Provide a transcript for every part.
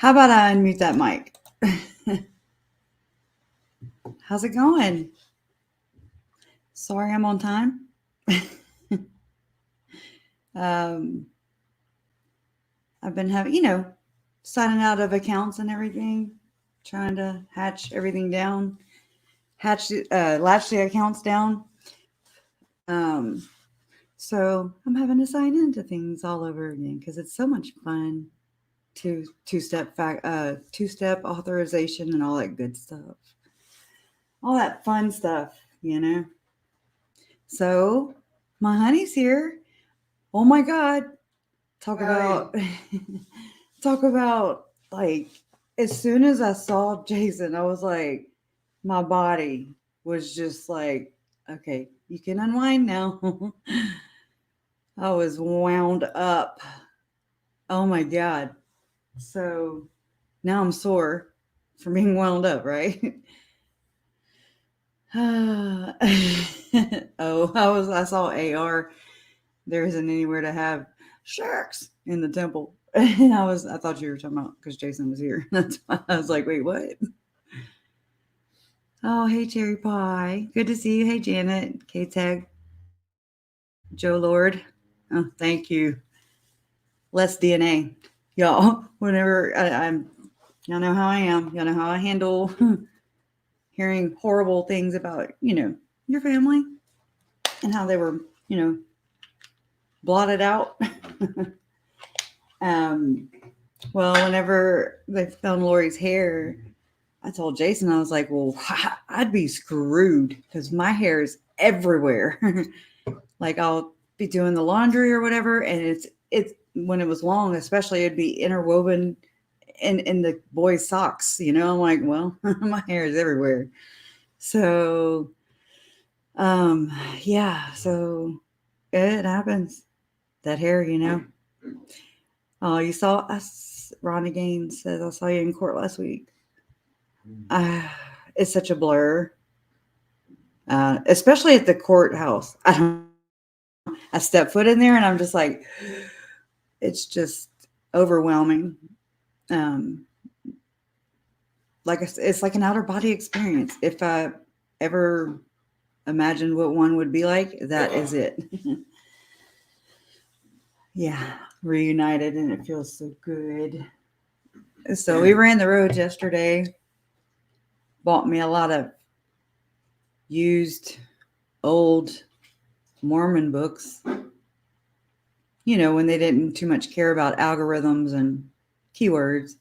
How about I unmute that mic? How's it going? Sorry I'm on time. I've been having, signing out of accounts and everything, trying to hatch everything down, latch the accounts down. So I'm having to sign into things all over again because it's so much fun. Two-step authorization and all that good stuff. All that fun stuff, So my honey's here. Oh my God. Talk about like, as soon as I saw Jason, I was like, my body was just like, okay, you can unwind now. I was wound up. Oh my God. So now I'm sore from being wound up, right? I saw AR. There isn't anywhere to have sharks in the temple. And I thought you were talking about because Jason was here. That's why I was like, wait, what? Oh, hey, Cherry Pie. Good to see you. Hey, Janet. K-Tag. Joe Lord. Oh, thank you. Less DNA. Y'all, whenever y'all know how I am. Y'all know how I handle hearing horrible things about, your family and how they were, blotted out. Well, whenever they found Lori's hair, I told Jason, I was like, well, I'd be screwed because my hair is everywhere. Like I'll be doing the laundry or whatever. And it's when it was long, especially it'd be interwoven in the boys' socks, I'm like, well, my hair is everywhere. So, yeah, so it happens. That hair, Oh, you saw us. Ronnie Gaines says, I saw you in court last week. It's such a blur, especially at the courthouse. I step foot in there and I'm just like, it's just overwhelming. Like it's like an outer body experience. If I ever imagined what one would be like, that is it. Yeah, reunited and it feels so good. So we ran the roads yesterday. Bought me a lot of used old Mormon books. When they didn't too much care about algorithms and keywords.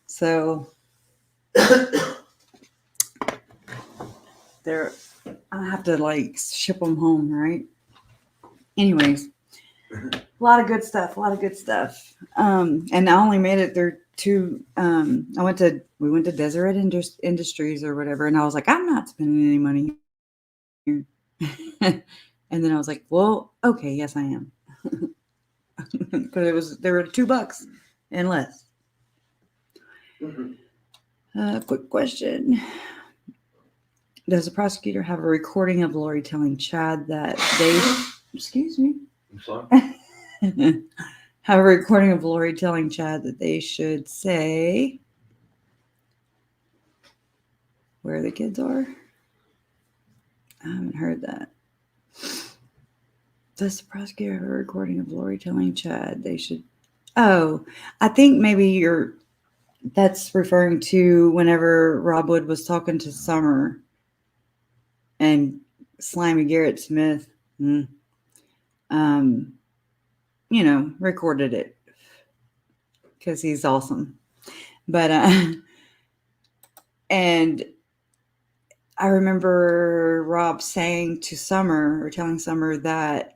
So I have to ship them home, right? Anyways, a lot of good stuff. And I only made it through two. We went to Deseret Industries or whatever, and I was like, I'm not spending any money here. And then I was like, well, okay, yes, I am, because there were $2 and less. Quick question: does the prosecutor have a recording of Lori telling Chad that they? Excuse me. I'm sorry. Have a recording of Lori telling Chad that they should say where the kids are? I haven't heard that. Does the prosecutor have a recording of Lori telling Chad they should? Oh, I think maybe that's referring to whenever Rob Wood was talking to Summer and Slimy Garrett Smith, recorded it because he's awesome. But, and I remember Rob saying to Summer or telling Summer that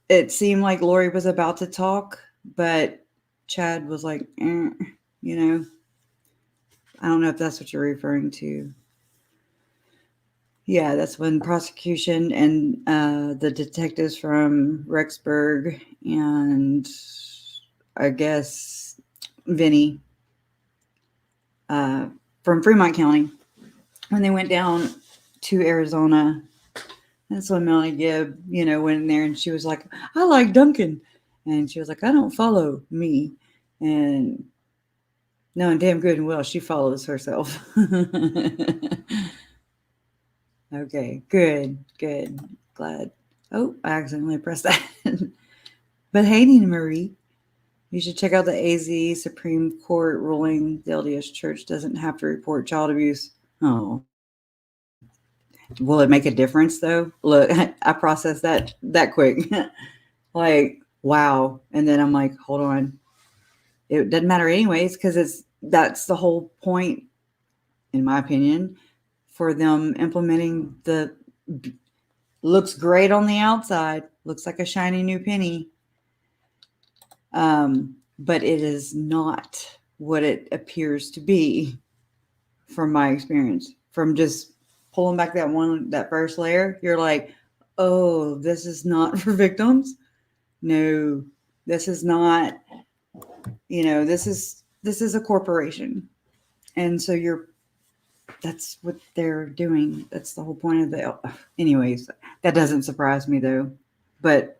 it seemed like Lori was about to talk, but Chad was like, I don't know if that's what you're referring to. Yeah, that's when prosecution and the detectives from Rexburg and I guess Vinny from Fremont County, when they went down to Arizona That's when Melanie Gibb, went in there and she was like, I like Duncan. And she was like, I don't follow me. And knowing damn good and well, she follows herself. Okay, good. Glad. Oh, I accidentally pressed that. But hey, Nina Marie, you should check out the AZ Supreme Court ruling. The LDS Church doesn't have to report child abuse. Oh. Will it make a difference though? Look, I processed that quick. Like, wow. And then I'm like, hold on. It doesn't matter anyways, because that's the whole point, in my opinion, for them implementing the looks great on the outside, looks like a shiny new penny. But it is not what it appears to be from my experience. From just pulling back that first layer, you're like, oh, this is not for victims. No, this is not, this is a corporation. And so that's what they're doing. That's the whole point of anyways, that doesn't surprise me though. But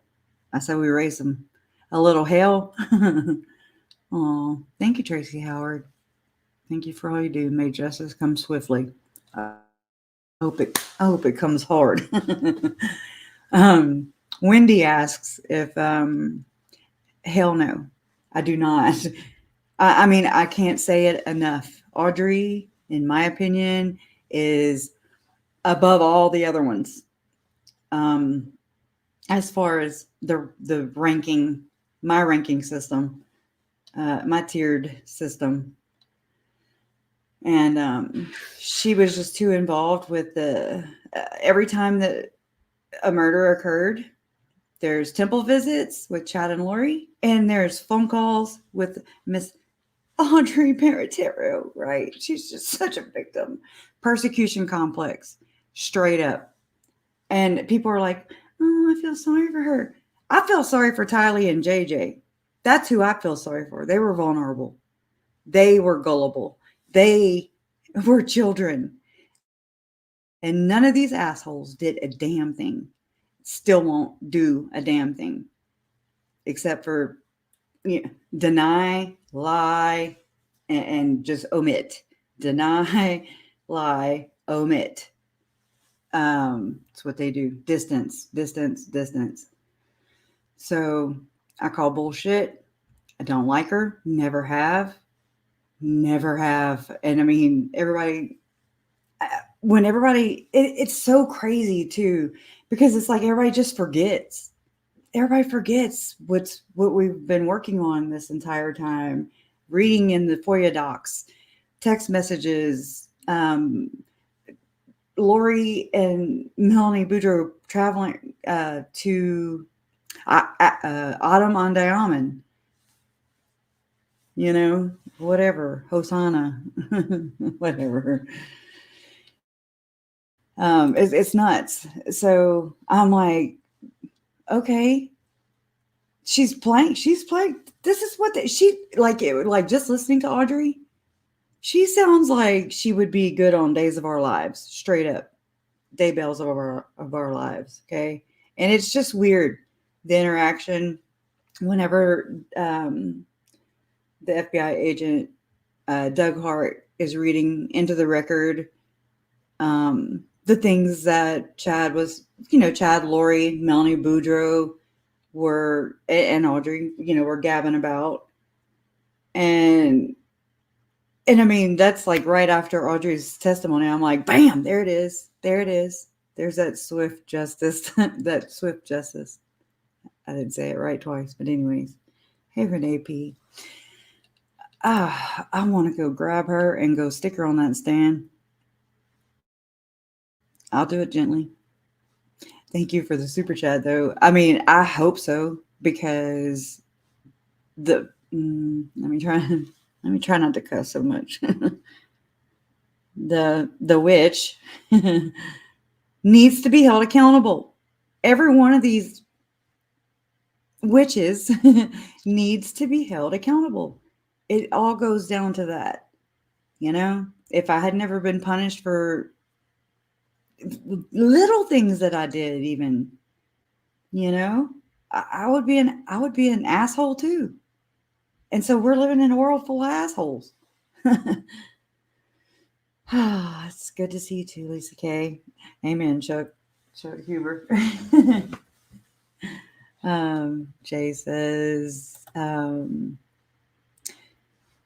I say we raise them a little hell. Oh, thank you, Tracy Howard. Thank you for all you do. May justice come swiftly. I hope it comes hard. Wendy asks if hell no, I do not. I mean, I can't say it enough. Audrey, in my opinion, is above all the other ones. As far as the ranking, my ranking system, my tiered system. And she was just too involved with every time that a murder occurred, there's temple visits with Chad and Lori, and there's phone calls with Miss Audrey Barratierro, right? She's just such a victim. Persecution complex, straight up. And people are like, oh, I feel sorry for her. I feel sorry for Tylee and JJ. That's who I feel sorry for. They were vulnerable. They were gullible. They were children. And none of these assholes did a damn thing. Still won't do a damn thing. Except for deny, lie, and just omit. Deny, lie, omit. It's what they do. Distance. So I call bullshit. I don't like her. Never have. And I mean, it's so crazy too, because it's like everybody just forgets. Everybody forgets what we've been working on this entire time, reading in the FOIA docs, text messages, Lori and Melanie Boudreaux traveling to Autumn on Diamond, whatever, Hosanna, whatever. It's nuts. So I'm like, okay, she's playing. This is what just listening to Audrey. She sounds like she would be good on Days of Our Lives, straight up. Daybells of our lives. Okay. And it's just weird. The interaction whenever the FBI agent, Doug Hart, is reading into the record, the things that Chad, Lori, Melanie Boudreaux and Audrey, were gabbing about. And I mean, that's like right after Audrey's testimony. I'm like, bam, there it is. There's that swift justice, I didn't say it right twice, but anyways. Hey, Renee P. I want to go grab her and go stick her on that stand. I'll do it gently. Thank you for the super chat, though. I mean, I hope so, because let me try not to cuss so much. The witch needs to be held accountable. Every one of these witches needs to be held accountable. It all goes down to that. If I had never been punished for little things that I did, even, you know, I would be an asshole too. And so we're living in a world full of assholes. It's good to see you too, Lisa K. Amen, Chuck Huber. Jay says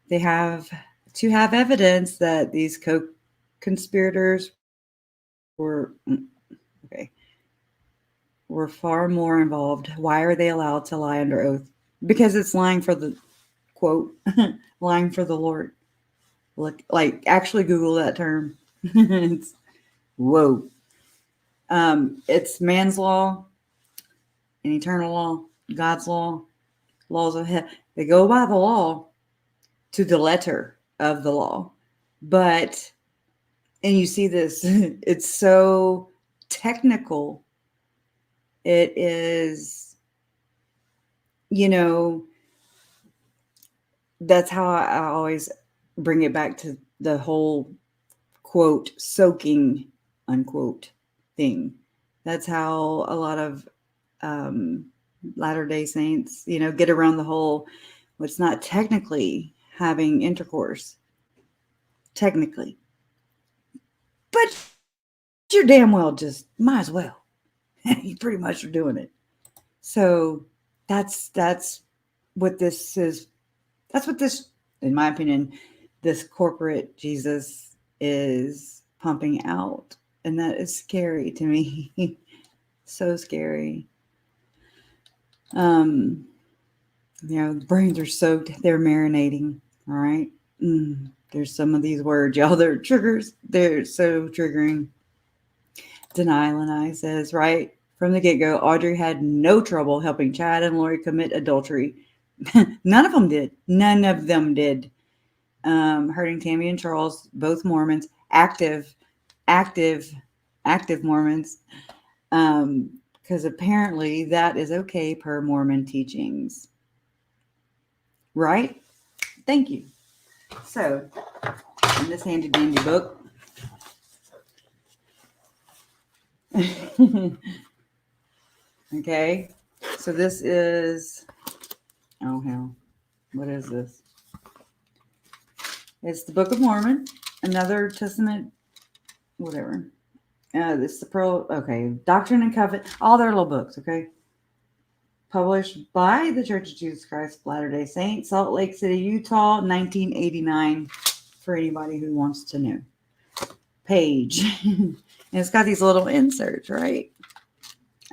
they have to have evidence that these co-conspirators were far more involved. Why are they allowed to lie under oath? Because it's lying for the quote, lying for the Lord. Look, like actually Google that term. It's whoa. It's man's law, an eternal law, God's law, laws of heaven. They go by the law to the letter of the law. But, and you see this, it's so technical. It is, you know, that's how I always bring it back to the whole quote, soaking, unquote thing. That's how a lot of Latter-day Saints, you know, get around the whole, well, it's not technically having intercourse. Technically. But you're damn well just might as well. You pretty much are doing it. So that's what this is. That's what this, in my opinion, this corporate Jesus is pumping out. And that is scary to me. So scary. You know, the brains are soaked. They're marinating. All right. There's some of these words, y'all. They're triggers. They're so triggering. Denial and I says, right from the get-go, Audrey had no trouble helping Chad and Lori commit adultery. None of them did. None of them did. Hurting Tammy and Charles, both Mormons, active Mormons. Because apparently that is okay per Mormon teachings. Right? Thank you. So, in this handy dandy book, okay, so this is, oh hell, what is this? It's the Book of Mormon, another Testament, whatever. This is the Pearl, okay, Doctrine and Covenants, all their little books, okay? Published by the Church of Jesus Christ of Latter-day Saints, Salt Lake City, Utah, 1989, for anybody who wants to know. Page. And it's got these little inserts, right?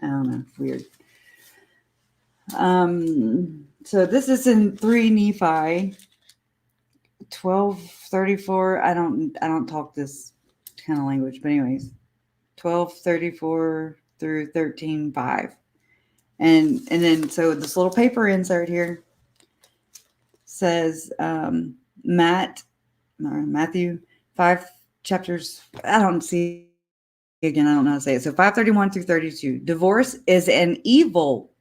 I don't know, weird. So this is in 3 Nephi 12:34. I don't talk this kind of language, but anyways, 12:34 through 13:5. And then so this little paper insert here says Matthew 5 chapters. I don't know how to say it. So 5:31 through 32. Divorce is an evil,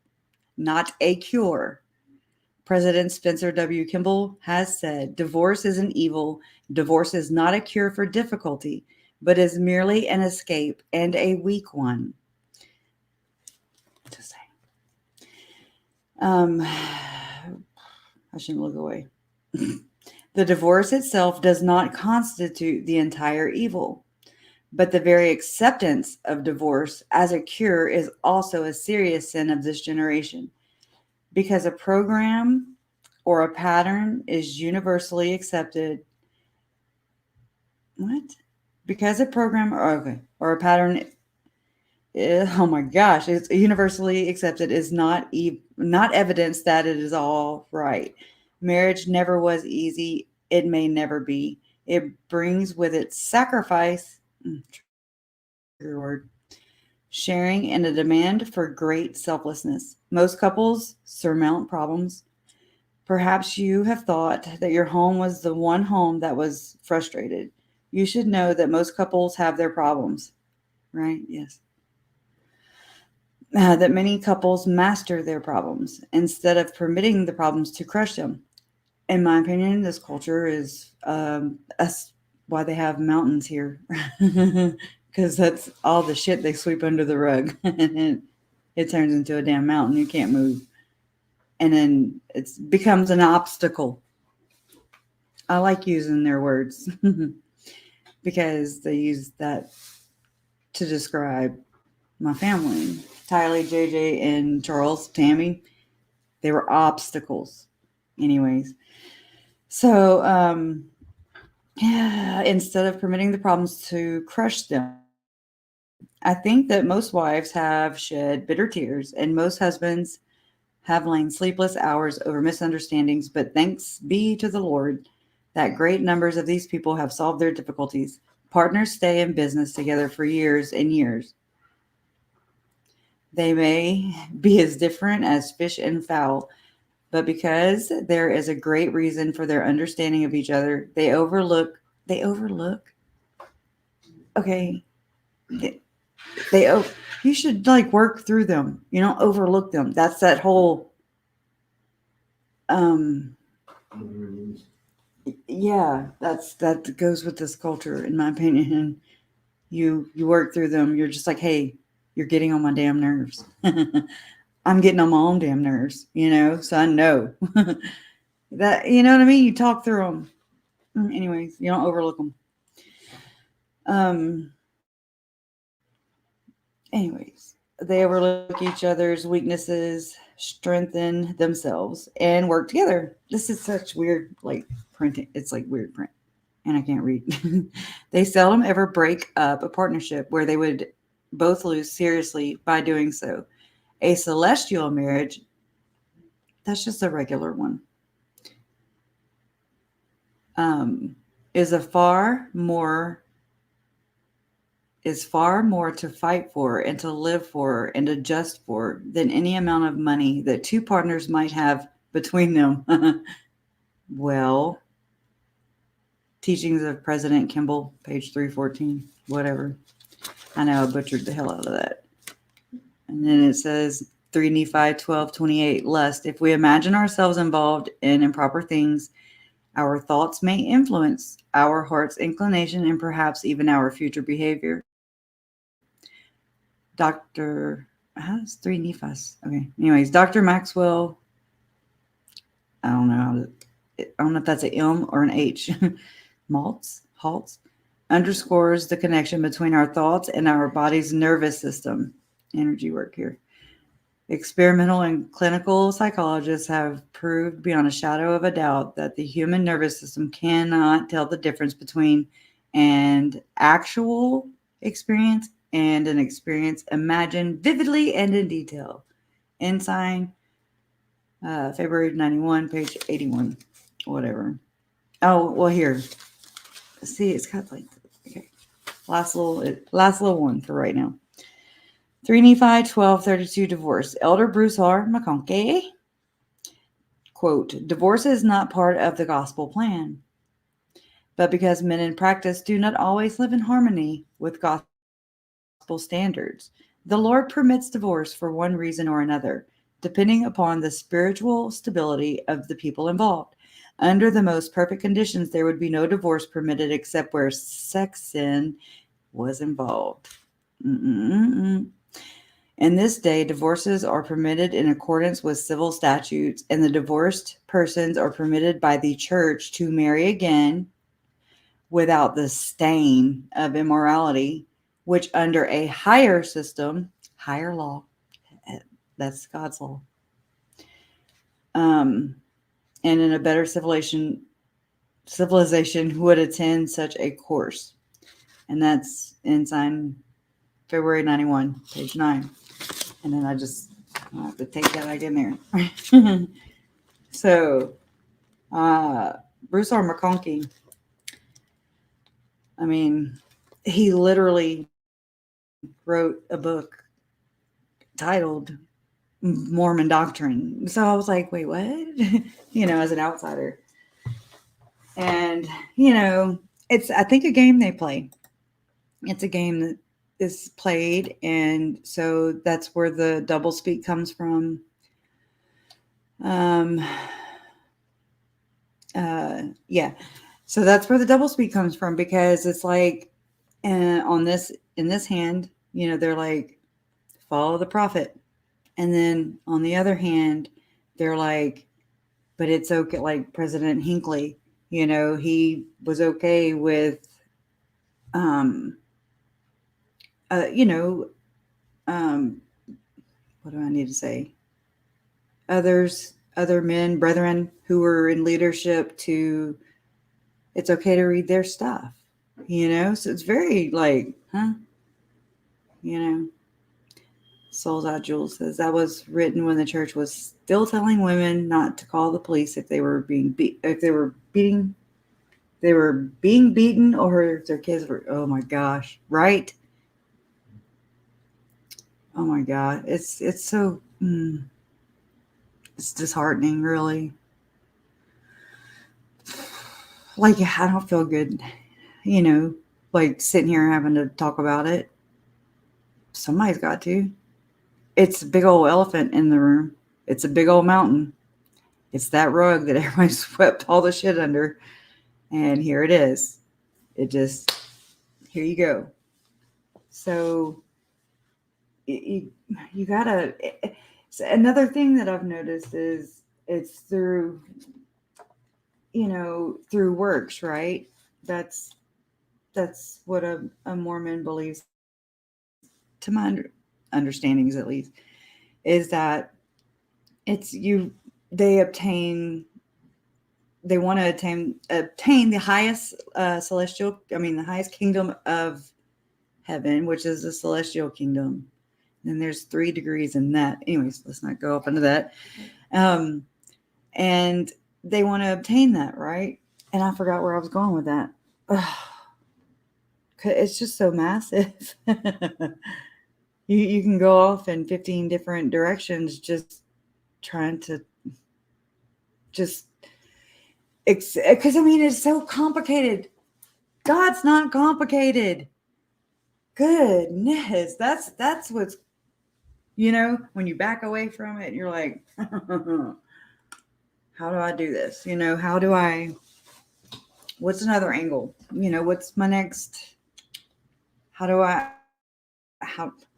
not a cure. President Spencer W. Kimball has said, divorce is an evil. Divorce is not a cure for difficulty, but is merely an escape, and a weak one. Just saying. I shouldn't look away. The divorce itself does not constitute the entire evil, but the very acceptance of divorce as a cure is also a serious sin of this generation. Because a program or a pattern is universally accepted. What? Because a program or a pattern, oh my gosh, it's universally accepted is not evidence that it is all right. Marriage never was easy. It may never be. It brings with it sacrifice, sharing, and a demand for great selflessness. Most couples surmount problems. Perhaps you have thought that your home was the one home that was frustrated. You should know that most couples have their problems, right? Yes. That many couples master their problems instead of permitting the problems to crush them. In my opinion, this culture is that's why they have mountains here. because that's all the shit they sweep under the rug. And it turns into a damn mountain. You can't move. And then it becomes an obstacle. I like using their words because they use that to describe my family. Tylee, JJ, and Charles, Tammy, they were obstacles. Anyways. So, yeah, instead of permitting the problems to crush them, I think that most wives have shed bitter tears and most husbands have lain sleepless hours over misunderstandings, but thanks be to the Lord that great numbers of these people have solved their difficulties. Partners stay in business together for years and years. They may be as different as fish and fowl, but because there is a great reason for their understanding of each other, they overlook. Okay, you should like work through them. You don't overlook them. That's that whole yeah, that goes with this culture, in my opinion. You work through them. You're just like, hey, you're getting on my damn nerves. I'm getting on my own damn nerves, so I know that, you know what I mean? You talk through them. Anyways, you don't overlook them. Anyways, they overlook each other's weaknesses, strengthen themselves, and work together. This is such weird, like printing. It's like weird print, and I can't read. They seldom ever break up a partnership where they would both lose seriously by doing so. A celestial marriage, that's just a regular one, is far more to fight for and to live for and adjust for than any amount of money that two partners might have between them. Well, Teachings of President Kimball, page 314, whatever. I know I butchered the hell out of that. And then it says 3 Nephi 12:28, lust. If we imagine ourselves involved in improper things, our thoughts may influence our heart's inclination and perhaps even our future behavior. How's 3 Nephis? Okay. Anyways, Dr. Maxwell, I don't know if that's an M or an H. Halts, underscores the connection between our thoughts and our body's nervous system. Energy work here. Experimental and clinical psychologists have proved beyond a shadow of a doubt that the human nervous system cannot tell the difference between an actual experience and an experience imagined vividly and in detail. Ensign, February 91, page 81, whatever. Oh, well, here. See, it's got like, okay. Last little one for right now. 3 Nephi 12:32, divorce. Elder Bruce R. McConkie, quote, divorce is not part of the gospel plan, but because men in practice do not always live in harmony with gospel standards, the Lord permits divorce for one reason or another, depending upon the spiritual stability of the people involved. Under the most perfect conditions, there would be no divorce permitted except where sex sin was involved. In this day, divorces are permitted in accordance with civil statutes, and the divorced persons are permitted by the church to marry again without the stain of immorality, which under a higher system, higher law, that's God's law, and in a better civilization would attend such a course. And that's Ensign, February 91, page 9. And then I have to take that back in there. So, Bruce R. McConkie, I mean, he literally wrote a book titled Mormon Doctrine. So I was like, wait, what? As an outsider. And, it's, I think, a game they play. It's a game that is played. And so that's where the doublespeak comes from. Yeah. So that's where the doublespeak comes from, because it's like on this in this hand, they're like, follow the prophet. And then on the other hand, they're like, but it's okay. Like President Hinckley, he was okay with, you know, what do I need to say? Other men, brethren who were in leadership it's okay to read their stuff, So it's very like, huh? Souls Out Jules says that was written when the church was still telling women not to call the police if they were being being beaten, or if their kids were. Oh my gosh! Right? Oh my God! It's so it's disheartening, really. Like I don't feel good, like sitting here having to talk about it. Somebody's got to. It's a big old elephant in the room. It's a big old mountain. It's that rug that everybody swept all the shit under. And here it is. Here you go. So you gotta, another thing that I've noticed is it's through works, right? That's what a Mormon believes, to my understandings at least, is that they want to obtain the highest the highest kingdom of heaven, which is the celestial kingdom. And there's 3 degrees in that. Anyways, let's not go up into that. And they want to obtain that, right? And I forgot where I was going with that. It's just so massive. You can go off in 15 different directions just trying to because it's so complicated. God's not complicated. Goodness, that's what's, when you back away from it, you're like, how do I do this? What's another angle? What's my next, let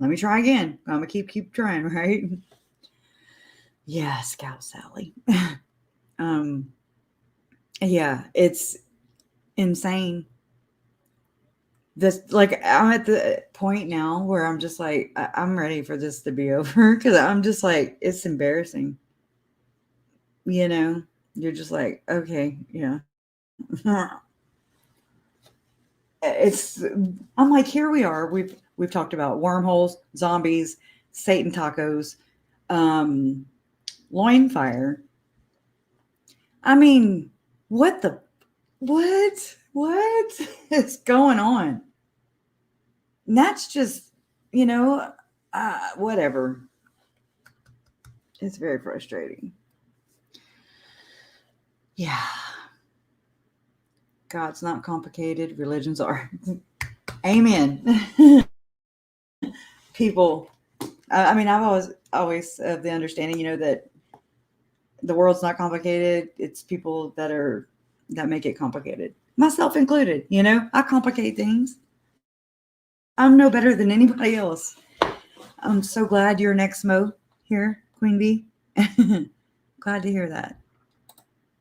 me try again. I'm gonna keep trying, right? Yeah, Scout Sally. Yeah, it's insane. I'm at the point now where I'm just like, I'm ready for this to be over, because I'm just like, it's embarrassing. You're just like, okay, yeah. I'm like, here we are. We've talked about wormholes, zombies, Satan tacos, loin fire. I mean, what is going on? And that's just, whatever. It's very frustrating. Yeah. God's not complicated. Religions are. Amen. People, I've always of the understanding, that the world's not complicated. It's people that make it complicated. Myself included, I complicate things. I'm no better than anybody else. I'm so glad you're an ex-mo here, Queen Bee. Glad to hear that.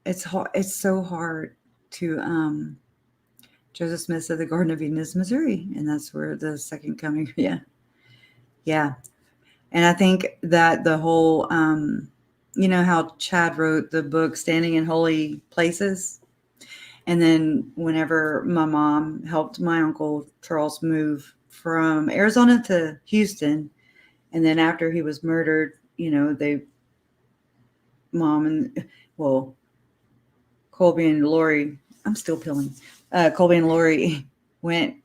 It's so hard to, Joseph Smith said the Garden of Eden is Missouri, and that's where the second coming. Yeah. And I think that the whole, how Chad wrote the book Standing in Holy Places. And then whenever my mom helped my Uncle Charles move from Arizona to Houston, and then after he was murdered, Colby and Lori, I'm still peeling. Colby and Lori went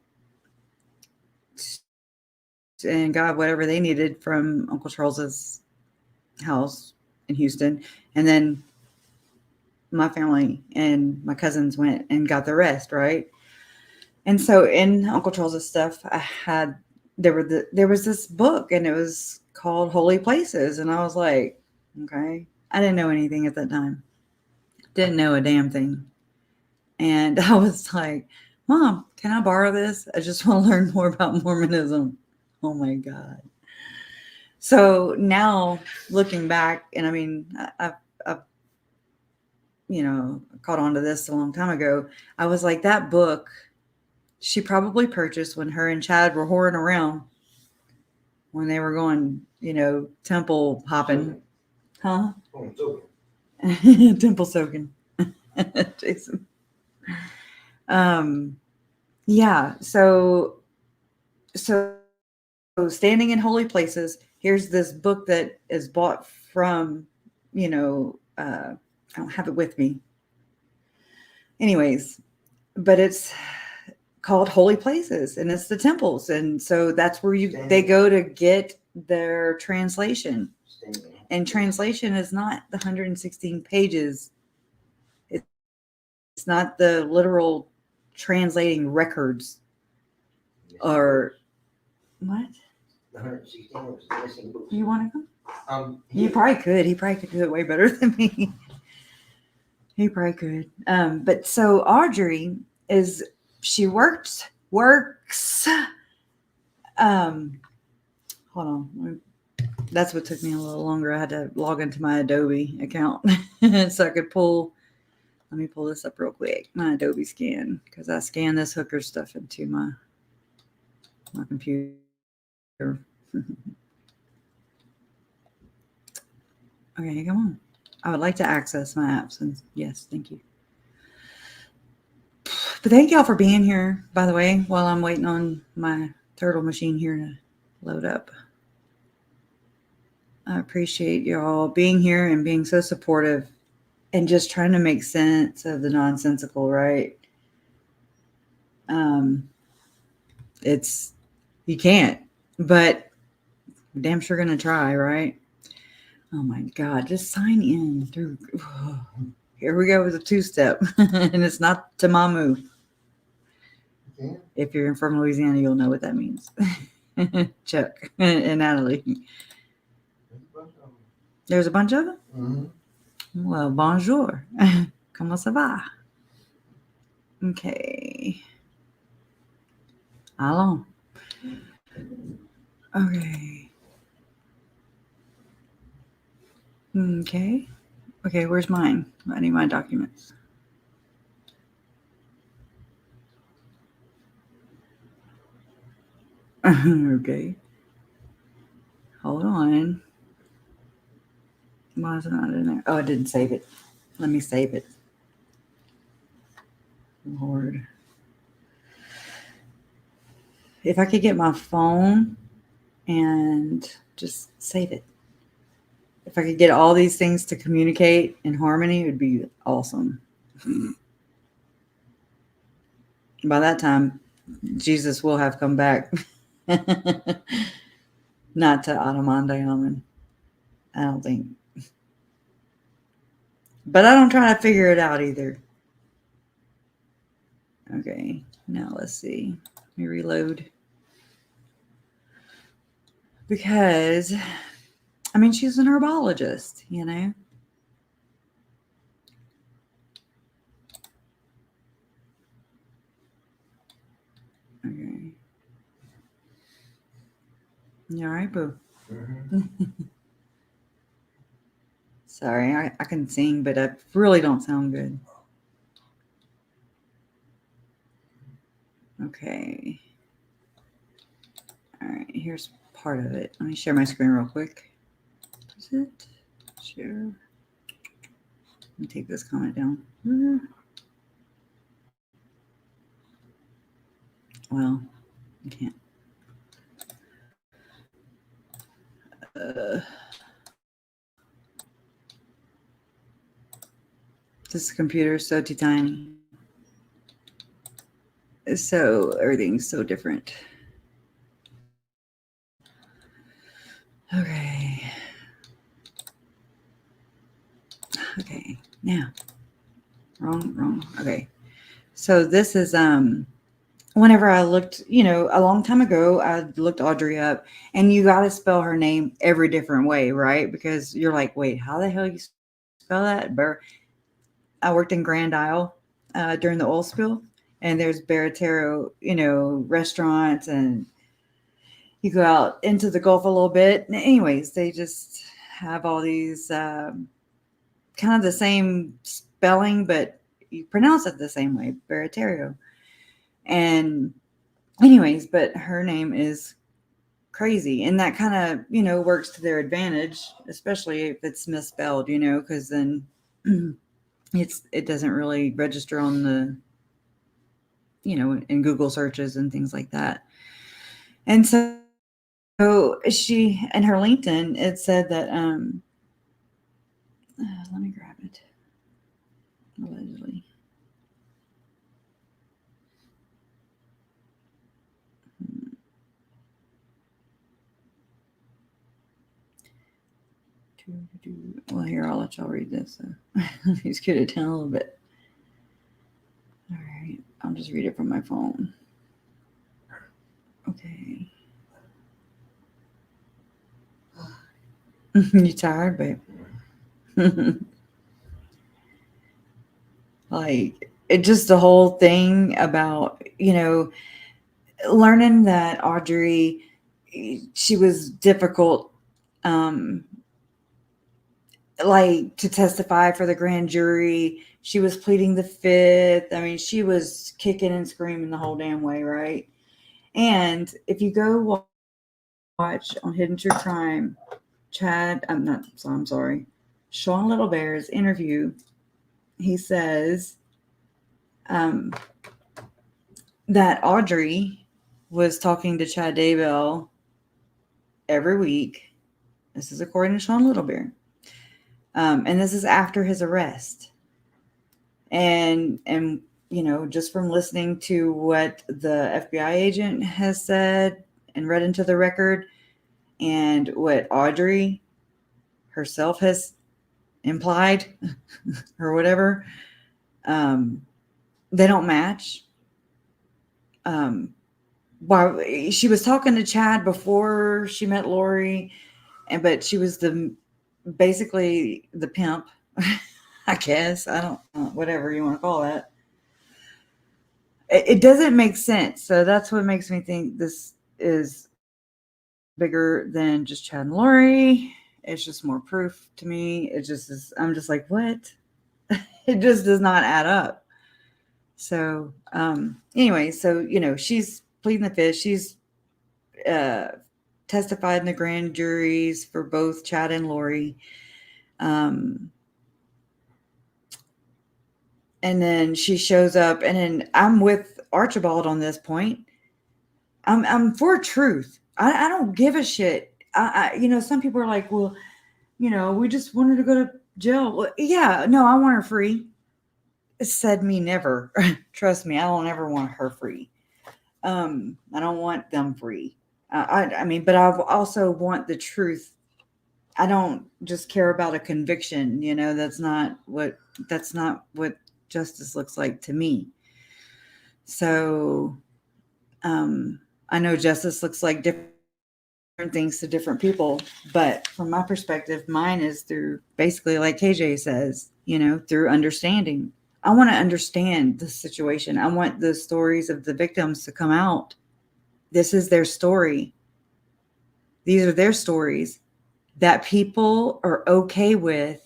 and got whatever they needed from Uncle Charles's house in Houston. And then my family and my cousins went and got the rest, right? And so in Uncle Charles's stuff, there was this book, and it was called Holy Places. And I was like, okay. I didn't know anything at that time. Didn't know a damn thing. And I was like, Mom, can I borrow this? I just want to learn more about Mormonism. Oh my God. So now looking back, and I mean, I've caught on to this a long time ago. I was like, that book she probably purchased when her and Chad were whoring around when they were going, temple hopping. Huh? Temple soaking. Jason. Yeah. So standing in holy places, here's this book that is bought from, I don't have it with me. Anyways, but it's called Holy Places, and it's the temples. And so that's where they go to get their translation. And translation is not the 116 pages. It's not the literal translating records or what? The 116 was the missing books. You want to go? You probably could. He probably could do it way better than me. He probably could. But so Audrey she works. Hold on. That's what took me a little longer. I had to log into my Adobe account so I could pull. Let me pull this up real quick. My Adobe scan, because I scan this hooker stuff into my computer. Okay, come on. I would like to access my apps, and yes, thank you. But thank y'all for being here, by the way, while I'm waiting on my turtle machine here to load up. I appreciate y'all being here and being so supportive and just trying to make sense of the nonsensical, right? You can't, but I'm damn sure gonna try, right? Oh my God, just sign in through. Here we go with a 2-step, and it's not Tamamu. Yeah. If you're from Louisiana, you'll know what that means. Chuck and Natalie. There's a bunch of them? Mm-hmm. Well, bonjour. Comment ça va? Okay. Allons. Okay. Okay, where's mine? I need my documents. Okay. Hold on. Why is it not in there? Oh, I didn't save it. Let me save it. Lord. If I could get my phone and just save it. If I could get all these things to communicate in harmony, it would be awesome. By that time, Jesus will have come back. Not to Adamandayaman. I don't think. But I don't try to figure it out either. Okay, now let's see. Let me reload. Because, I mean, she's an herbologist, you know? Okay. You all right, boo? Mm-hmm. Sorry, I can sing, but I really don't sound good. Okay. All right, here's part of it. Let me share my screen real quick. Is it? Share. Let me take this comment down. Well, I can't. This computer is so tiny. So everything's so different. Okay. Okay. Now. Wrong. Okay. So this is whenever I looked, a long time ago, I looked Audrey up, and you got to spell her name every different way, right? Because you're like, wait, how the hell you spell that? I worked in Grand Isle during the oil spill, and there's Baratero, restaurants, and you go out into the Gulf a little bit. Anyways, they just have all these kind of the same spelling, but you pronounce it the same way, Baratero. And anyways, but her name is crazy, and that kind of works to their advantage, especially if it's misspelled, because then it doesn't really register on the in Google searches and things like that. And so she, in her LinkedIn, it said that let me grab it. Allegedly. Well, here, I'll let y'all read this. Let's get it down a little bit. All right, I'll just read it from my phone. Okay. You tired, babe? Like, it just the whole thing about, learning that Audrey, she was difficult, like to testify for the grand jury. She was pleading the fifth. I mean, she was kicking and screaming the whole damn way, right? And if you go watch on Hidden True Crime, I'm sorry, Sean Little Bear's interview, he says that Audrey was talking to Chad Daybell every week. This is according to Sean Little Bear. And this is after his arrest. And just from listening to what the FBI agent has said and read into the record, and what Audrey herself has implied or whatever, they don't match. While she was talking to Chad before she met Lori, but she was basically the pimp, I guess. I don't know, whatever you want to call that. It doesn't make sense. So that's what makes me think this is bigger than just Chad and Lori. It's just more proof to me. It just is. I'm just like, what? It just does not add up. So anyway, so she's pleading the fifth. She's testified in the grand juries for both Chad and Lori. And then she shows up, and then I'm with Archibald on this point. I'm for truth. I don't give a shit. Some people are like, well, we just wanted to go to jail. Well, yeah, no, I want her free. Said me never. Trust me, I don't ever want her free. I don't want them free. But I also want the truth. I don't just care about a conviction. That's not what justice looks like to me. So, I know justice looks like different things to different people, but from my perspective, mine is through, basically, like KJ says, through understanding. I want to understand the situation. I want the stories of the victims to come out. This is their story. These are their stories that people are okay with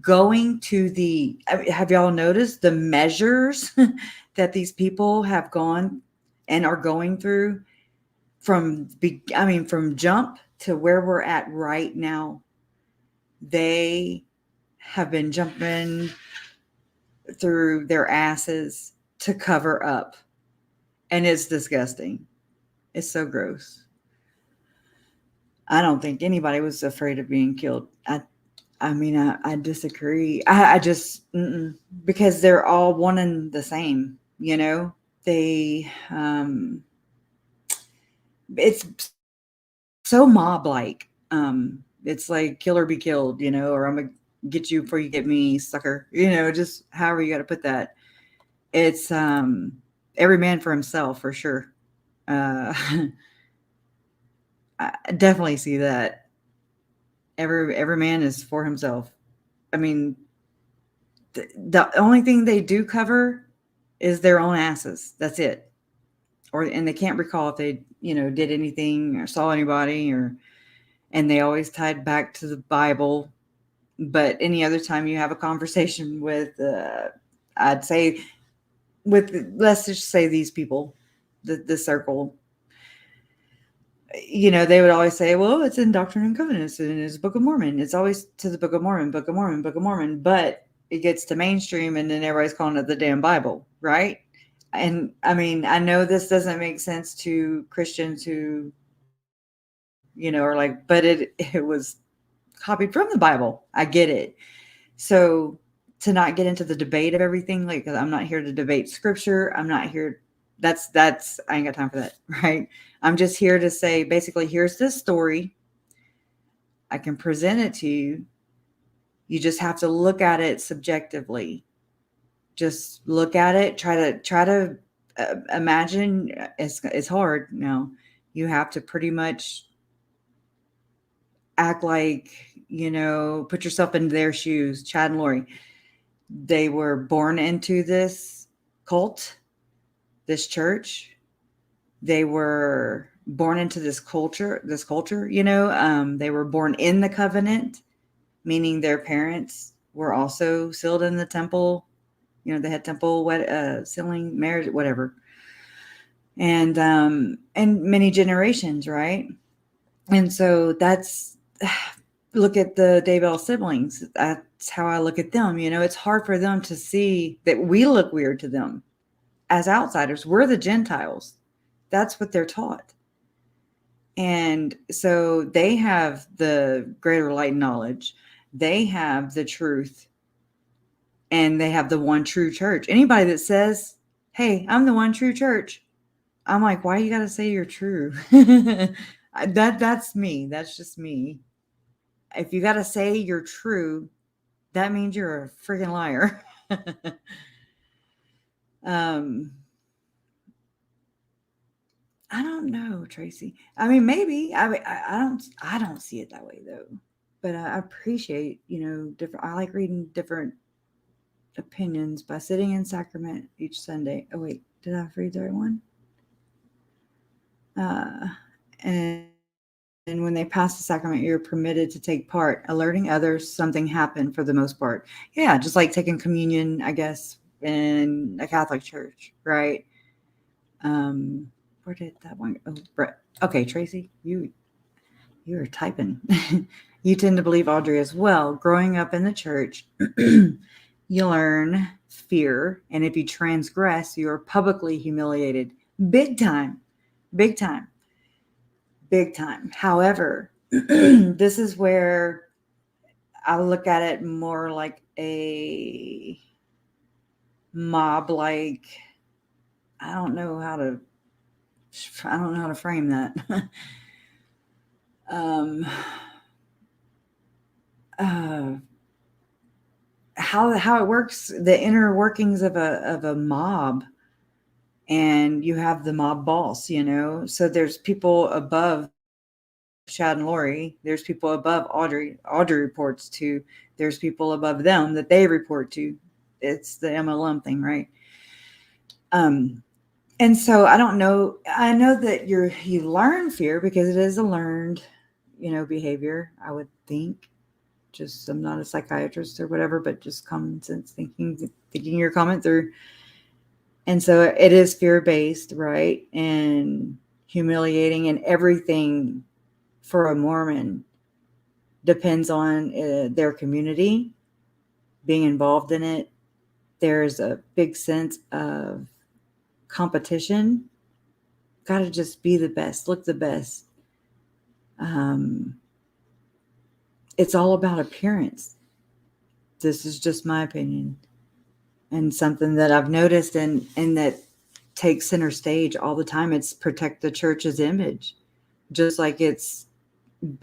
going to have y'all noticed the measures that these people have gone and are going through from jump to where we're at right now? They have been jumping through their asses to cover up. And it's disgusting. It's so gross. I don't think anybody was afraid of being killed. I disagree. I just, because they're all one and the same, they, it's so mob-like. It's like kill or be killed, or I'm going to get you before you get me, sucker. Just however you got to put that. It's every man for himself, for sure. I definitely see that. Every man is for himself. I mean, the only thing they do cover is their own asses. That's it. And they can't recall if they, did anything or saw anybody, and they always tied back to the Bible. But any other time you have a conversation with, I'd say let's just say these people, the circle, they would always say, well, it's in Doctrine and Covenants and it's Book of Mormon. It's always to the Book of Mormon, Book of Mormon, Book of Mormon. But it gets to mainstream and then everybody's calling it the damn Bible, right? And I mean, I know this doesn't make sense to Christians who, are like, but it was copied from the Bible. I get it. So to not get into the debate of everything, like, I'm not here to debate scripture. I'm not here. I ain't got time for that, right? I'm just here to say, basically, here's this story. I can present it to you. You just have to look at it subjectively. Just look at it. Try to imagine. It's hard. You have to pretty much act like, put yourself in their shoes. Chad and Lori, they were born into this cult, this church. They were born into this culture, they were born in the covenant, meaning their parents were also sealed in the temple. They had temple sealing, marriage, whatever. And many generations, right? And so look at the Daybell siblings. That's how I look at them. It's hard for them to see that we look weird to them as outsiders. We're the Gentiles. That's what they're taught. And so they have the greater light knowledge. They have the truth. And they have the one true church. Anybody that says, hey, I'm the one true church, I'm like, why you got to say you're true? That's me. That's just me. If you got to say you're true, that means you're a freaking liar. I don't know, Tracy. I mean, maybe. I don't see it that way though. But I appreciate, different. I like reading different opinions by sitting in sacrament each Sunday. Oh wait, did I read the right one? And when they pass the sacrament, you're permitted to take part, alerting others something happened for the most part. Yeah, just like taking communion, I guess, in a Catholic church, right? Where did that one go? Brett. Okay, Tracy, you're typing. You tend to believe Audrey as well. Growing up in the church, you learn fear, and if you transgress, you are publicly humiliated. Big time. Big time. Big time. However, this is where I look at it more like a mob, like, I don't know how to frame that. How it works, the inner workings of a mob, and you have the mob boss, so there's people above Chad and Lori, there's people above Audrey reports to, there's people above them that they report to. It's the MLM thing, right? And so I don't know. I know that you learn fear because it is a learned, behavior, I would think. Just, I'm not a psychiatrist or whatever, but just common sense thinking your comment through. And so it is fear-based, right? And humiliating, and everything for a Mormon depends on their community being involved in it. There's a big sense of competition. Got to just be the best, look the best. It's all about appearance. This is just my opinion, and something that I've noticed and that takes center stage all the time. It's protect the church's image. Just like it's,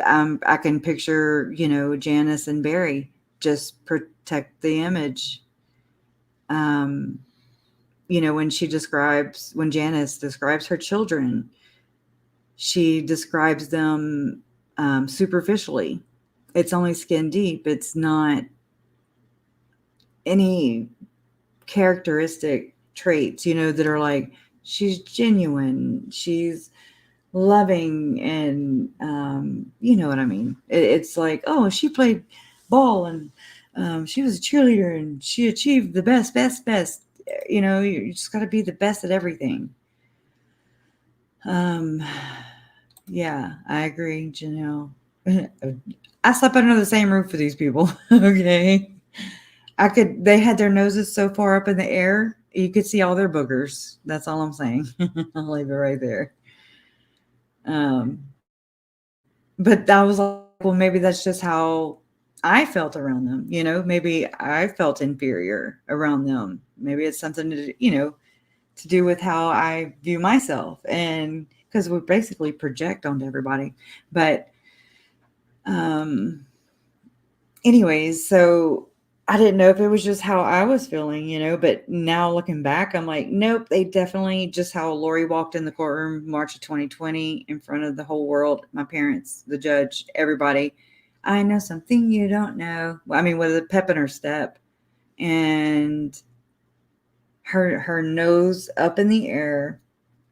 I can picture, Janice and Barry, just protect the image. When Janice describes her children, she describes them superficially. It's only skin deep. It's not any characteristic traits, that are like, she's genuine, she's loving, and you know what I mean. It's like, oh, she played ball, and she was a cheerleader, and she achieved the best. You just got to be the best at everything. Yeah, I agree, Janelle. I slept under the same roof with these people. Okay. They had their noses so far up in the air, you could see all their boogers. That's all I'm saying. I'll leave it right there. But I was like, well, maybe that's just how I felt around them. Maybe I felt inferior around them. Maybe it's something to do with how I view myself, and because we basically project onto everybody. But anyways, so I didn't know if it was just how I was feeling, but now looking back, I'm like, nope, they definitely, just how Lori walked in the courtroom March of 2020 in front of the whole world, my parents, the judge, everybody. I know something you don't know. I mean, with a pep in her step, and her nose up in the air,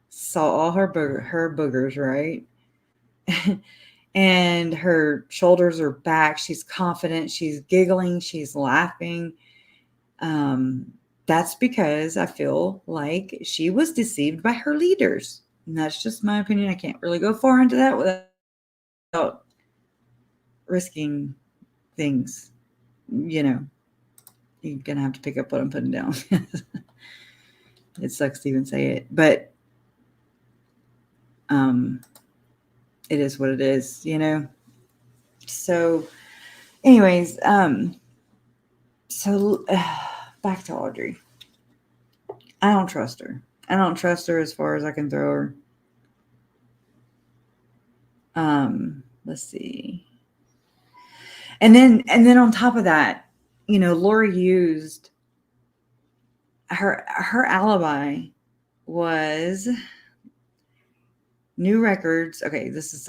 saw all her boogers, right? And her shoulders are back. She's confident. She's giggling. She's laughing. That's because I feel like she was deceived by her leaders. And that's just my opinion. I can't really go far into that without risking things. You're going to have to pick up what I'm putting down. It sucks to even say it. But it is what it is, So anyways, so back to Audrey. I don't trust her. I don't trust her as far as I can throw her. Let's see. And then on top of that, Lori used her alibi was new records. Okay, this is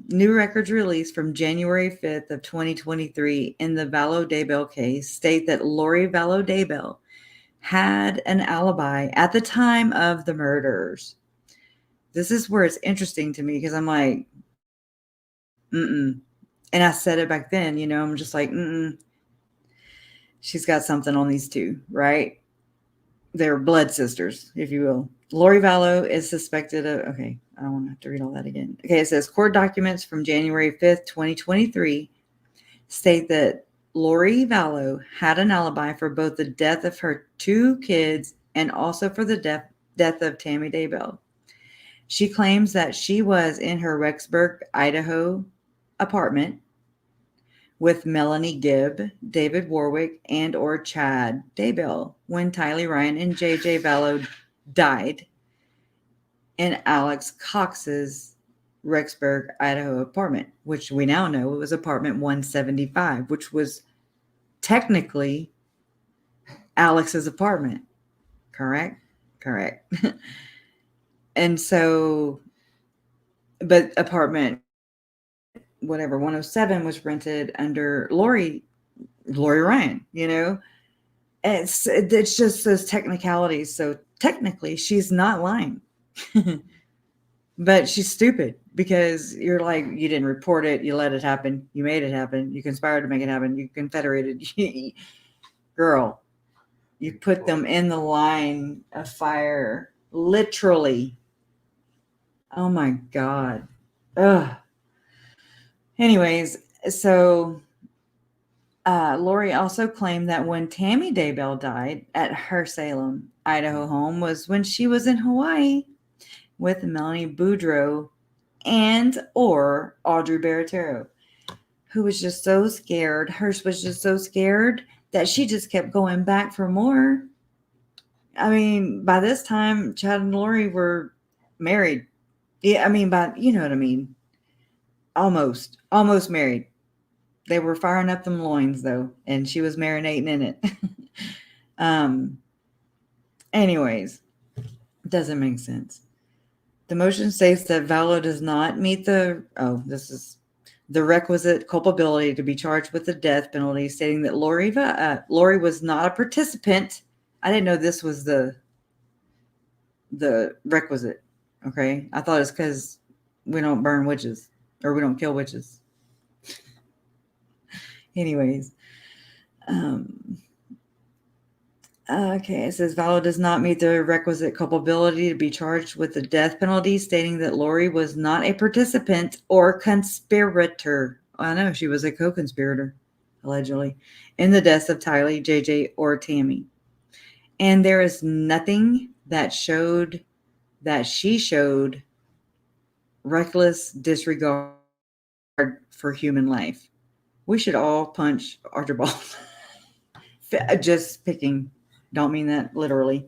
new records released from January 5th of 2023 in the Vallow Daybell case state that Lori Vallow Daybell had an alibi at the time of the murders. This is where it's interesting to me, because I'm like, and I said it back then, I'm just like, she's got something on these two, right? They're blood sisters, if you will. Lori Vallow is suspected of, okay, I don't want to have to read all that again. Okay, it says court documents from January 5th, 2023 state that Lori Vallow had an alibi for both the death of her two kids and also for the death of Tammy Daybell. She claims that she was in her Rexburg, Idaho apartment with Melanie Gibb, David Warwick, and or Chad Daybell when Tylee Ryan and JJ Vallow died in Alex Cox's Rexburg, Idaho apartment, which we now know it was apartment 175, which was technically Alex's apartment. Correct. And so, but apartment whatever 107 was rented under Lori Ryan, it's just those technicalities. So technically she's not lying. But she's stupid, because you're like, you didn't report it, you let it happen, you made it happen, you conspired to make it happen, you confederated. Girl, you put them in the line of fire, literally. Oh my God. Ugh. Anyways, so Lori also claimed that when Tammy Daybell died at her Salem, Idaho home was when she was in Hawaii with Melanie Boudreaux and or Audrey Barratierro, who was just so scared. Hers was just so scared that she just kept going back for more. I mean, by this time, Chad and Lori were married. Yeah, I mean, you know what I mean? Almost married. They were firing up them loins, though, and she was marinating in it. Anyways, doesn't make sense. The motion states that Vallow does not meet the requisite culpability to be charged with the death penalty, stating that Lori was not a participant. I didn't know this was the the requisite. Okay. I thought it's because we don't burn witches or we don't kill witches. Anyways. Okay, it says Vallow does not meet the requisite culpability to be charged with the death penalty, stating that Lori was not a participant or conspirator. I know she was a co-conspirator, allegedly, in the deaths of Tylee, JJ, or Tammy. And there is nothing that showed that she showed reckless disregard for human life. We should all punch Archibald. Just picking. Don't mean that literally.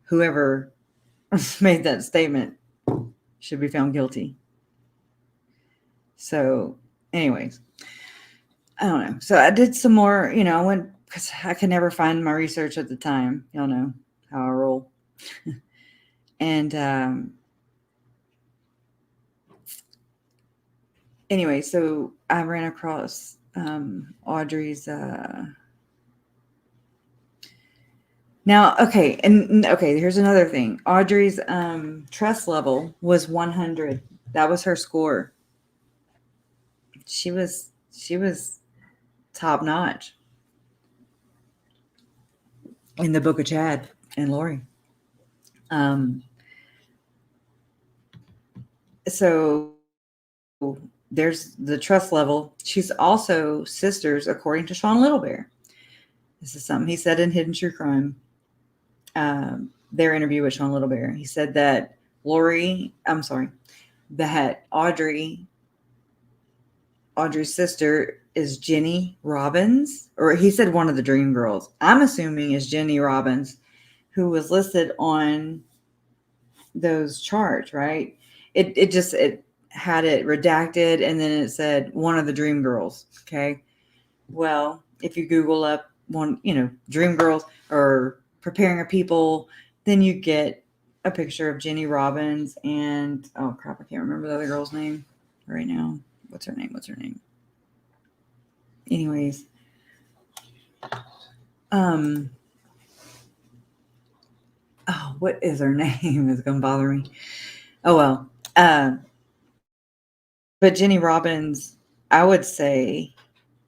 Whoever made that statement should be found guilty. So, anyways, I don't know. So I did some more, I went because I could never find my research at the time. Y'all know how I roll. And anyway, so I ran across Audrey's. Now, okay, here's another thing. Audrey's trust level was 100. That was her score. She was top notch in the book of Chad and Lori. So there's the trust level. She's also sisters, according to Sean Littlebear. This is something he said in Hidden True Crime. Their interview with Sean Littlebear. He said that that Audrey's sister is Jenny Robbins, or he said one of the Dream Girls. I'm assuming is Jenny Robbins, who was listed on those charts, right? It had it redacted, and then it said one of the Dream Girls. Okay. Well, if you Google up one, Dream Girls or preparing a people, then you get a picture of Jenny Robbins and oh crap, I can't remember the other girl's name right now. What's her name? Anyways, what is her name? It's gonna bother me. Oh well. But Jenny Robbins, I would say,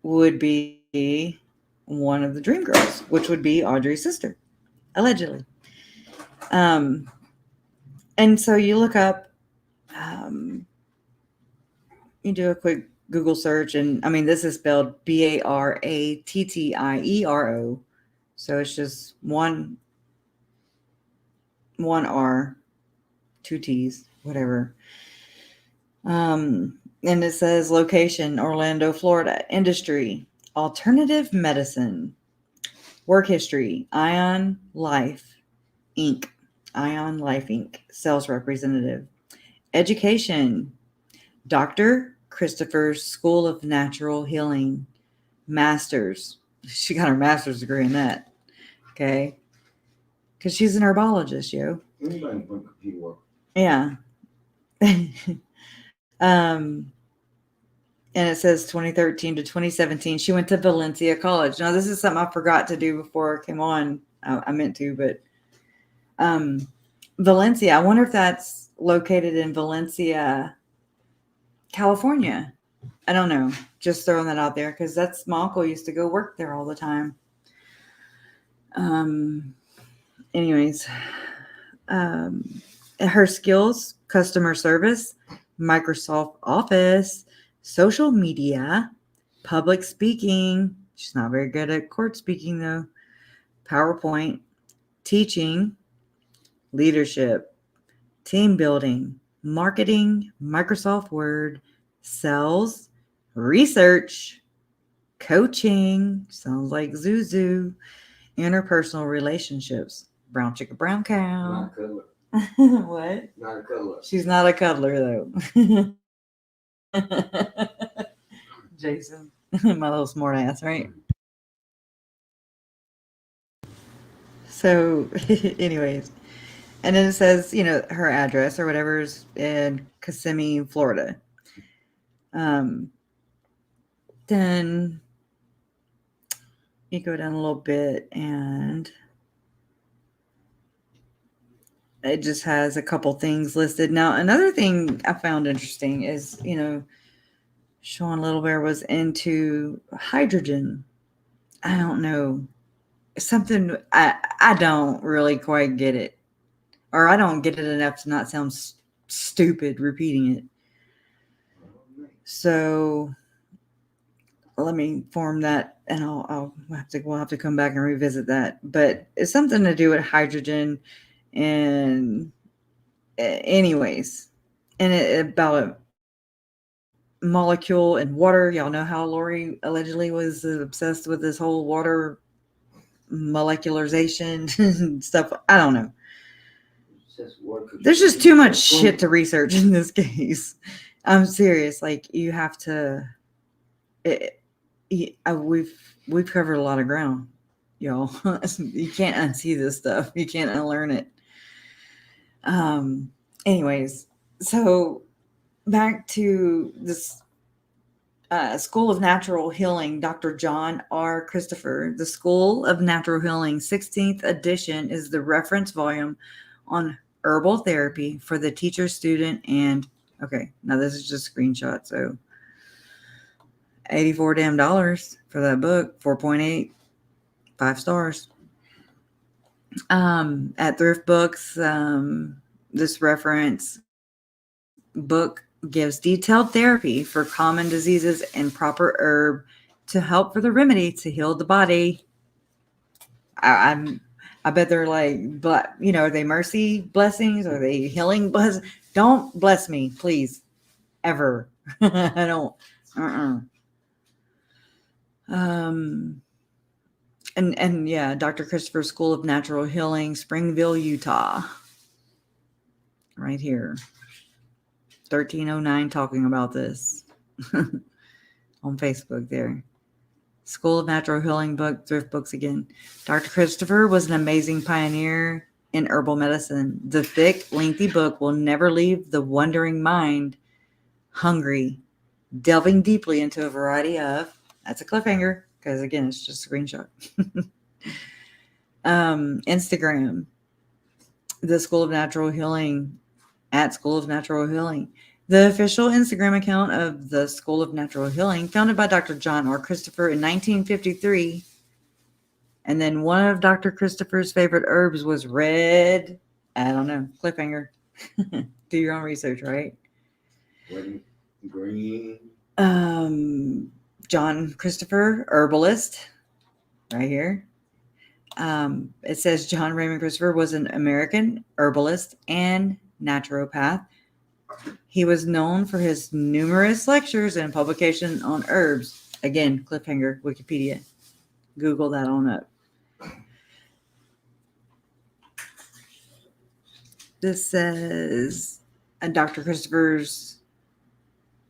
would be one of the Dream Girls, which would be Audrey's sister, allegedly. And so you look up, you do a quick Google search, and I mean, this is spelled Barattiero. So it's just one R, two T's, whatever. And it says location, Orlando, Florida. Industry, alternative medicine. Work history, Ion Life Inc. Sales representative. Education, Dr. Christopher's School of Natural Healing. Master's. She got her master's degree in that. Okay. Because she's an herbologist, yo. Anybody can computer work. Yeah. And it says 2013 to 2017. She went to Valencia College. Now, this is something I forgot to do before I came on. I meant to, but Valencia, I wonder if that's located in Valencia, California. I don't know. Just throwing that out there because that's my uncle used to go work there all the time. Anyways, her skills, customer service, Microsoft Office, social media, public speaking. She's not very good at court speaking though. PowerPoint, teaching, leadership, team building, marketing, Microsoft Word, sales, research, coaching, sounds like Zuzu, interpersonal relationships. Brown chicken, brown cow. Not a cuddler. What? Not a cuddler. She's not a cuddler, though. Jason, my little smart ass, right? So, anyways, and then it says, her address or whatever is in Kissimmee, Florida. Then you go down a little bit and it just has a couple things listed. Now, another thing I found interesting is, Sean Little Bear was into hydrogen. I don't know. Something I don't really quite get it. Or I don't get it enough to not sound stupid repeating it. So let me form that, and we'll have to come back and revisit that. But it's something to do with hydrogen, and anyways, and about a molecule and water. Y'all know how Lori allegedly was obsessed with this whole water molecularization stuff. I don't know. There's just too much shit to research in this case. I'm serious. Like, you have to. We've covered a lot of ground, y'all. You can't unsee this stuff. You can't unlearn it. Anyways, so back to this School of Natural Healing, Dr. John R. Christopher. The School of Natural Healing 16th edition is the reference volume on herbal therapy for the teacher, student, and okay, now this is just a screenshot, so $84 damn for that book, 4.8, 5 stars. At Thrift Books, this reference book gives detailed therapy for common diseases and proper herb to help for the remedy to heal the body. I bet they're like, are they mercy blessings? Are they healing blessings? Don't bless me, please, ever. I don't. And yeah, Dr. Christopher School of Natural Healing, Springville, Utah. Right here. 1309 talking about this on Facebook there. School of Natural Healing book, Thrift Books again. Dr. Christopher was an amazing pioneer in herbal medicine. The thick, lengthy book will never leave the wondering mind hungry, delving deeply into a variety of, that's a cliffhanger, because again, it's just a screenshot. Instagram, the School of Natural Healing, at School of Natural Healing. The official Instagram account of the School of Natural Healing, founded by Dr. John R. Christopher in 1953. And then one of Dr. Christopher's favorite herbs was red. I don't know. Cliffhanger. Do your own research, right? Green. John Christopher, herbalist. Right here. It says John Raymond Christopher was an American herbalist and naturopath. He was known for his numerous lectures and publications on herbs. Again, cliffhanger, Wikipedia. Google that on up. This says Dr. Christopher's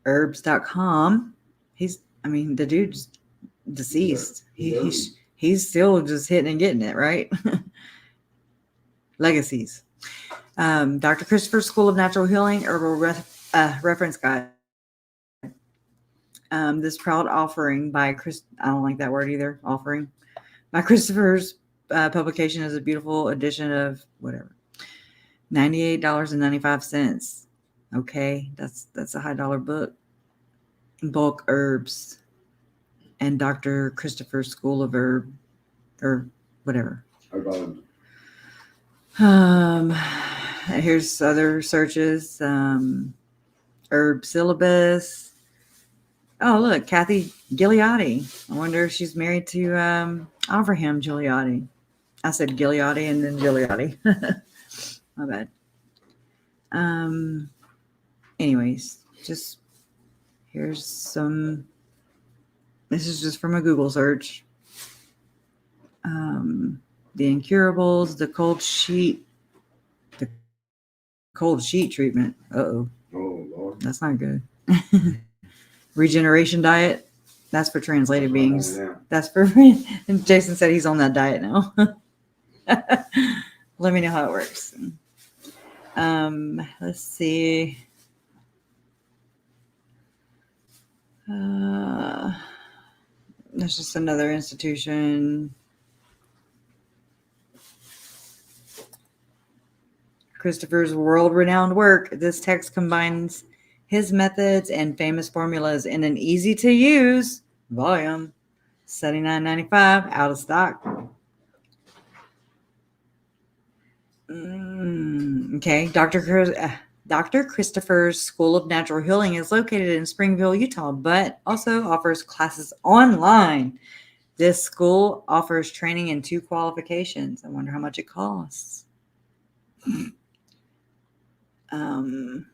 herbs.com. The dude's deceased. He's still just hitting and getting it, right? Legacies. Dr. Christopher School of Natural Healing Herbal Reference Guide. This proud offering by I don't like that word either. Offering by Christopher's publication is a beautiful edition of whatever. $98.95. Okay, that's a high dollar book. Bulk herbs and Dr. Christopher's School of Herb or whatever. Here's other searches. Herb syllabus. Oh, look, Kathy Gigliotti. I wonder if she's married to Avraham Gigliotti. I said Gigliotti and then Gigliotti. My bad. Anyways, just here's some. This is just from a Google search. The incurables, the cold sheet treatment. Uh-oh. Oh, Lord. That's not good. Regeneration diet. That's for translated beings. That's for and Jason said he's on that diet now. Let me know how it works. Let's see. There's just another institution. Christopher's world-renowned work, this text combines his methods and famous formulas in an easy-to-use volume. $79.95, out of stock. Okay, Dr. Christopher's School of Natural Healing is located in Springville, Utah, but also offers classes online. This school offers training in 2 qualifications. I wonder how much it costs. The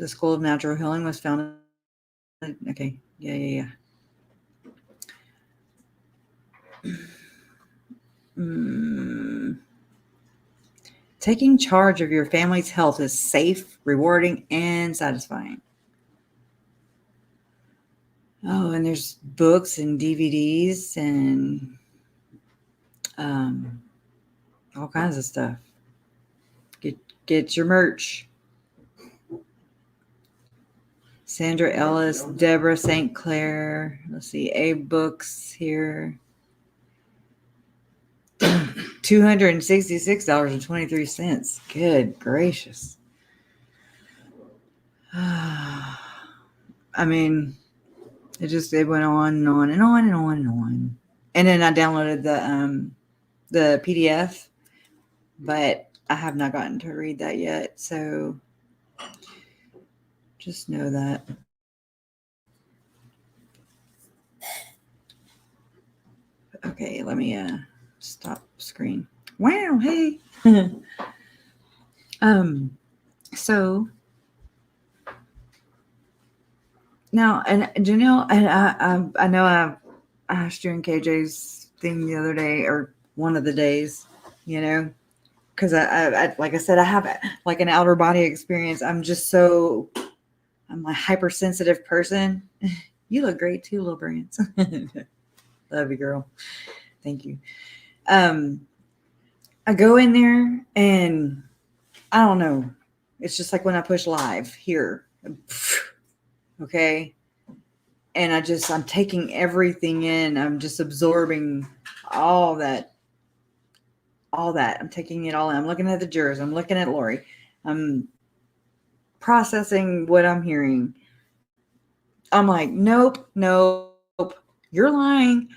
School of Natural Healing was founded. Okay, yeah. Taking charge of your family's health is safe, rewarding, and satisfying. Oh, and there's books and DVDs and all kinds of stuff. Get your merch. Sandra Ellis, Deborah St. Clair. Let's see, Abe Books here. $266.23. Good gracious. I mean, it went on and on and on and on and on. And then I downloaded the PDF, but I have not gotten to read that yet. So just know that. Okay, let me stop screen. Wow, hey. So now, and Janelle, and I know I asked you in KJ's thing the other day, or one of the days, because I like I said, I have like an outer body experience. I'm a hypersensitive person. You look great too, little brains. Love you, girl. Thank you. I go in there and I don't know. It's just like when I push live here. Okay. And I'm taking everything in. I'm just absorbing all that. I'm taking it all in. I'm looking at the jurors. I'm looking at Lori. I'm processing what I'm hearing. I'm like, nope. You're lying.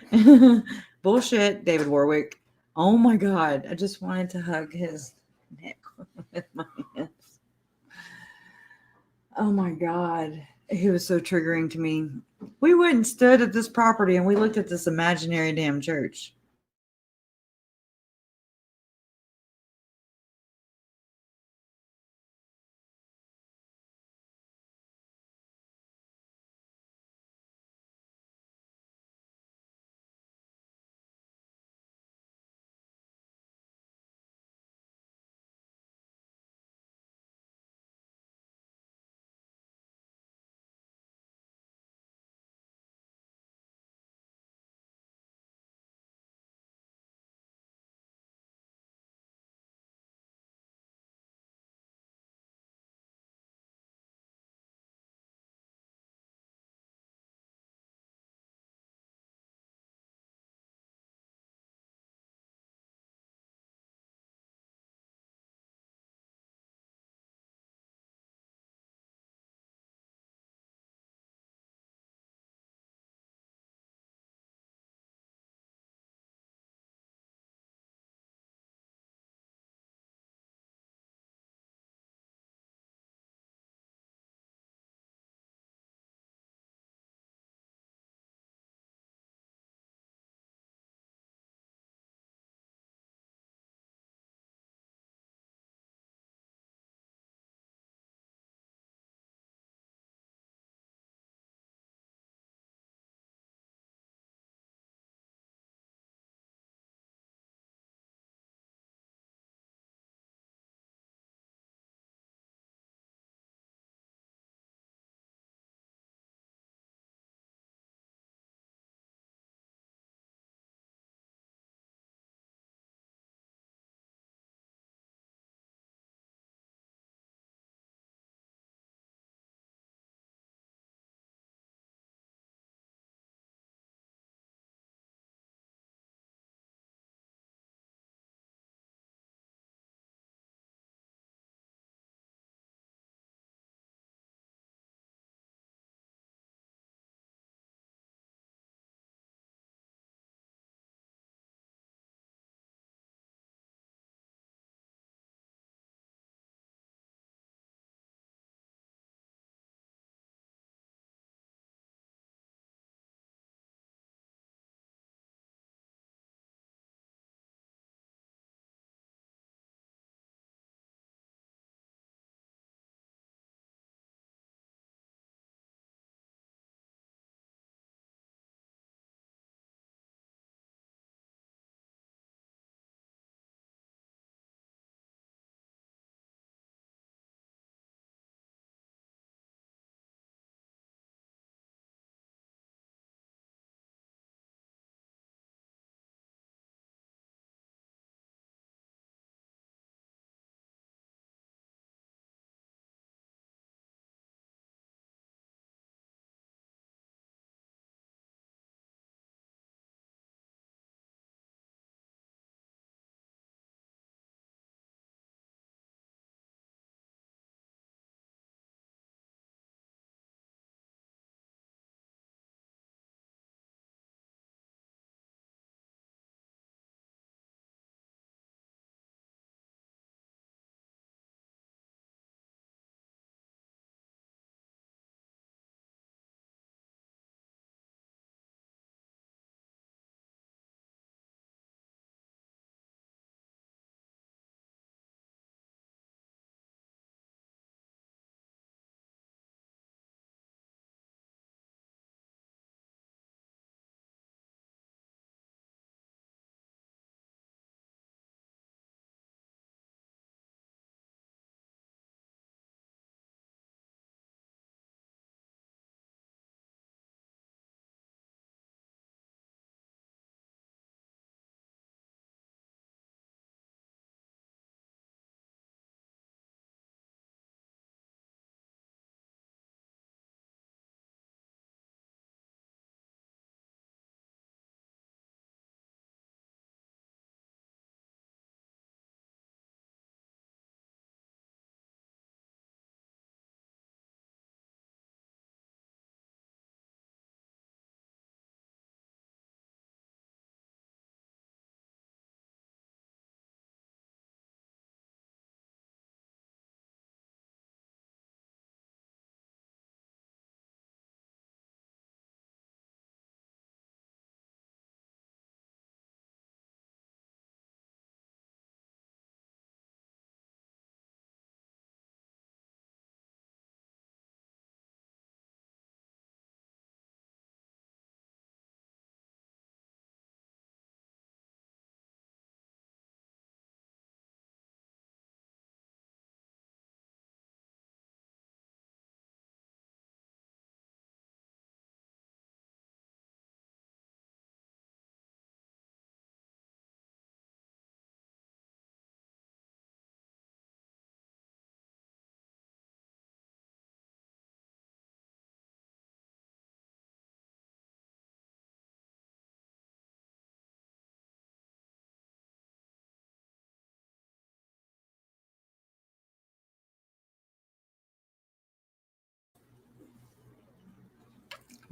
Bullshit, David Warwick. Oh my God. I just wanted to hug his neck with my hands. Oh my God. He was so triggering to me. We went and stood at this property and we looked at this imaginary damn church.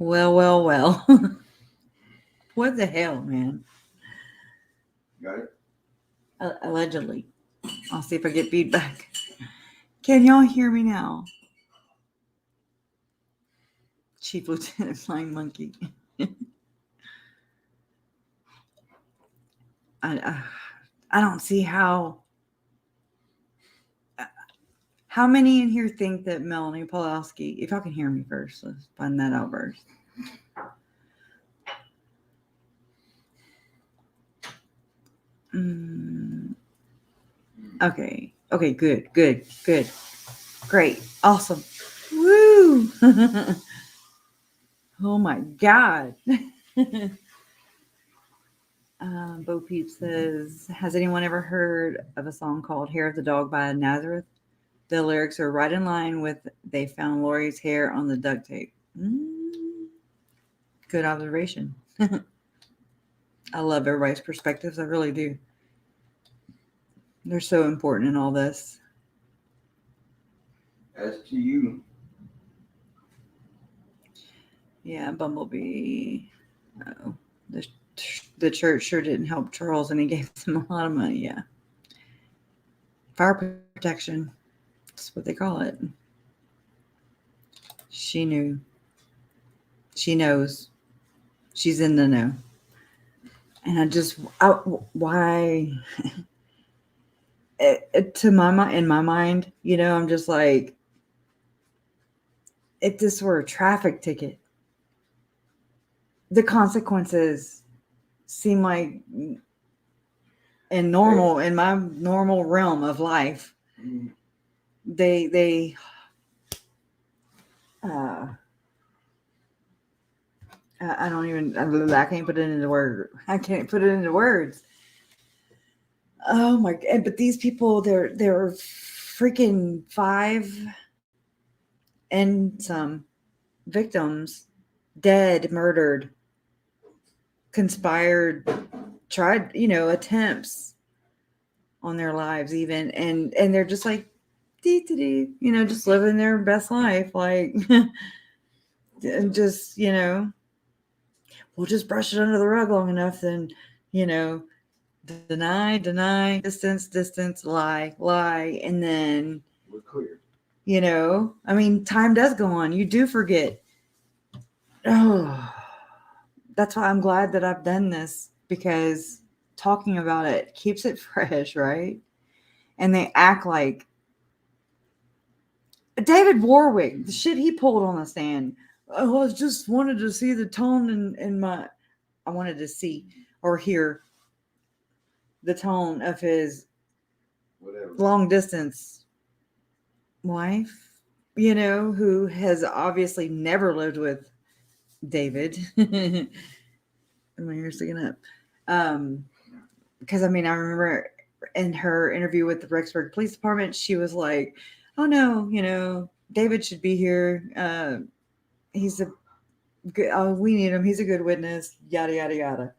Well. What the hell, man? Got it? Allegedly. I'll see if I get feedback. Can y'all hear me now? Chief Lieutenant Flying Monkey. I don't see how many in here think that Melanie Pawlowski, if y'all can hear me first, let's find that out first. Okay, good. Great, awesome. Woo! Oh my God. Bo Peep says, has anyone ever heard of a song called Hair of the Dog by Nazareth? The lyrics are right in line with they found Lori's hair on the duct tape. Good observation. I love everybody's perspectives. I really do. They're so important in all this. As to you. Yeah, Bumblebee. Oh, the church sure didn't help Charles, and he gave them a lot of money. Yeah. Fire protection. That's what they call it. She knew. She knows. She's in the know. And why? In my mind, I'm just like, if this were a traffic ticket, the consequences seem like in my normal realm of life, they I don't even, I can't put it into words. I can't put it into words. Oh my God. But these people, they're freaking 5 and some victims, dead, murdered, conspired, tried, attempts on their lives even. And they're just like, just living their best life. Like, and just, we'll just brush it under the rug long enough, then, deny, distance, lie, and then We're clear. Time does go on. You do forget. Oh, that's why I'm glad that I've done this, because talking about it keeps it fresh, right? And they act like David Warwick, the shit he pulled on the stand. Oh, I just wanted to see the tone I wanted to see or hear the tone of his long distance wife, who has obviously never lived with David. My hair's sticking up. Because I remember in her interview with the Rexburg Police Department, she was like, oh no, David should be here. He's a good, we need him. He's a good witness, yada, yada, yada.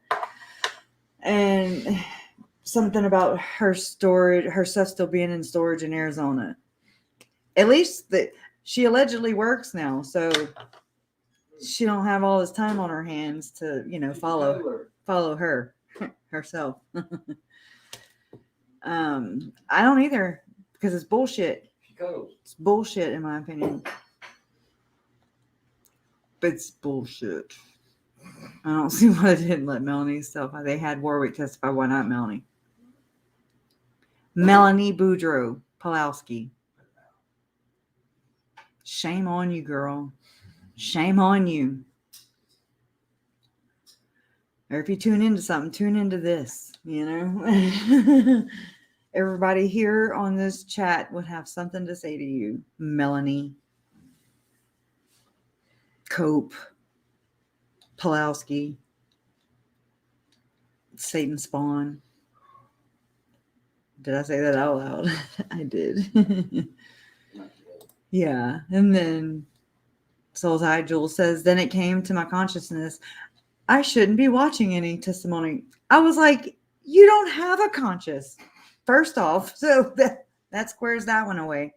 And something about her stuff still being in storage in Arizona. At least she allegedly works now, so she don't have all this time on her hands to, follow her herself. I don't either, because it's bullshit. It's bullshit in my opinion. But it's bullshit. I don't see why they didn't let Melanie stuff. They had Warwick testify. Why not Melanie? Melanie Boudreaux Pawlowski. Shame on you, girl. Shame on you. Or if you tune into something, tune into this, Everybody here on this chat would have something to say to you. Melanie Cope Pawlowski, Satan spawn. Did I say that out loud? I did. Yeah. And then Soul's High Jewel says, then it came to my consciousness, I shouldn't be watching any testimony. I was like, you don't have a conscience. First off, so that squares that one away.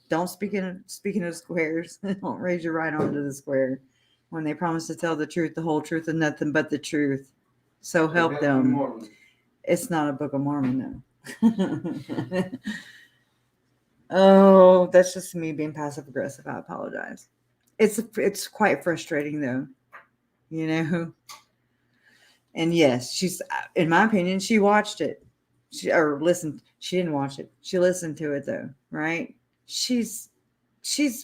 Don't speaking of squares, don't raise your right arm to the square. when they promise to tell the truth, the whole truth, and nothing but the truth. So help That's them. Mormon. It's not a Book of Mormon, no. Oh, that's just me being passive aggressive. I apologize. It's quite frustrating though, you know. And yes, she's, in my opinion, she watched it. Or listened. She didn't watch it. She listened to it though, right? She's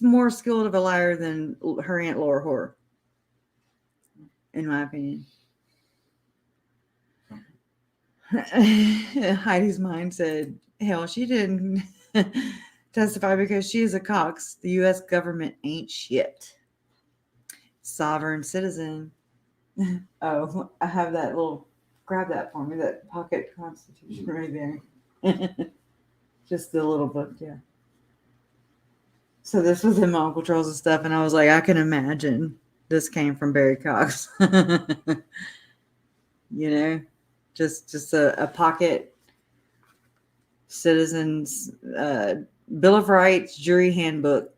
more skilled of a liar than her Aunt Laura Horror, in my opinion. Heidi's mind said, hell, she didn't testify because she is a Cox. The U.S. government ain't shit. Sovereign citizen. Oh, I have that little, grab that for me, that pocket constitution right there. Just the little book, yeah. So this was in my Uncle Charles' stuff, and I was like, I can imagine this came from Barry Cox. You know, just a pocket citizens Bill of Rights, jury handbook.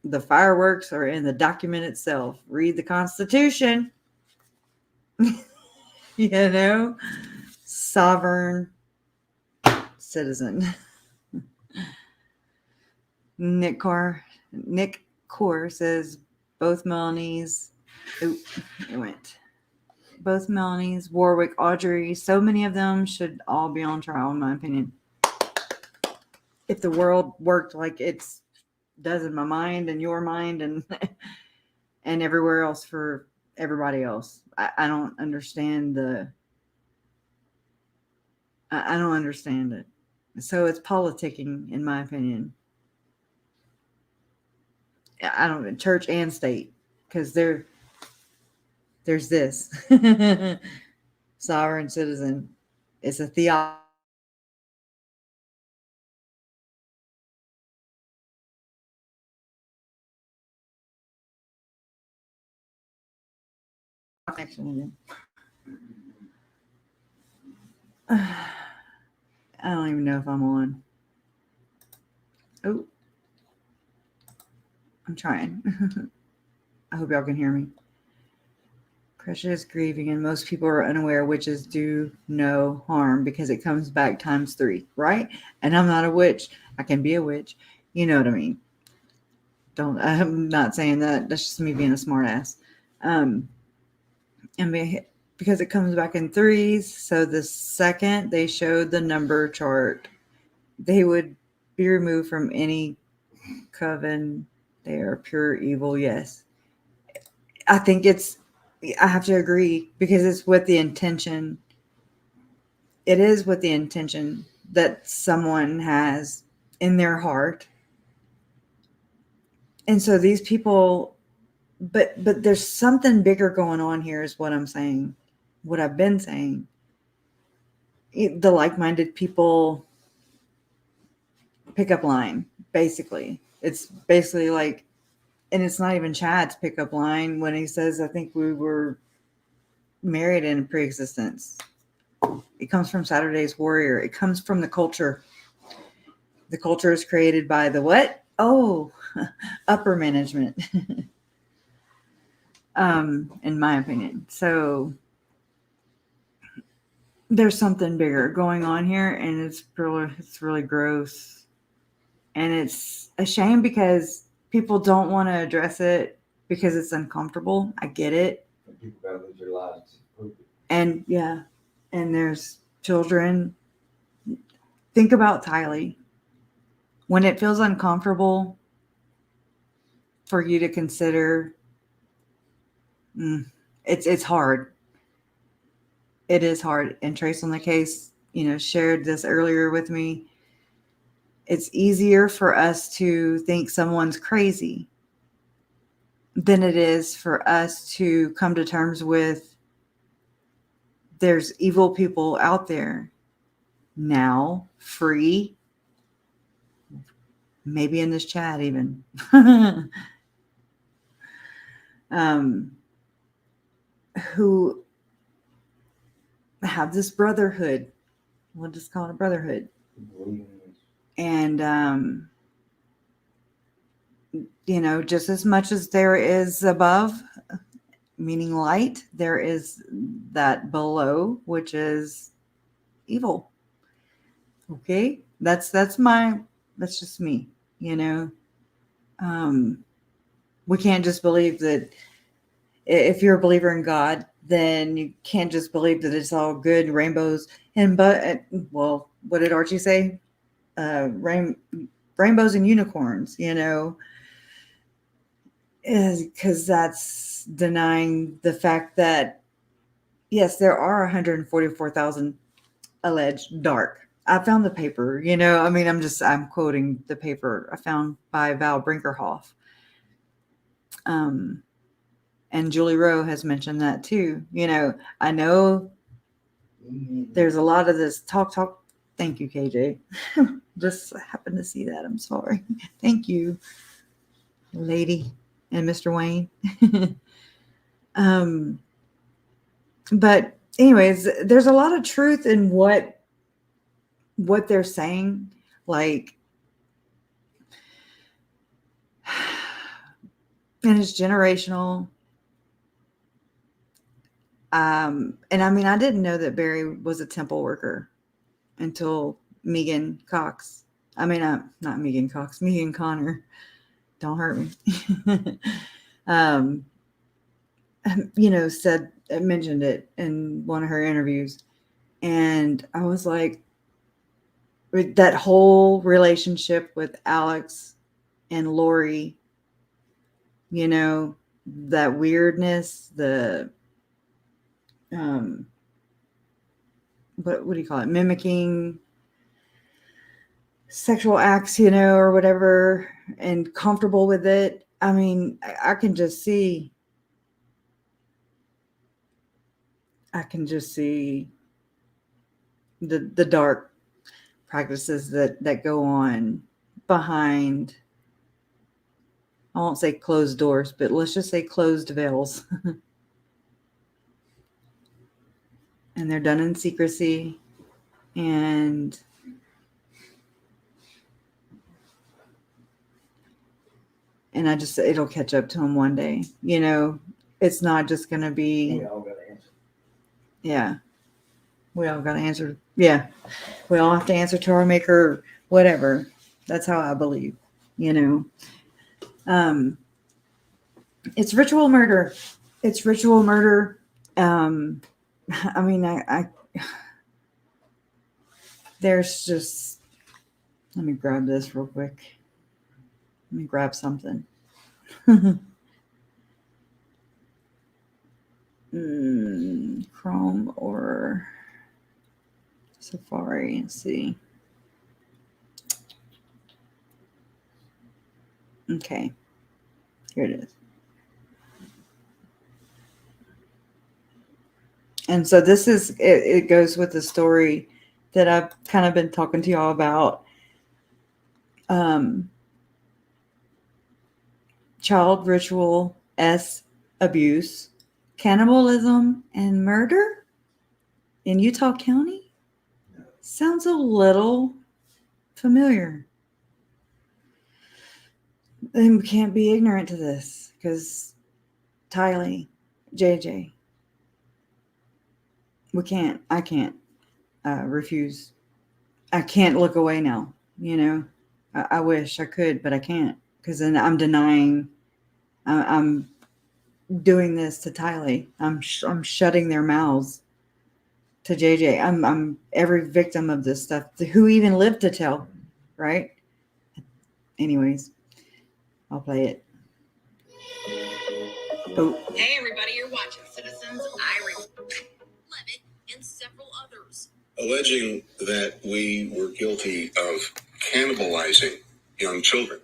The fireworks are in the document itself. Read the Constitution. You know, sovereign citizen. Nick Core says both Melanies. Oop, it went. Both Melanies, Warwick, Audrey. So many of them should all be on trial, in my opinion. If the world worked like it does in my mind and your mind and and everywhere else for everybody else, I don't understand I don't understand it. So it's politicking, in my opinion. I don't, church and state, because there's this sovereign citizen. It's a theology. I don't even know if I'm on. Oh, I'm trying. I hope y'all can hear me. KRESHA is grieving, and most people are unaware witches do no harm because it comes back times 3, right? And I'm not a witch. I can be a witch. You know what I mean? I'm not saying that. That's just me being a smart ass. And because it comes back in 3s, so the second they showed the number chart, they would be removed from any coven. They are pure evil. Yes. I think I have to agree because it's with the intention. It is with the intention that someone has in their heart. And so these people, but there's something bigger going on here is what I'm saying. What I've been saying. The like-minded people pickup line, basically. It's basically like, and it's not even Chad's pickup line when he says, I think we were married in pre-existence. It comes from Saturday's Warrior. It comes from the culture. The culture is created by the what? Oh, upper management. In my opinion. So there's something bigger going on here, and it's really gross. And it's a shame because people don't want to address it because it's uncomfortable. I get it. People gotta lose their lives to prove it. And yeah, and there's children. Think about Tylee. When it feels uncomfortable for you to consider, it's hard. It is hard. And Trace on the Case, shared this earlier with me. It's easier for us to think someone's crazy than it is for us to come to terms with there's evil people out there now, free, maybe in this chat even, who have this brotherhood. We'll just call it a brotherhood. And, just as much as there is above, meaning light. There is that below, which is evil. Okay, that's just me. We can't just believe that if you're a believer in God, then you can't just believe that it's all good, rainbows well, what did Archie say? Rainbows and unicorns, because that's denying the fact that yes, there are 144,000 alleged dark. I found the paper, I'm quoting the paper I found by Val Brinkerhoff. And Julie Rowe has mentioned that too. I know there's a lot of this talk. Thank you, KJ. Just happened to see that. I'm sorry. Thank you, lady and Mr. Wayne. But anyways, there's a lot of truth in what they're saying. Like, and it's generational. And I didn't know that Barry was a temple worker until Megan Cox. Not Megan Cox, Megan Connor. Don't hurt me. Mentioned it in one of her interviews. And I was like, that whole relationship with Alex and Lori, that weirdness, the what do you call it? Mimicking sexual acts, or whatever, and comfortable with it. I can just see the dark practices that go on behind, I won't say closed doors, but let's just say closed veils. And they're done in secrecy. And it'll catch up to them one day. It's not just going to be. We all got to answer. Yeah. We all got to answer. Yeah. We all have to answer to our maker, whatever. That's how I believe, It's ritual murder. It's ritual murder. There's just, let me grab this real quick. Let me grab something. Chrome or Safari. Let's see. Okay. Here it is. And so this is, it goes with the story that I've kind of been talking to y'all about. Child ritual abuse, cannibalism, and murder in Utah County. Sounds a little familiar. And we can't be ignorant to this because Tylee, JJ, I can't refuse. I can't look away now. I wish I could, but I can't, because then I'm denying. I'm doing this to Tylee. I'm shutting their mouths to JJ. I'm every victim of this stuff. Who even lived to tell, right? Anyways, I'll play it. Oh. Hey everybody, you're watching Citizens. Levitt and several others alleging that we were guilty of cannibalizing young children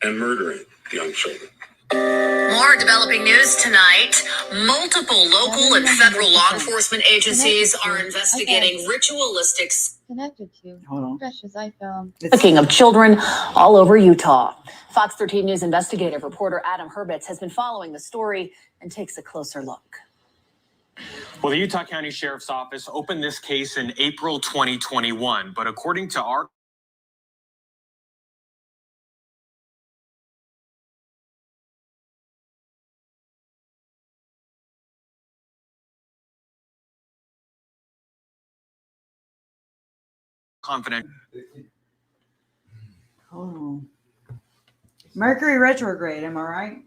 and murdering young children. More developing news tonight. Multiple local and federal law enforcement agencies are investigating ritualistic Connected to Hold on. KRESHA's iPhone. trafficking of children all over Utah. Fox 13 News investigative reporter Adam Herbets has been following the story and takes a closer look. Well, the Utah County Sheriff's Office opened this case in April 2021, but according to our confident. Oh. Mercury retrograde, am I right?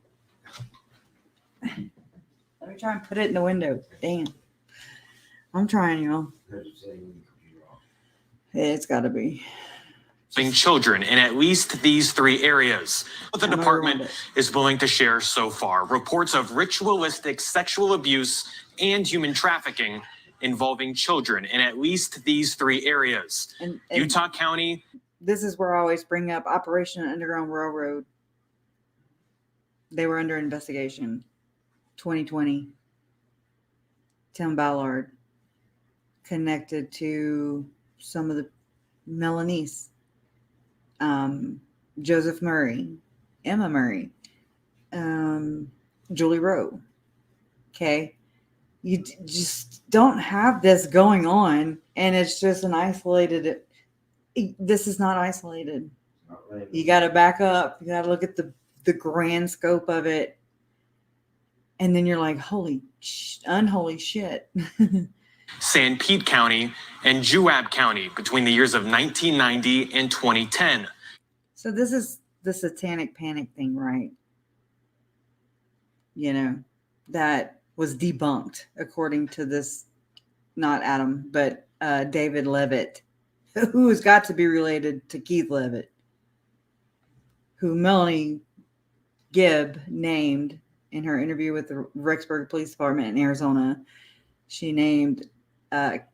Let me try and put it in the window. Damn. I'm trying, y'all. It's got to be. Children in at least these 3 areas. What the department is willing to share so far. Reports of ritualistic sexual abuse and human trafficking involving children in at least these 3 areas. And Utah County. This is where I always bring up Operation Underground Railroad. They were under investigation. 2020. Tim Ballard connected to some of the Melanese. Joseph Murray, Emma Murray, Julie Rowe. Okay. You just don't have this going on, and it's just an isolated. This is not isolated. You got to back up. You got to look at the grand scope of it. And then you're like, unholy shit. San Pete County and Juab County between the years of 1990 and 2010. So this is the satanic panic thing, right? You know, that was debunked according to this, not Adam, but David Levitt, who has got to be related to Keith Levitt, who Melanie Gibb named in her interview with the Rexburg Police Department in Arizona. She named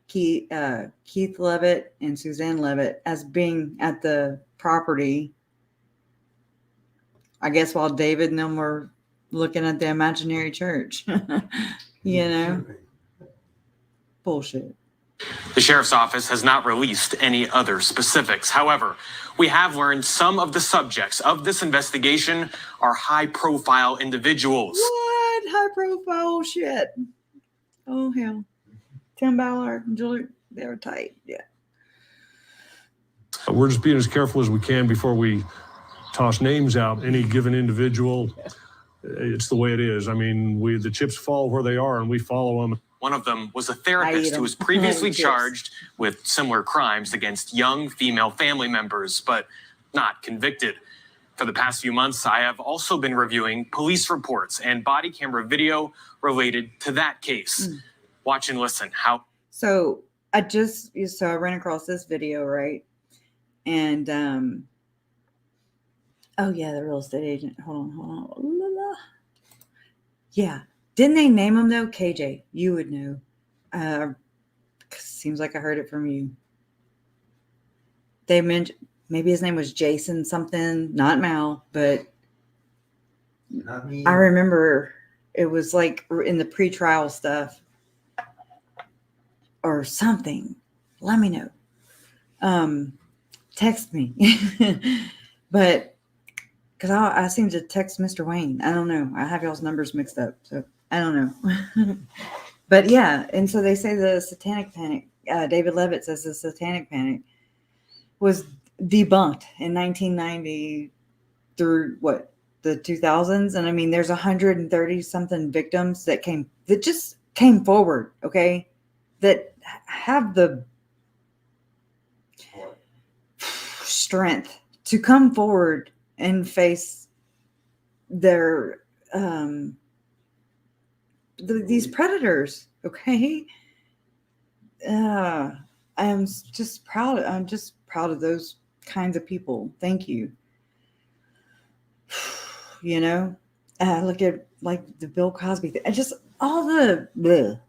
Keith Levitt and Suzanne Levitt as being at the property, I guess, while David and them were looking at the imaginary church. You know? Bullshit. The sheriff's office has not released any other specifics. However, we have learned some of the subjects of this investigation are high-profile individuals. What? High-profile shit. Oh, hell. Tim Ballard and Julie, they were tight. Yeah. We're just being as careful as we can before we toss names out. Any given individual, it's the way it is. I mean, the chips fall where they are, and we follow them. One of them was a therapist who was previously charged with similar crimes against young female family members, but not convicted. For the past few months, I have also been reviewing police reports and body camera video related to that case. Watch and listen. So I ran across this video, right? And oh yeah, the real estate agent. Hold on. La, la. Yeah. Didn't they name him though? KJ, you would know. Seems like I heard it from you. They mentioned maybe his name was Jason something, not Mal, but Not me. I remember it was like in the pretrial stuff or something. Let me know. Text me. But because I seem to text Mr. Wayne. I don't know. I have y'all's numbers mixed up. So I don't know. But yeah. And so they say the satanic panic, David Levitt says the satanic panic was debunked in 1990 through the 2000s. And I mean, there's 130 something victims that just came forward. Okay. That have the strength to come forward and face their these predators. Okay. I am just proud. I'm just proud of those kinds of people. Thank you. You know, look at like the Bill Cosby thing. Just all the bleh,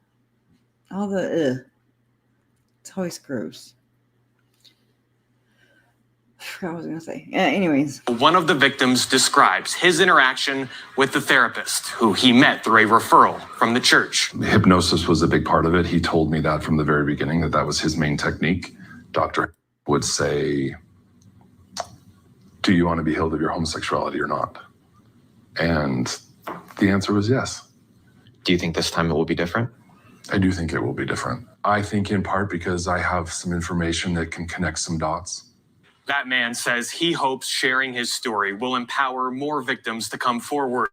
it's always gross. I forgot what I was going to say. Anyways. One of the victims describes his interaction with the therapist who he met through a referral from the church. Hypnosis was a big part of it. He told me that from the very beginning, that was his main technique. Doctor would say, do you want to be healed of your homosexuality or not? And the answer was yes. Do you think this time it will be different? I do think it will be different. I think in part because I have some information that can connect some dots. That man says he hopes sharing his story will empower more victims to come forward.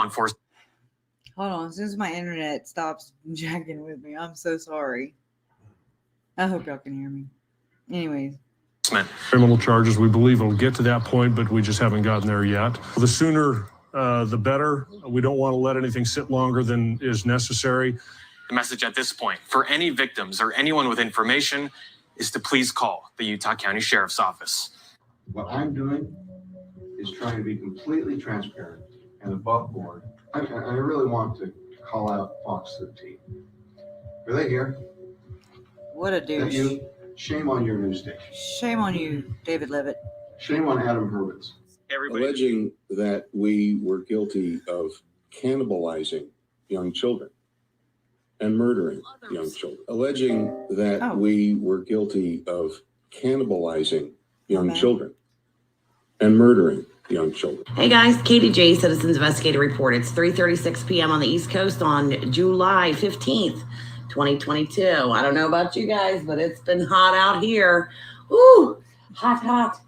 enforcement. Hold on. As soon as my internet stops jacking with me, I'm so sorry. I hope y'all can hear me. Anyways. Criminal charges. We believe it'll get to that point, but we just haven't gotten there yet. The sooner, the better. We don't want to let anything sit longer than is necessary. The message at this point for any victims or anyone with information is to please call the Utah County Sheriff's Office. What I'm doing is trying to be completely transparent and above board. I really want to call out Fox 13. Are they here? What a That douche. you? Shame on your news station. Shame on you, David Levitt. Shame on Adam Hurwitz. Alleging that we were guilty of cannibalizing young children and murdering young children. Alleging that we were guilty of cannibalizing young children and murdering young children. Hey guys, Katie J, Citizens Investigative Report. It's 3:36 p.m. on the East Coast on July 15th, 2022. I don't know about you guys, but it's been hot out here. Woo, hot.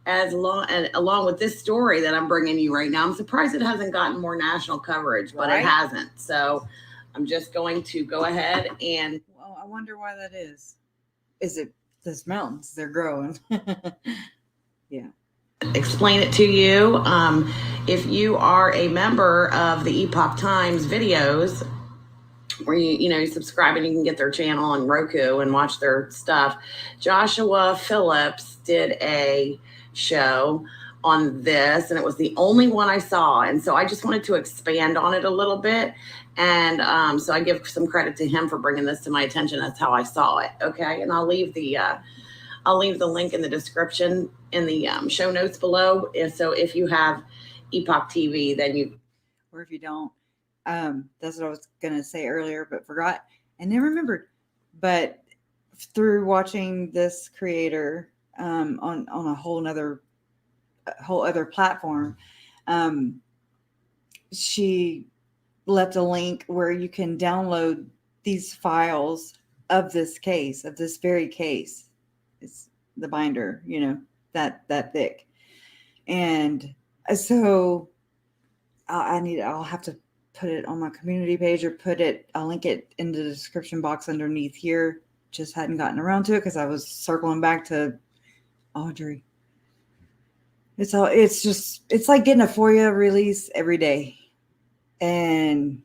Along with this story that I'm bringing you right now, I'm surprised it hasn't gotten more national coverage, but it hasn't. So I'm just going to go ahead and. Well, I wonder why that is. Is it those mountains? They're growing. Yeah. Explain it to you. If you are a member of the Epoch Times videos, where you subscribe and you can get their channel on Roku and watch their stuff. Joshua Phillips did a show on this, and it was the only one I saw. And so I just wanted to expand on it a little bit. And so I give some credit to him for bringing this to my attention. That's how I saw it. Okay. And I'll leave the link in the description in the show notes below. So if you have Epoch TV, then you, or if you don't, that's what I was going to say earlier, but forgot and then remembered. But through watching this creator on a whole other platform, she left a link where you can download these files of this very case. It's the binder, that thick. And so I'll have to put it on my community page or I'll link it in the description box underneath here. Just hadn't gotten around to it because I was circling back to Audrey. It's like getting a FOIA release every day. And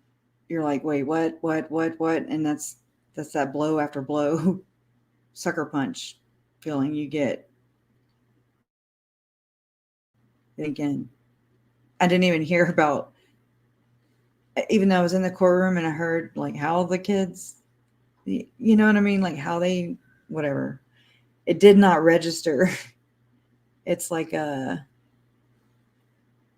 you're like, wait, what? And that's that blow after blow sucker punch feeling you get. Again, I didn't even hear about, even though I was in the courtroom and I heard like how the kids, you know what I mean? Like how they, whatever. It did not register. It's like I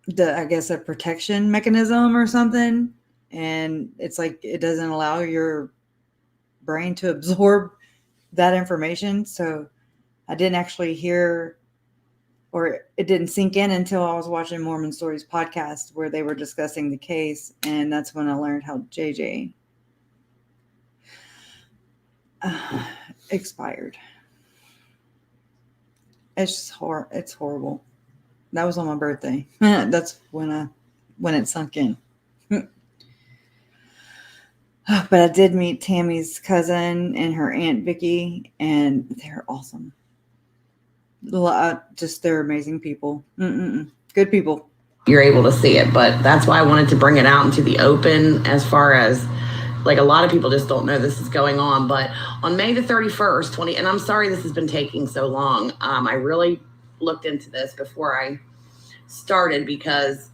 guess a protection mechanism or something. And it's like, it doesn't allow your brain to absorb that information. So I didn't actually hear, or it didn't sink in until I was watching Mormon Stories podcast where they were discussing the case. And that's when I learned how JJ expired. It's just it's horrible. That was on my birthday. That's when it sunk in. But I did meet Tammy's cousin and her Aunt Vicky, and they're awesome. They're amazing people. Good people. You're able to see it, but that's why I wanted to bring it out into the open, as far as like a lot of people just don't know this is going on. But on May the 31st, and I'm sorry this has been taking so long. I really looked into this before I started because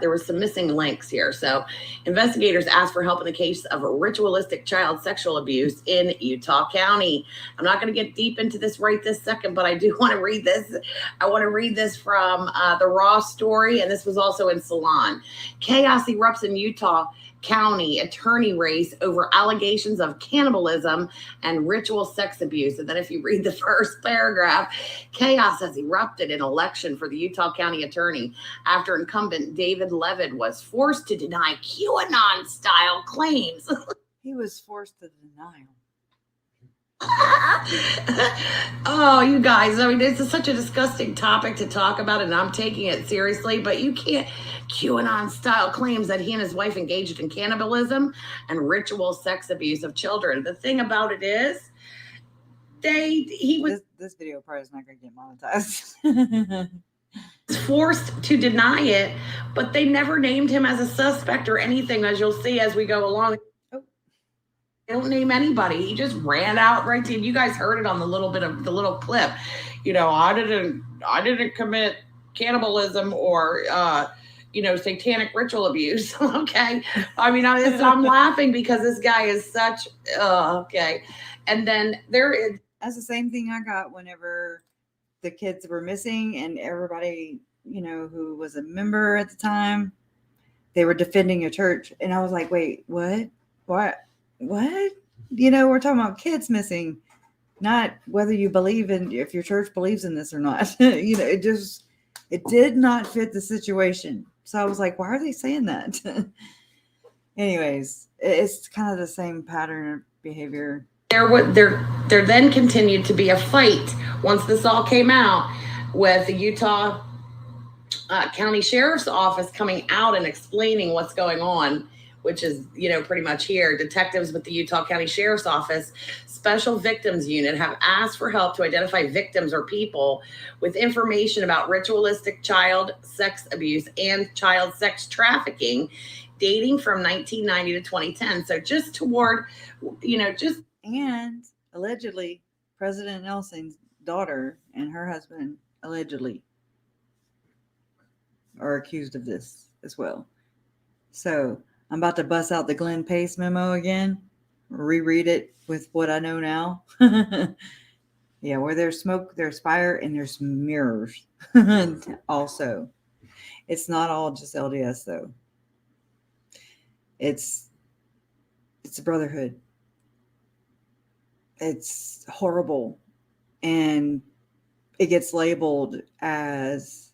there were some missing links here. So investigators asked for help in the case of ritualistic child sexual abuse in Utah County. I'm not going to get deep into this right this second, but I do want to read this. I want to read this from the Raw story, and this was also in Salon. Chaos erupts in Utah County attorney race over allegations of cannibalism and ritual sex abuse. And then if you read the first paragraph, chaos has erupted in election for the Utah County attorney after incumbent David Levitt was forced to deny QAnon-style claims. He was forced to denial. Oh, you guys, I mean, it's such a disgusting topic to talk about, and I'm taking it seriously, but you can't. QAnon style claims that he and his wife engaged in cannibalism and ritual sex abuse of children. The thing about it is, he was this video probably is not going to get monetized. forced to deny it, but they never named him as a suspect or anything, as you'll see as we go along. They don't name anybody. He just ran out right to you guys heard it on the little clip. You know, I didn't commit cannibalism or satanic ritual abuse. Okay. I mean, I'm laughing because this guy is such okay. And then that's the same thing I got whenever the kids were missing and everybody, who was a member at the time, they were defending a church. And I was like, wait, what? We're talking about kids missing, not whether you believe in, if your church believes in this or not. It did not fit the situation. So I was like, why are they saying that? Anyways, it's kind of the same pattern of behavior. There then continued to be a fight once this all came out with the Utah County Sheriff's Office coming out and explaining what's going on, which is, pretty much here. Detectives with the Utah County Sheriff's Office Special Victims Unit have asked for help to identify victims or people with information about ritualistic child sex abuse and child sex trafficking dating from 1990 to 2010. So just toward, And allegedly, President Nelson's daughter and her husband allegedly are accused of this as well. So I'm about to bust out the Glenn Pace memo again, reread it with what I know now. Yeah, where there's smoke, there's fire, and there's mirrors also. It's not all just LDS, though. It's a brotherhood. It's horrible. And it gets labeled as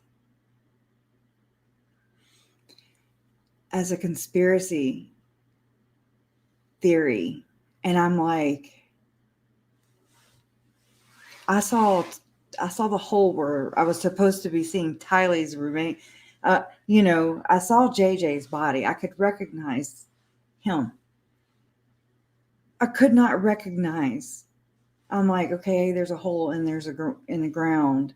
a conspiracy theory. And I'm like, I saw the hole where I was supposed to be seeing Tylee's remain. I saw JJ's body. I could recognize him. I could not recognize. I'm like, okay, there's a hole and there's in the ground,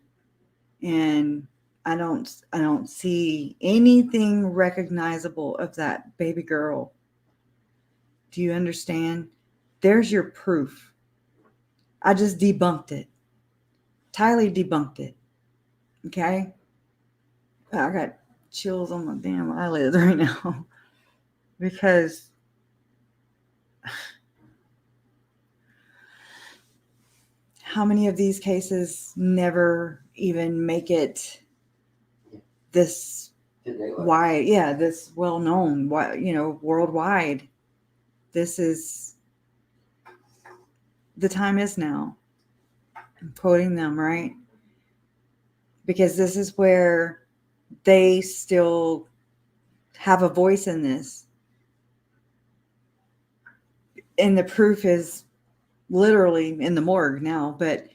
and I don't see anything recognizable of that baby girl. Do you understand? There's your proof. I just debunked it. Tylee debunked it. Okay? I got chills on my damn eyelids right now because how many of these cases never even make it this wide? Yeah, this well known, worldwide. This is the time is now. I'm quoting them, right? Because this is where they still have a voice in this. And the proof is literally in the morgue now, the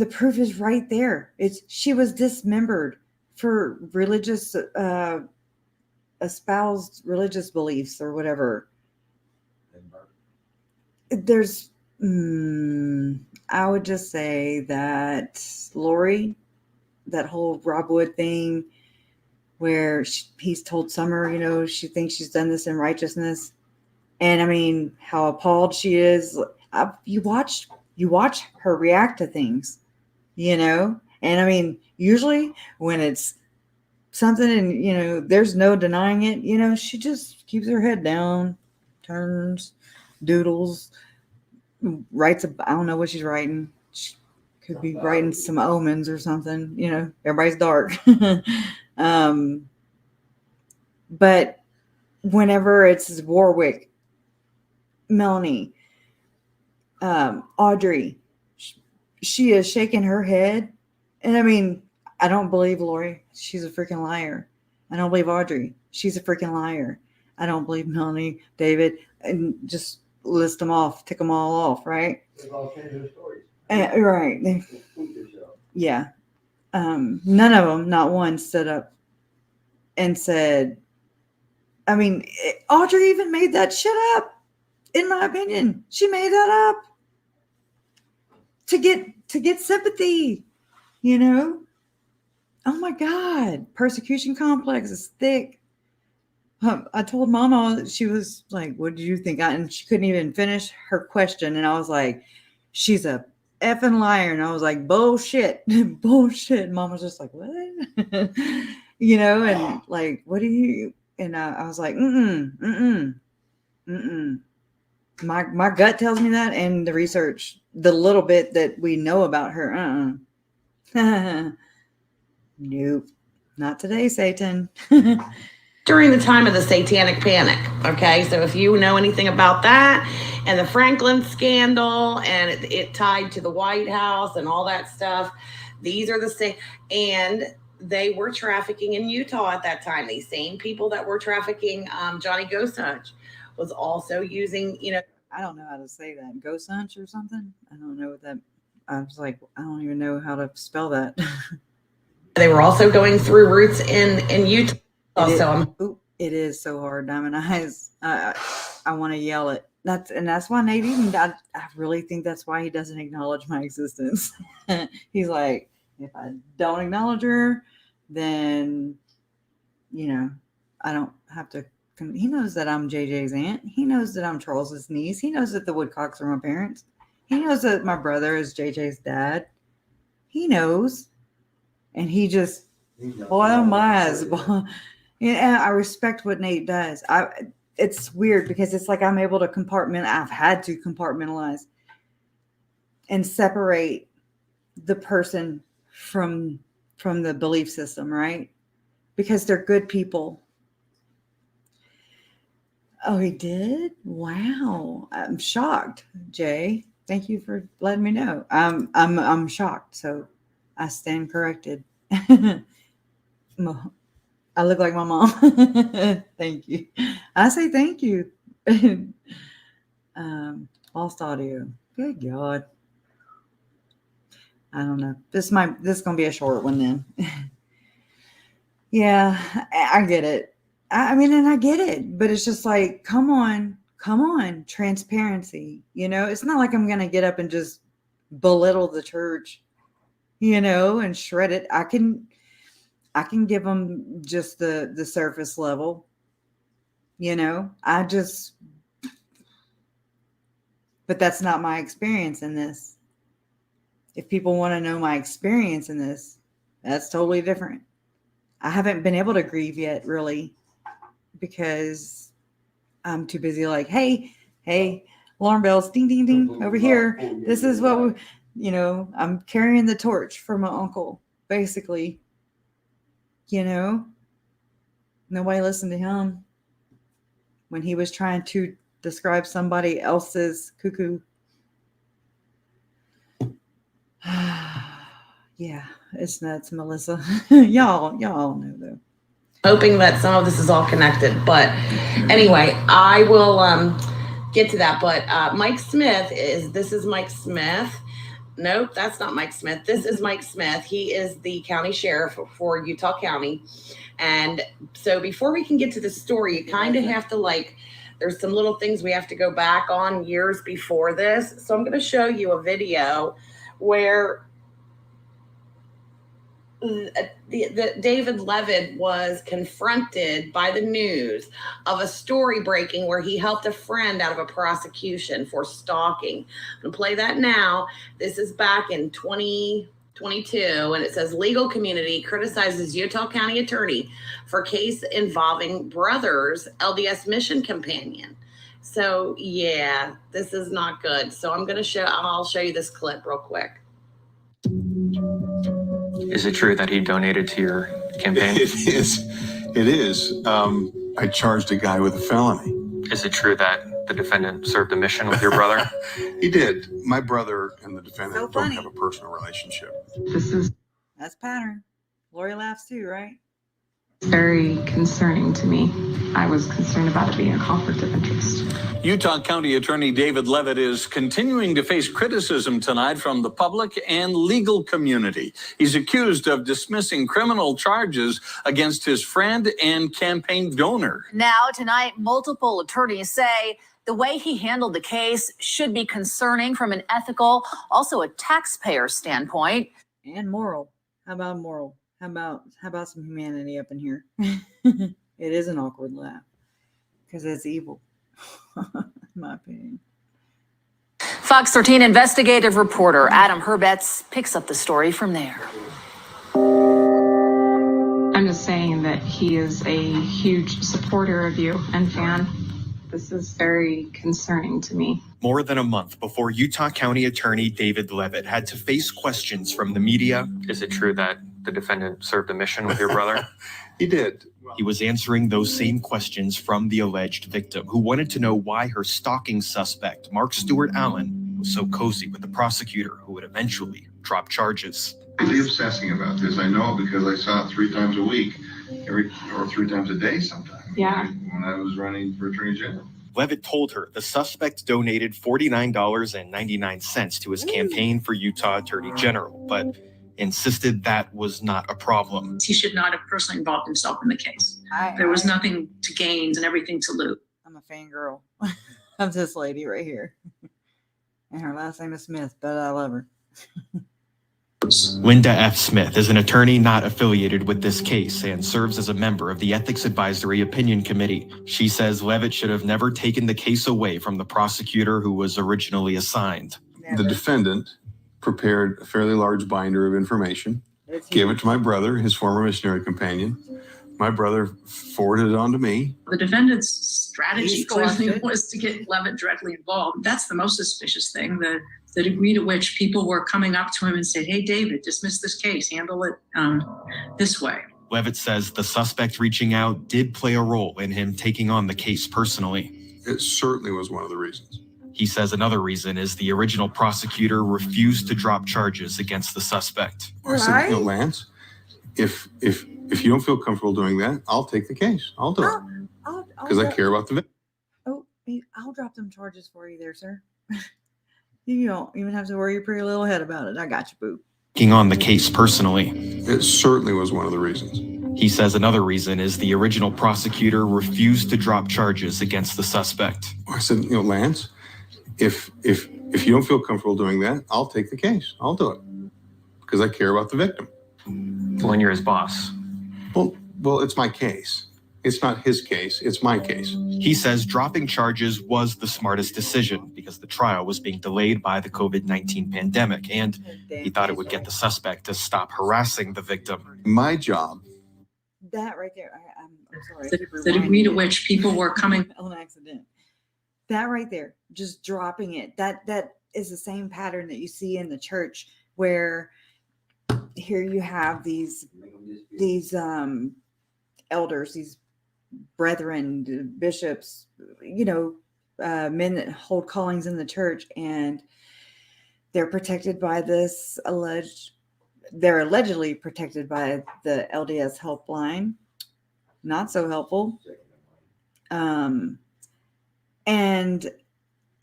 proof is right there. She was dismembered for religious, espoused religious beliefs or whatever. There's, I would just say that Lori, that whole Rob Wood thing where he's told Summer, she thinks she's done this in righteousness. And how appalled she is. You watch her react to things, and usually when it's something and, there's no denying it, she just keeps her head down, turns, doodles, writes I don't know what she's writing. She could be writing some omens or something, everybody's dark. But whenever it's Warwick, Melanie, Audrey, she is shaking her head. And I don't believe Lori. She's a freaking liar. I don't believe Audrey. She's a freaking liar. I don't believe Melanie, David, and just list them off, tick them all off, right? They've all changed their stories. Right. They spook themselves. Yeah. None of them, not one, stood up and said, I mean, Audrey even made that shit up, in my opinion. She made that up to get sympathy, you know? Oh my God. Persecution complex is thick. I told Mama, she was like, what did you think? And she couldn't even finish her question. And I was like, she's a effing liar. And I was like, bullshit, bullshit. And Mama was just like, what? You know, and like, what do you, and I was like, my gut tells me that. And the research, the little bit that we know about her, nope, not today, Satan. During the time of the Satanic Panic. Okay, so if you know anything about that and the Franklin scandal and it tied to the White House and all that stuff, these are the same. And they were trafficking in Utah at that time. These same people that were trafficking Johnny Gosuch was also using, you know. I don't know how to say that. Gosuch or something? I don't know what that. I was like, I don't even know how to spell that. They were also going through routes in Utah. It is so hard, Diamond Eyes. I want to yell it. That's why Nate even. I really think that's why he doesn't acknowledge my existence. He's like, if I don't acknowledge her, then you know, I don't have to. He knows that I'm JJ's aunt. He knows that I'm Charles's niece. He knows that the Woodcocks are my parents. He knows that my brother is JJ's dad. He knows, and he just boil my eyes. Yeah, I respect what Nate does. It's weird because it's like I'm able to I've had to compartmentalize and separate the person from the belief system, right? Because they're good people. Oh, he did? Wow. I'm shocked, Jay. Thank you for letting me know. I'm shocked. So I stand corrected. I look like my mom. Thank you. I say thank you. Lost audio. Good God. I don't know. This is gonna be a short one then. Yeah, I get it. I mean, and I get it, but it's just like, come on, transparency. You know, it's not like I'm gonna get up and just belittle the church, you know, and shred it. I can give them just the surface level, you know, but that's not my experience in this. If people want to know my experience in this, that's totally different. I haven't been able to grieve yet, really, because I'm too busy like, hey, alarm bells, ding, ding, ding, over here. This is what I'm carrying the torch for my uncle, basically. You know, nobody listened to him when he was trying to describe somebody else's cuckoo. Yeah, it's nuts, Melissa. y'all know though. Hoping that some of this is all connected, but anyway, I will get to that. But Mike Smith this is Mike Smith. Nope, that's not Mike Smith. This is Mike Smith. He is the county sheriff for Utah County. And so before we can get to the story, you kind of have to there's some little things we have to go back on years before this. So I'm going to show you a video where David Levitt was confronted by the news of a story breaking where he helped a friend out of a prosecution for stalking. I'm going to play that now. This is back in 2022, and it says legal community criticizes Utah County attorney for case involving brothers LDS mission companion. So yeah, this is not good. So I'll show you this clip real quick. Is it true that he donated to your campaign? It is. I charged a guy with a felony. Is it true that the defendant served a mission with your brother? He did. My brother and the defendant So don't funny. have a personal relationship. That's pattern. Lori laughs too, right? Very concerning to me. I was concerned about it being a conflict of interest. Utah County Attorney David Leavitt is continuing to face criticism tonight from the public and legal community. He's accused of dismissing criminal charges against his friend and campaign donor. Now, tonight, multiple attorneys say the way he handled the case should be concerning from an ethical, also a taxpayer standpoint. And moral. How about moral? How about some humanity up in here? It is an awkward laugh because it's evil, in my opinion. Fox 13 investigative reporter Adam Herbetz picks up the story from there. I'm just saying that he is a huge supporter of you and fan. This is very concerning to me. More than a month before Utah County Attorney David Leavitt had to face questions from the media. Is it true that the defendant served a mission with your brother? He did. He was answering those same questions from the alleged victim, who wanted to know why her stalking suspect, Mark Stewart Allen, was so cozy with the prosecutor who would eventually drop charges. Really obsessing about this. I know because I saw it 3 times a week, or 3 times a day sometimes. Yeah. When I was running for Attorney General. Leavitt told her the suspect donated $49.99 to his campaign for Utah Attorney General, but insisted that was not a problem. He should not have personally involved himself in the case. There was nothing to gain and everything to lose. I'm a fangirl of this lady right here. And her last name is Smith, but I love her. Linda F. Smith is an attorney not affiliated with this case and serves as a member of the Ethics Advisory Opinion Committee. She says Leavitt should have never taken the case away from the prosecutor who was originally assigned. The defendant prepared a fairly large binder of information, gave it to my brother, his former missionary companion. My brother forwarded it on to me. The defendant's strategy clearly was to get Leavitt directly involved. That's the most suspicious thing. The degree to which people were coming up to him and said, "Hey, David, dismiss this case, handle it this way." Leavitt says the suspect reaching out did play a role in him taking on the case personally. It certainly was one of the reasons. He says another reason is the original prosecutor refused to drop charges against the suspect. I said, Lance, if you don't feel comfortable doing that, I'll take the case. I'll do it. Because I care about the victim. Oh, I'll drop them charges for you there, sir. You don't even have to worry your pretty little head about it. I got you, boo. Taking on the case personally. It certainly was one of the reasons. He says another reason is the original prosecutor refused to drop charges against the suspect. I said, Lance, if you don't feel comfortable doing that, I'll take the case. I'll do it. Because I care about the victim. Well, and you're his boss. Well, it's my case. It's not his case. It's my case. He says dropping charges was the smartest decision because the trial was being delayed by the COVID-19 pandemic, and he thought it would get the suspect to stop harassing the victim. My job. That right there. I'm sorry. The degree to which people were coming on accident. That right there, just dropping it. That is the same pattern that you see in the church, where here you have these elders, these brethren, bishops, men that hold callings in the church, and they're protected by this they're allegedly protected by the LDS helpline. Not so helpful. And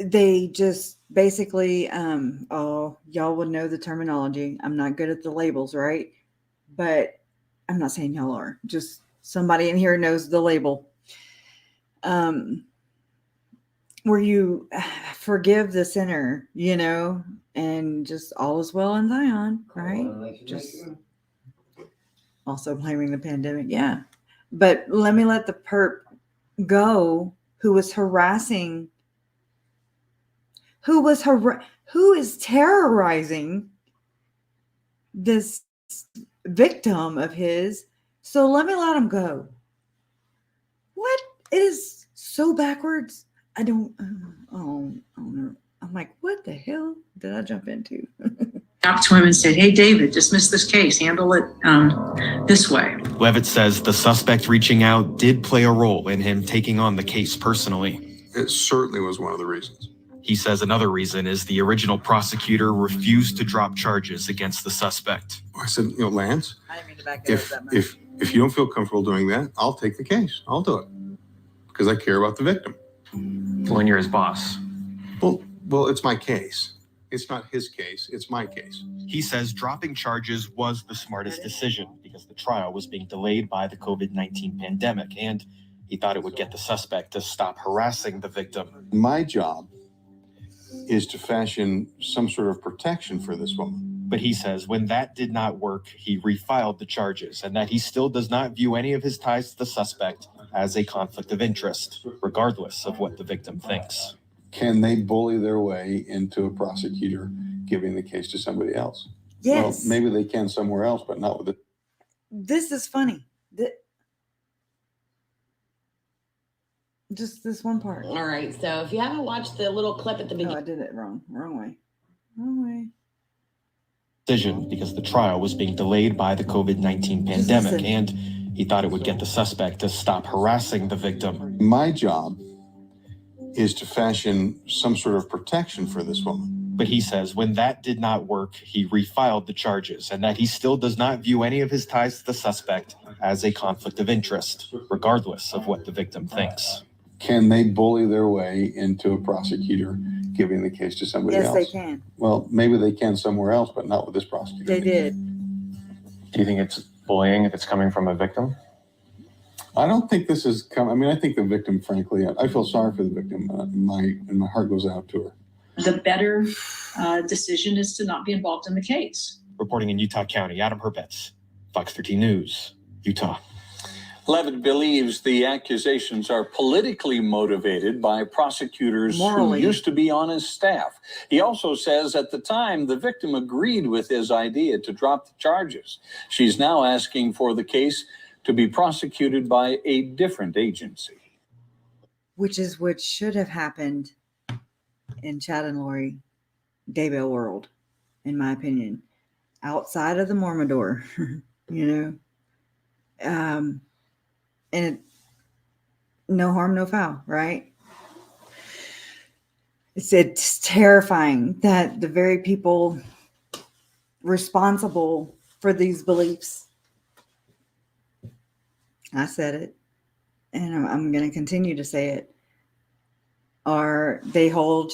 they just basically, y'all would know the terminology. I'm not good at the labels, right? But I'm not saying y'all are. Just somebody in here knows the label. Where you forgive the sinner, and just all is well in Zion, right? Just also blaming the pandemic. Yeah. But let the perp go who is harassing, who is terrorizing this victim of his. So let him go. What? It is so backwards. I don't know. I'm like, what the hell did I jump into? up to him and said, "Hey, David, dismiss this case, handle it this way." Leavitt says the suspect reaching out did play a role in him taking on the case personally. It certainly was one of the reasons. He says another reason is the original prosecutor refused to drop charges against the suspect. I said, Lance, I didn't mean to back that up that much. if If you don't feel comfortable doing that, I'll take the case. I'll do it because I care about the victim. When you're his boss. Well, it's my case. It's not his case. It's my case. He says dropping charges was the smartest decision because the trial was being delayed by the COVID-19 pandemic, and he thought it would get the suspect to stop harassing the victim. My job is to fashion some sort of protection for this woman. But he says when that did not work, he refiled the charges and that he still does not view any of his ties to the suspect as a conflict of interest, regardless of what the victim thinks. Can they bully their way into a prosecutor giving the case to somebody else? Yes. Well, maybe they can somewhere else, but not with it. This is funny. Just this one part. All right. So if you haven't watched the little clip at the beginning. I did it wrong. Wrong way. Decision because the trial was being delayed by the COVID-19 pandemic, and he thought it would get the suspect to stop harassing the victim. My job is to fashion some sort of protection for this woman. But he says when that did not work, he refiled the charges and that he still does not view any of his ties to the suspect as a conflict of interest, regardless of what the victim thinks. Can they bully their way into a prosecutor giving the case to somebody else? Yes, they can. Well, maybe they can somewhere else, but not with this prosecutor. They did. Do you think it's bullying if it's coming from a victim? I don't think this is I mean, I think the victim, frankly, I feel sorry for the victim. My heart goes out to her. The better decision is to not be involved in the case. Reporting in Utah County, Adam Herbets, Fox 13 News, Utah. Levitt believes the accusations are politically motivated by prosecutors Morally. who used to be on his staff. He also says at the time the victim agreed with his idea to drop the charges. She's now asking for the case to be prosecuted by a different agency. Which is what should have happened in Chad and Lori Daybell world, in my opinion, outside of the Mormon, and no harm, no foul, right? It's terrifying that the very people responsible for these beliefs, I said it, and I'm going to continue to say it, they hold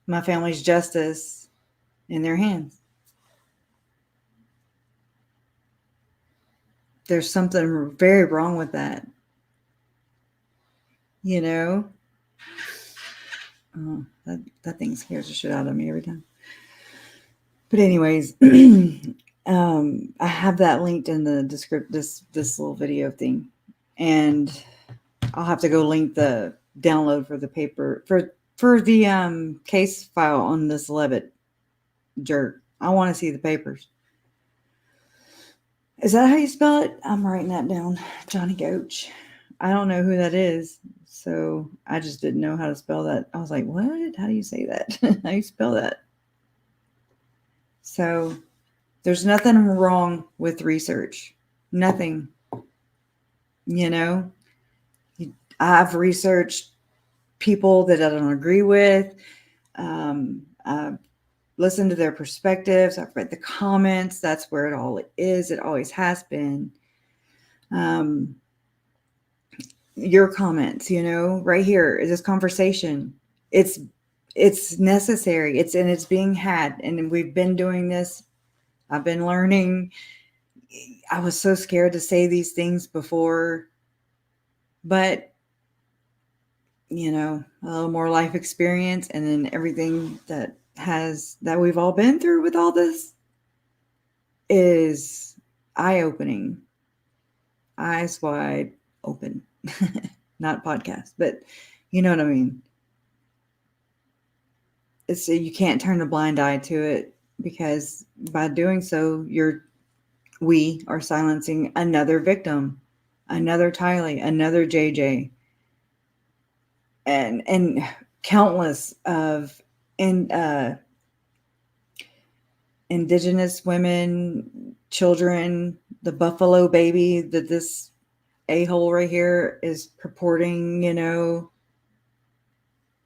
my family's justice in their hands. There's something very wrong with that. That thing scares the shit out of me every time. But anyways, I have that linked in the description, this little video thing, and I'll have to go link the download for the paper for the case file on this Levitt jerk. I want to see the papers. Is that how you spell it? I'm writing that down. Johnny Goach. I don't know who that is, so I just didn't know how to spell that. I was like, what? How do you say that? How do you spell that? So there's nothing wrong with research. Nothing. I've researched people that I don't agree with. I've listened to their perspectives. I've read the comments. That's where it all is. It always has been. Your comments, right here is this conversation. It's necessary. It's being had. And we've been doing this. I've been learning. I was so scared to say these things before, but a little more life experience, and then everything that we've all been through with all this is eye-opening, eyes wide open. Not podcast, but you know what I mean. You can't turn a blind eye to it, because by doing so, we are silencing another victim, another Tylee, another JJ, and countless of indigenous women, children, the buffalo baby that this a-hole right here is purporting,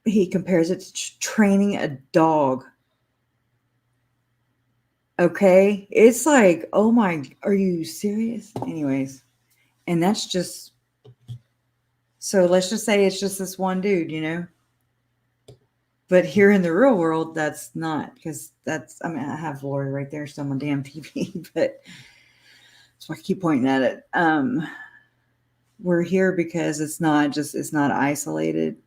he compares it to training a dog. Okay, it's like, oh my, are you serious? Anyways, And that's just, so let's just say it's just this one dude, you know? But here in the real world, that's not, because that's, I mean, I have Lori right there still on my damn TV, but so I keep pointing at it. We're here because it's not isolated.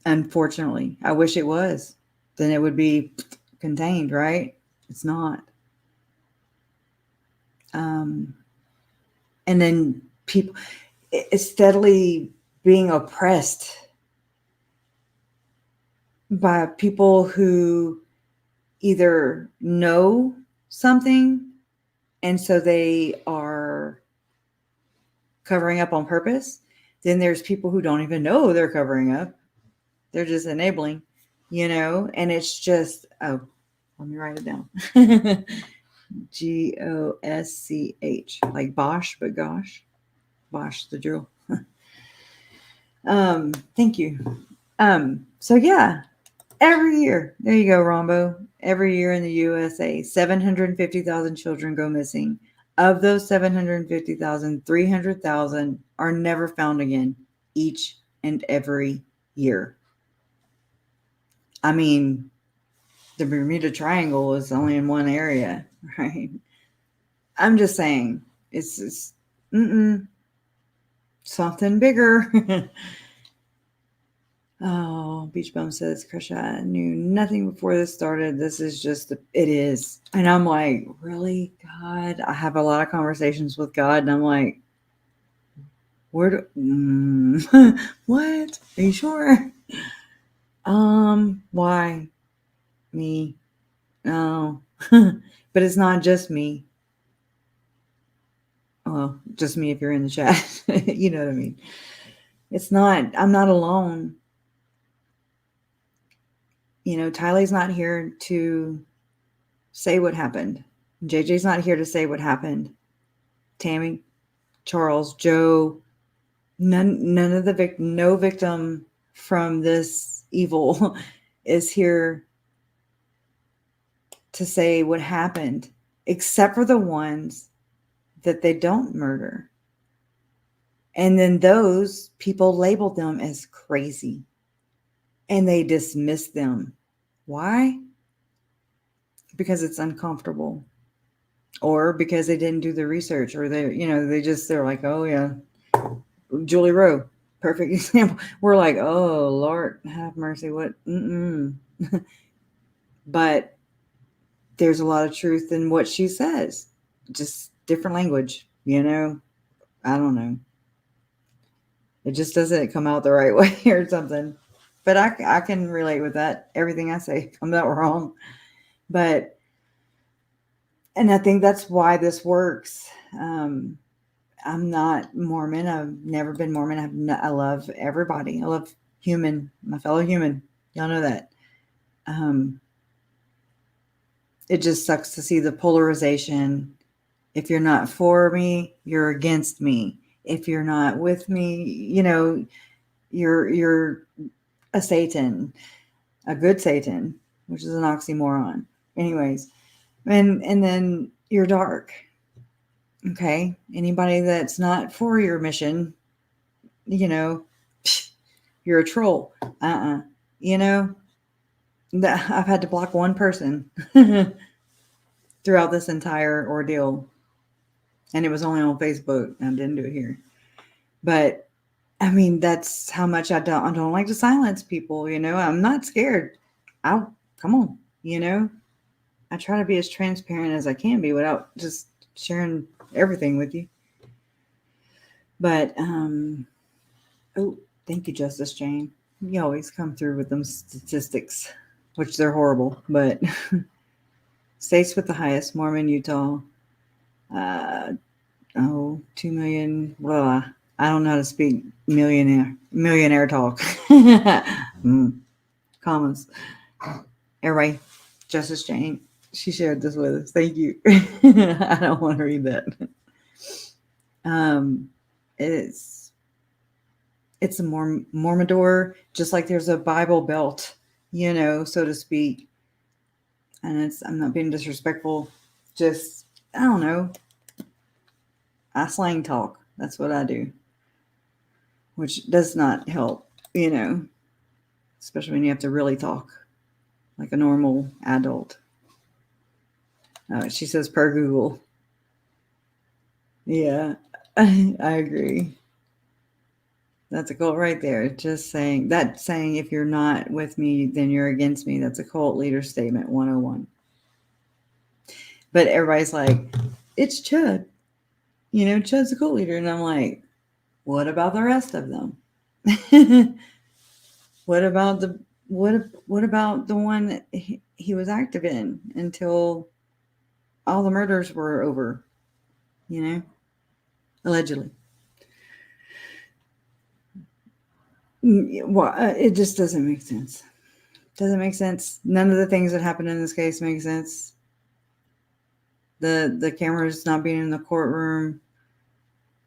Unfortunately, I wish it was. Then it would be contained, right? It's not. And then people, it's steadily being oppressed by people who either know something and so they are covering up on purpose. Then there's people who don't even know they're covering up. They're just enabling, you know, and it's just, oh, let me write it down. Gosch, like Bosch, but gosh, Bosch the drill. Thank you. So yeah, every year, there you go, Rombo. Every year in the USA, 750,000 children go missing. Of those 750,000, 300,000 are never found again each and every year. I mean, the Bermuda Triangle is only in one area, right? I'm just saying, it's something bigger. Oh, Beach Bum says, KRESHA, I knew nothing before this started. This is just, it is. And I'm like, really, God? I have a lot of conversations with God, and I'm like, what? Are you sure? Why? Me? No. But it's not just me. Well, just me if you're in the chat. You know what I mean? It's not, I'm not alone. You know, Tylee's not here to say what happened. JJ's not here to say what happened. Tammy, Charles, Joe, none of the no victim from this evil is here to say what happened, except for the ones that they don't murder. And then those people label them as crazy and they dismiss them. Why? Because it's uncomfortable, or because they didn't do the research, or they're like, oh yeah, Julie Rowe, perfect example. We're like, oh Lord, have mercy. What? But there's a lot of truth in what she says, just different language, you know. I don't know. It just doesn't come out the right way or something. But I can relate with that. Everything I say comes out wrong. But, and I think that's why this works. I'm not Mormon. I've never been Mormon. I love everybody. I love my fellow human. Y'all know that. It just sucks to see the polarization. If you're not for me, you're against me. If you're not with me, you know, you're a Satan, a good Satan, which is an oxymoron. Anyways, and then you're dark. Okay. Anybody that's not for your mission, you know, you're a troll. You know, I've had to block one person throughout this entire ordeal. And it was only on Facebook. I didn't do it here. But I mean, that's how much I don't like to silence people, you know. I'm not scared. Come on, you know. I try to be as transparent as I can be without just sharing everything with you. But oh, thank you, Justice Jane. You always come through with them statistics, which they're horrible, but states with the highest: Mormon, Utah, 2 million, blah. I don't know how to speak millionaire talk. Commas. Everybody, Justice Jane, she shared this with us. Thank you. I don't want to read that. It's a Mormidor, just like there's a Bible Belt, you know, so to speak. And I'm not being disrespectful. Just, I don't know. I slang talk. That's what I do, which does not help, especially when you have to really talk like a normal adult. She says per Google. Yeah, I agree. That's a cult right there. Just saying if you're not with me, then you're against me. That's a cult leader statement 101. But everybody's like, it's Chud. Chud's a cult leader. And I'm like, what about the rest of them? What about the one that he was active in until all the murders were over? Allegedly. Well, it just doesn't make sense. Doesn't make sense. None of the things that happened in this case make sense. The cameras not being in the courtroom,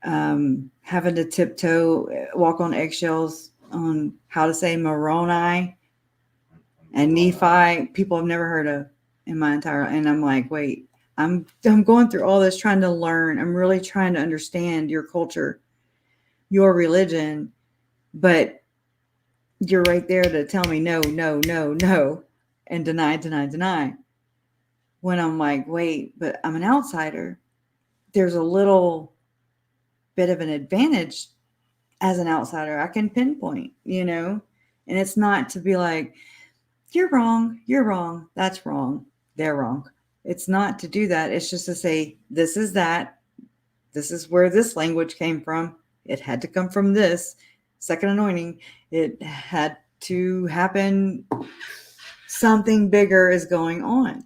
having to tiptoe, walk on eggshells on how to say Moroni and Nephi, people I've never heard of in my entire life. And I'm like, wait, I'm going through all this trying to learn. I'm really trying to understand your culture, your religion, but you're right there to tell me no, and deny. When I'm like, wait, but I'm an outsider. There's a little bit of an advantage as an outsider. I can pinpoint, and it's not to be like, you're wrong, that's wrong, they're wrong. It's not to do that. It's just to say, this is that. This is where this language came from. It had to come from this second anointing. It had to happen. Something bigger is going on.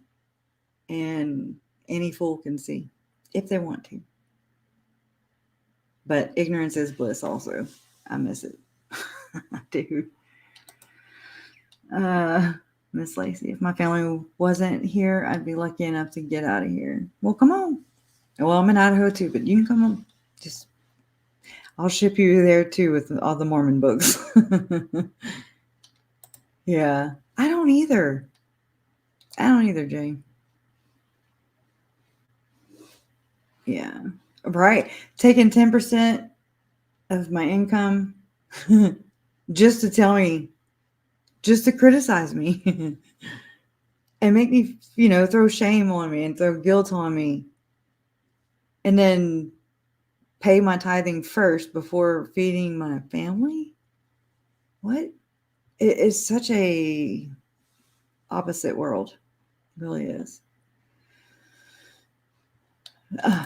And any fool can see if they want to. But ignorance is bliss also. I miss it. I do. Miss Lacey, if my family wasn't here, I'd be lucky enough to get out of here. Well, come on. Well, I'm in Idaho too, but you can come on. I'll ship you there too with all the Mormon books. Yeah. I don't either, Jay. Yeah. Right. Taking 10% of my income just to tell me, just to criticize me and make me, throw shame on me and throw guilt on me. And then pay my tithing first before feeding my family? What? It is such a opposite world. It really is.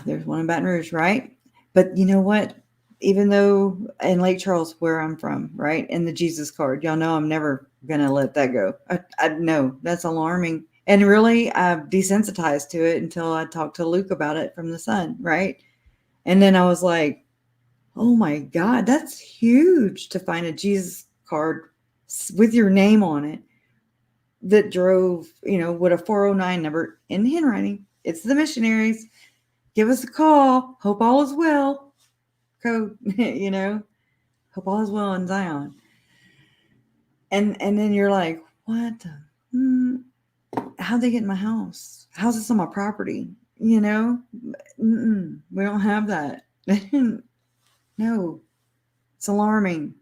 There's one in Baton Rouge, right? But you know what? Even though in Lake Charles, where I'm from, right? And the Jesus card, y'all know I'm never going to let that go. I know that's alarming. And really, I've desensitized to it until I talked to Luke about it from the Sun, right? And then I was like, oh my God, that's huge to find a Jesus card with your name on it that drove, with a 409 number in handwriting. It's the missionaries. Give us a call. Hope all is well. Code, hope all is well in Zion. And then you're like, what? How'd they get in my house? How's this on my property? We don't have that. No, it's alarming.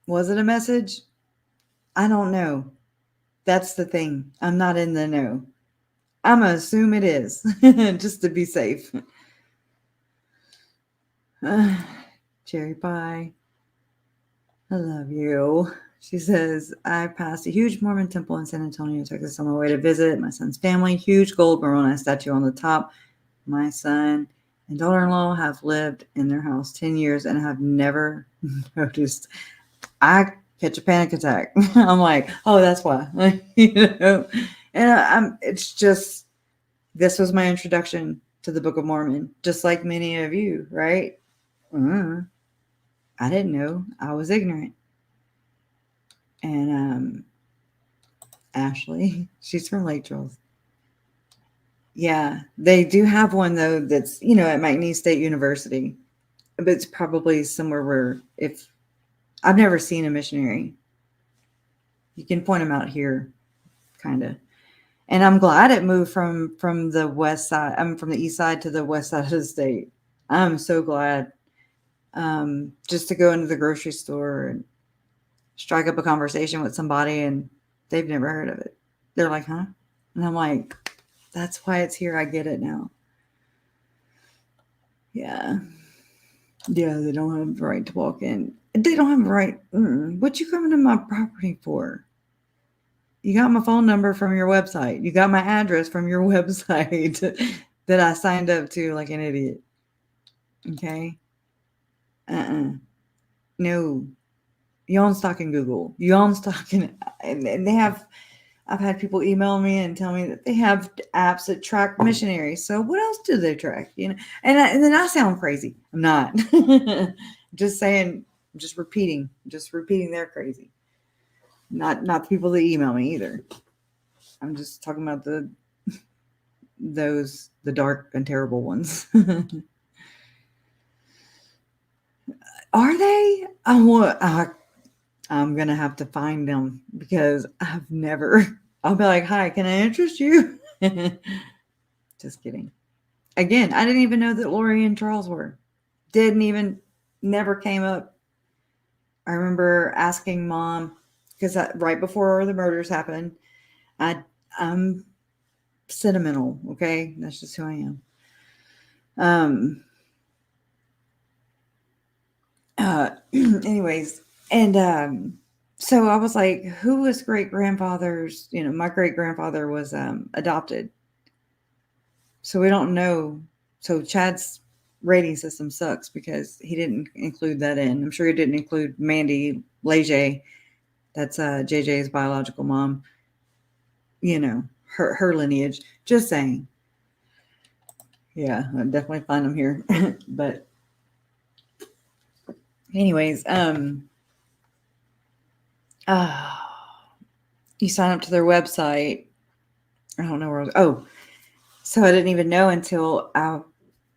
Was it a message? I don't know. That's the thing. I'm not in the know. I'm going to assume it is, just to be safe. Cherry Pie, I love you. She says, I passed a huge Mormon temple in San Antonio, Texas on my way to visit my son's family. Huge gold Moroni statue on the top. My son and daughter-in-law have lived in their house 10 years and have never noticed. I catch a panic attack. I'm like, oh, that's why. And it's just, this was my introduction to the Book of Mormon, just like many of you, right? I didn't know. I was ignorant. And Ashley, she's from Lake Charles. Yeah, they do have one though that's, at McNeese State University. But it's probably somewhere where if I've never seen a missionary. You can point them out here, kind of. And I'm glad it moved from the west side. I'm from the east side to the west side of the state. I'm so glad. Just to go into the grocery store and strike up a conversation with somebody and they've never heard of it. They're like, huh? And I'm like, that's why it's here. I get it now. Yeah. Yeah, they don't have the right to walk in. They don't have the right. What you coming to my property for? You got my phone number from your website. You got my address from your website that I signed up to like an idiot. Okay? No. You own stock in Google. You own stock in, and they have, I've had people email me and tell me that they have apps that track missionaries. So what else do they track? You know, and then I sound crazy. I'm not. Just saying, just repeating they're crazy. Not the people that email me either. I'm just talking about the dark and terrible ones. Are they? I'm gonna have to find them because I've never. I'll be like, "Hi, can I interest you?" Just kidding. Again, I didn't even know that Lori and Charles were. Never came up. I remember asking Mom because right before the murders happened, I'm sentimental. Okay, that's just who I am. Anyways, and so I was like, who was great grandfather's? You know, my great grandfather was adopted. So we don't know. So Chad's rating system sucks because he didn't include that in. I'm sure he didn't include Mandy Leger. That's JJ's biological mom. You know, her lineage. Just saying. Yeah, I'll definitely find them here. But anyways, you sign up to their website. I don't know where I was. Oh, so I didn't even know until I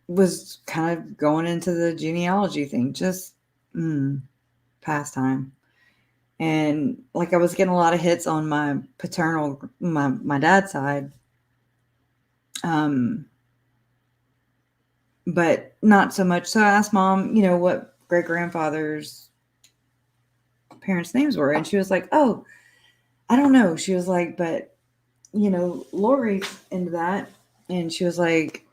was kind of going into the genealogy thing, just pastime. And like I was getting a lot of hits on my paternal, my dad's side. But not so much. So I asked Mom, you know, what great grandfather's parents' names were. And she was like, oh, I don't know. She was like, but you know, Lori's into that. And she was like,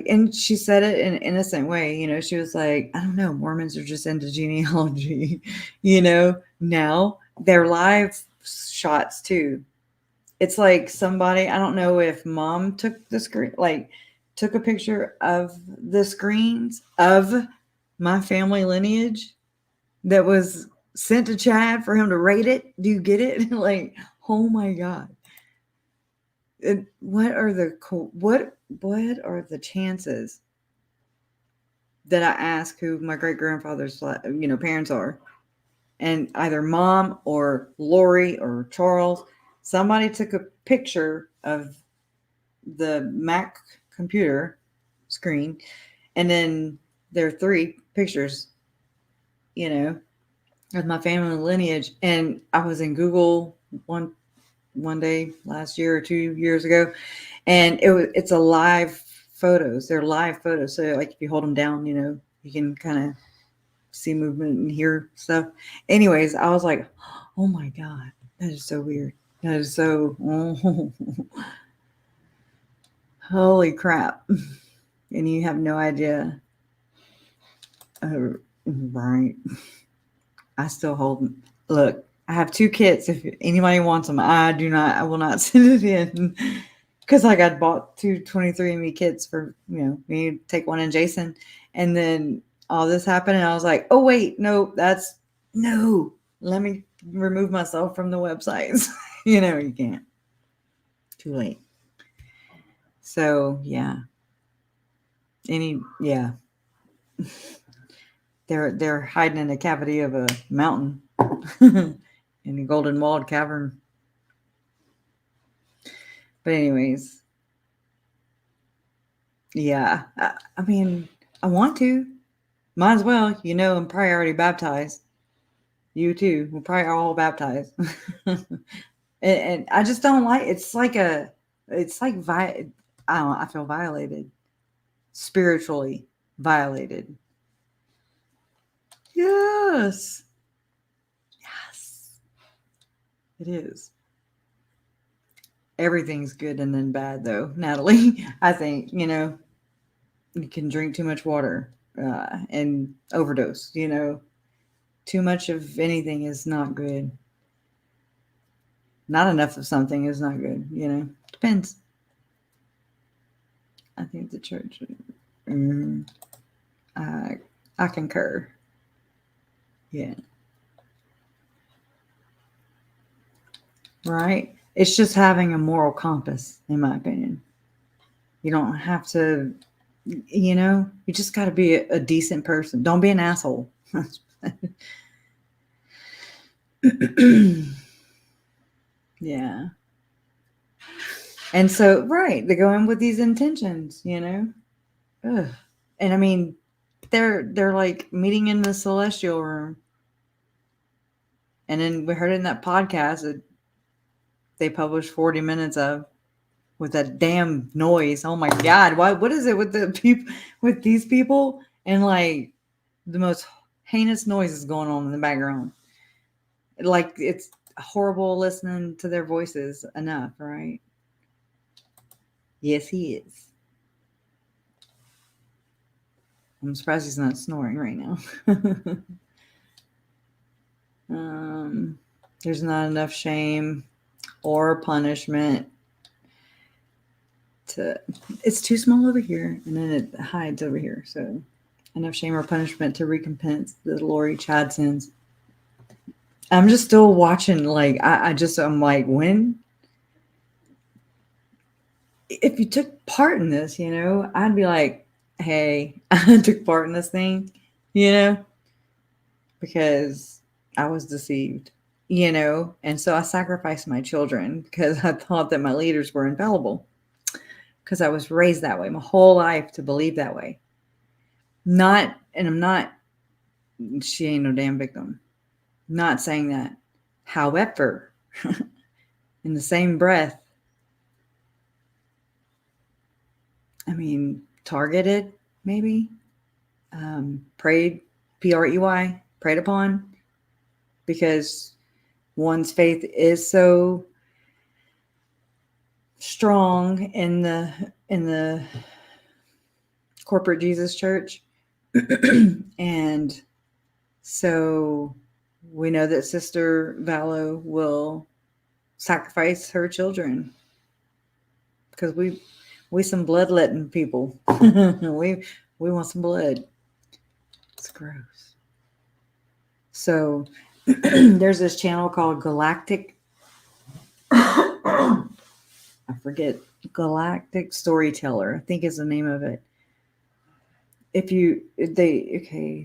and she said it in an innocent way, you know, she was like, I don't know, Mormons are just into genealogy, you know, now they're live shots too. It's like somebody, I don't know if Mom took the screen, like took a picture of the screens of my family lineage that was sent to Chad for him to rate it. Do you get it? Like, oh my God. What are the chances that I ask who my great grandfather's, you know, parents are, and either Mom or Lori or Charles, somebody took a picture of the Mac computer screen, and then there are 3 pictures, you know, of my family lineage, and I was in Google one day last year or 2 years ago, and it's a live photos. They're live photos. So like if you hold them down, you know, you can kind of see movement and hear stuff. Anyways, I was like, oh my God, that is so weird. That is so, holy crap. And you have no idea. Right. I still hold them. Look, I have 2 kits. If anybody wants them, I will not send it in because like I bought 2 23andMe kits for, you know, me to take one and Jason. And then all this happened. And I was like, oh, wait, no, let me remove myself from the websites. You know, you can't. Too late. So, yeah. They're hiding in the cavity of a mountain in the golden walled cavern. But anyways, yeah, I mean, I want to. Might as well. You know, I'm probably already baptized. You too. We're probably all baptized. and I just don't like. I feel violated spiritually violated. Yes. Yes. It is. Everything's good and then bad, though, Natalie. I think, you can drink too much water and overdose, Too much of anything is not good. Not enough of something is not good, Depends. I think the church, I concur. Yeah. Right? It's just having a moral compass, in my opinion. You don't have to, you just got to be a decent person. Don't be an asshole. Yeah. And so, right, they go in with these intentions, Ugh. And I mean, they're like meeting in the celestial room. And then we heard it in that podcast that they published 40 minutes of with that damn noise. Oh my God. What is it with the people, with these people? And like the most heinous noises going on in the background. Like it's horrible listening to their voices enough, right? Yes, he is. I'm surprised he's not snoring right now. There's not enough shame or punishment it's too small over here and then it hides over here. So enough shame or punishment to recompense the Lori Chad sins. I'm just still watching. Like, I'm like, when, if you took part in this, I'd be like, hey, I took part in this thing, because I was deceived, and so I sacrificed my children because I thought that my leaders were infallible because I was raised that way my whole life to believe that way. She ain't no damn victim. Not saying that. However, in the same breath, I mean, targeted, maybe, preyed, P-R-E-Y, preyed upon, because one's faith is so strong in the corporate Jesus church. And so we know that Sister Vallow will sacrifice her children because we some bloodletting people. we want some blood. It's gross. So there's this channel called Galactic. I forget. Galactic Storyteller, I think is the name of it.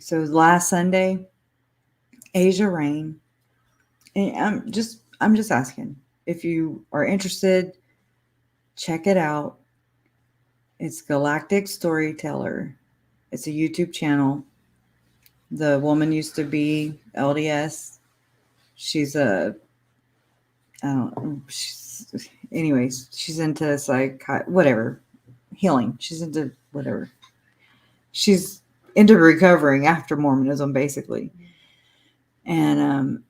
So last Sunday, Asia Rain, and I'm just asking if you are interested, check it out. It's Galactic Storyteller. It's a YouTube channel. The woman used to be LDS. She's anyways, she's into whatever, healing. She's into whatever. She's into recovering after Mormonism, basically. And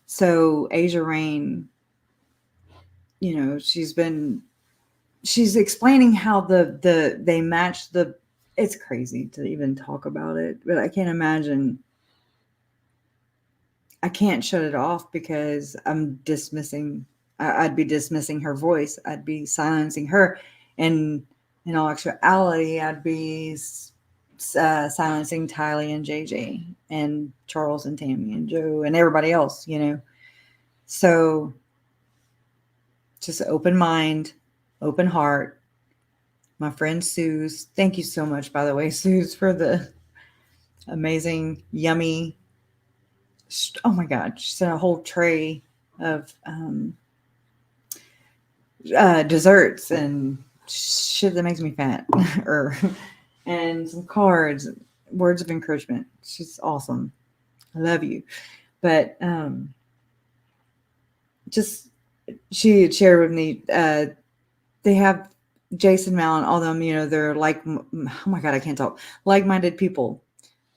so Asia Rain, she's explaining how they match it's crazy to even talk about it, but I can't imagine. I can't shut it off because I'm dismissing. I'd be dismissing her voice. I'd be silencing her, and in all actuality, I'd be silencing Tylee and JJ and Charles and Tammy and Joe and everybody else. So just open mind, open heart. My friend Suze, thank you so much, by the way, Suze, for the amazing, yummy. Oh my God, she sent a whole tray of desserts and shit that makes me fat, and some cards, words of encouragement. She's awesome. I love you. But just she had shared with me, they have Jason Mallon, all them, they're like, oh my God, I can't talk. Like-minded people.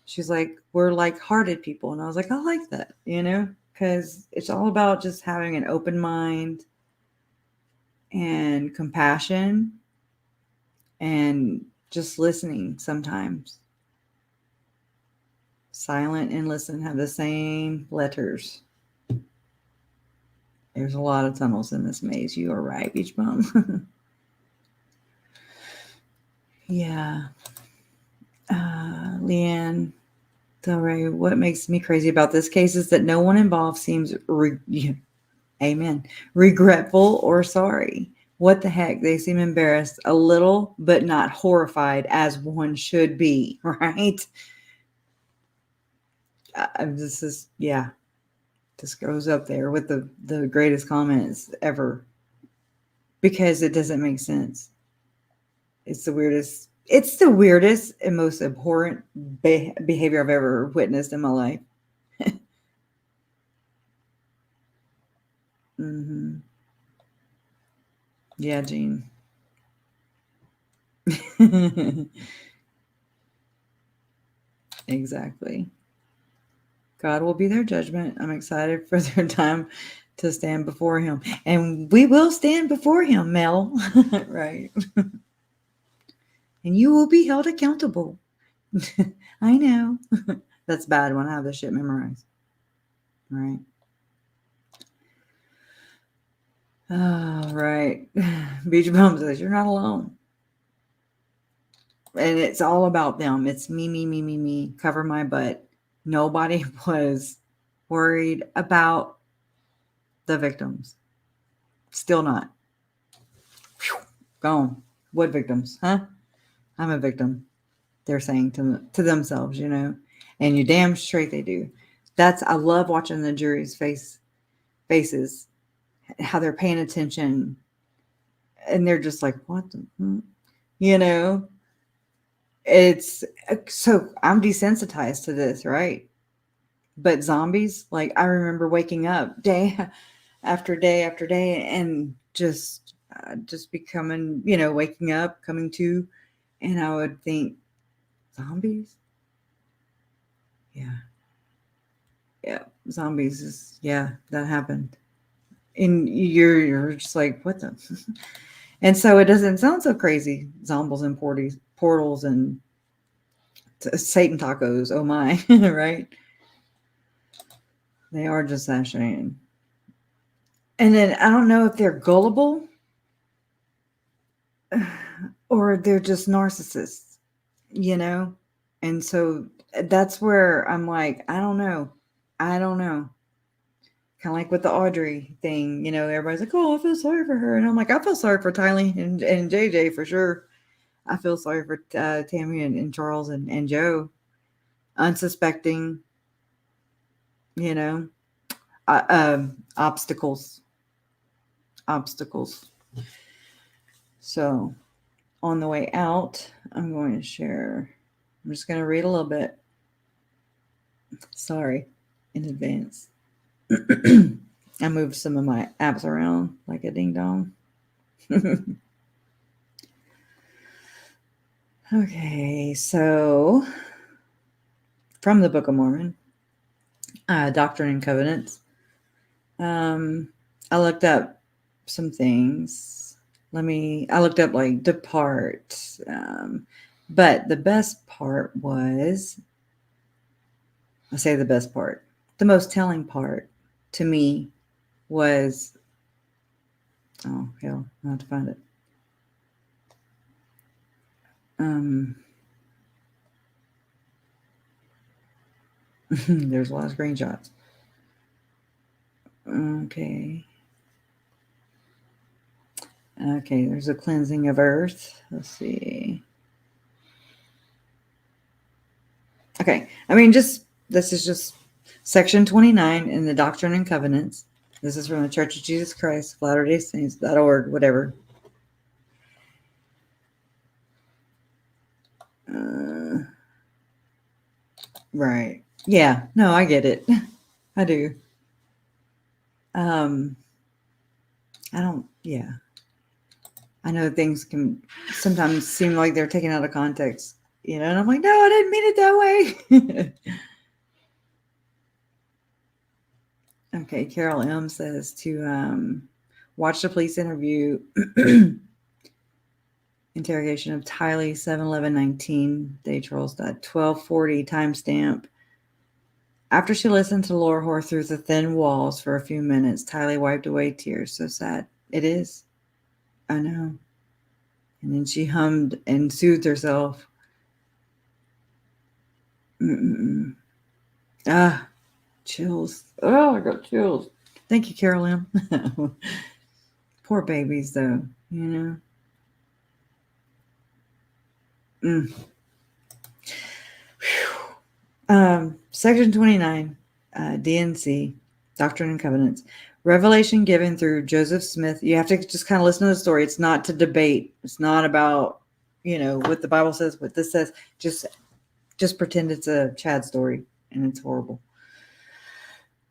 She's like, we're like-hearted people. And I was like, I like that, because it's all about just having an open mind and compassion and just listening sometimes. Silent and listen have the same letters. There's a lot of tunnels in this maze. You are right, Beach Bum. Yeah. Leanne Del Rey, what makes me crazy about this case is that no one involved seems, amen, regretful or sorry. What the heck? They seem embarrassed a little, but not horrified as one should be, right? This goes up there with the greatest comments ever because it doesn't make sense. It's the weirdest and most abhorrent behavior I've ever witnessed in my life. Mm-hmm. Yeah, Jean. Exactly. God will be their judgment. I'm excited for their time to stand before him. And we will stand before him, Mel. Right. And you will be held accountable. I know. That's bad when I have this shit memorized. Right. Oh, right. Beach Bum says, you're not alone. And it's all about them. It's me, me, me, me, me. Cover my butt. Nobody was worried about the victims. Still not. Gone. What victims? Huh? I'm a victim. They're saying to themselves, and you damn straight they do. I love watching the jury's faces, how they're paying attention, and they're just like, what the, it's so I'm desensitized to this, right? But zombies, like I remember waking up day after day after day and just becoming, waking up, coming to, and I would think, zombies? Yeah, zombies is, that happened. And you're just like, what the? And so it doesn't sound so crazy. Zombies and portals and Satan tacos. Oh my, right? They are just fascinating. And then I don't know if they're gullible or they're just narcissists, And so that's where I'm like, I don't know. Kind of like with the Audrey thing, everybody's like, oh, I feel sorry for her. And I'm like, I feel sorry for Tylee and JJ for sure. I feel sorry for Tammy and Charles and Joe. Unsuspecting, obstacles. So on the way out, I'm going to share. I'm just going to read a little bit. Sorry in advance. I moved some of my apps around like a ding dong. Okay, so from the Book of Mormon, Doctrine and Covenants. I looked up some things. I looked up like depart. But the best part was, I say the best part, the most telling part to me was, oh, hell, I have to find it. There's a lot of screenshots. Okay, there's a cleansing of earth. Let's see. Okay, this is just section 29 in the Doctrine and Covenants. This is from the Church of Jesus Christ, Latter-day Saints.org, whatever. Right. Yeah, no, I get it. I do. I don't, yeah. I know things can sometimes seem like they're taken out of context, you know, and I'm like, no, I didn't mean it that way. Okay, Carol M says to watch the police interview interrogation of Tylee 7/11/19 day trolls at 12:40 timestamp. After she listened to Laura Hoare through the thin walls for a few minutes, Tylee wiped away tears. So sad. It is. I know. And then she hummed and soothed herself. Mm-mm-mm. Ah, chills. Oh, I got chills. Thank you, Carol M. Poor babies, though, you know. Section 29, DNC, Doctrine and Covenants. Revelation given through Joseph Smith. You have to just kind of listen to the story. It's not to debate. It's not about, you know, what the Bible says, what this says. Just pretend it's a Chad story, and it's horrible.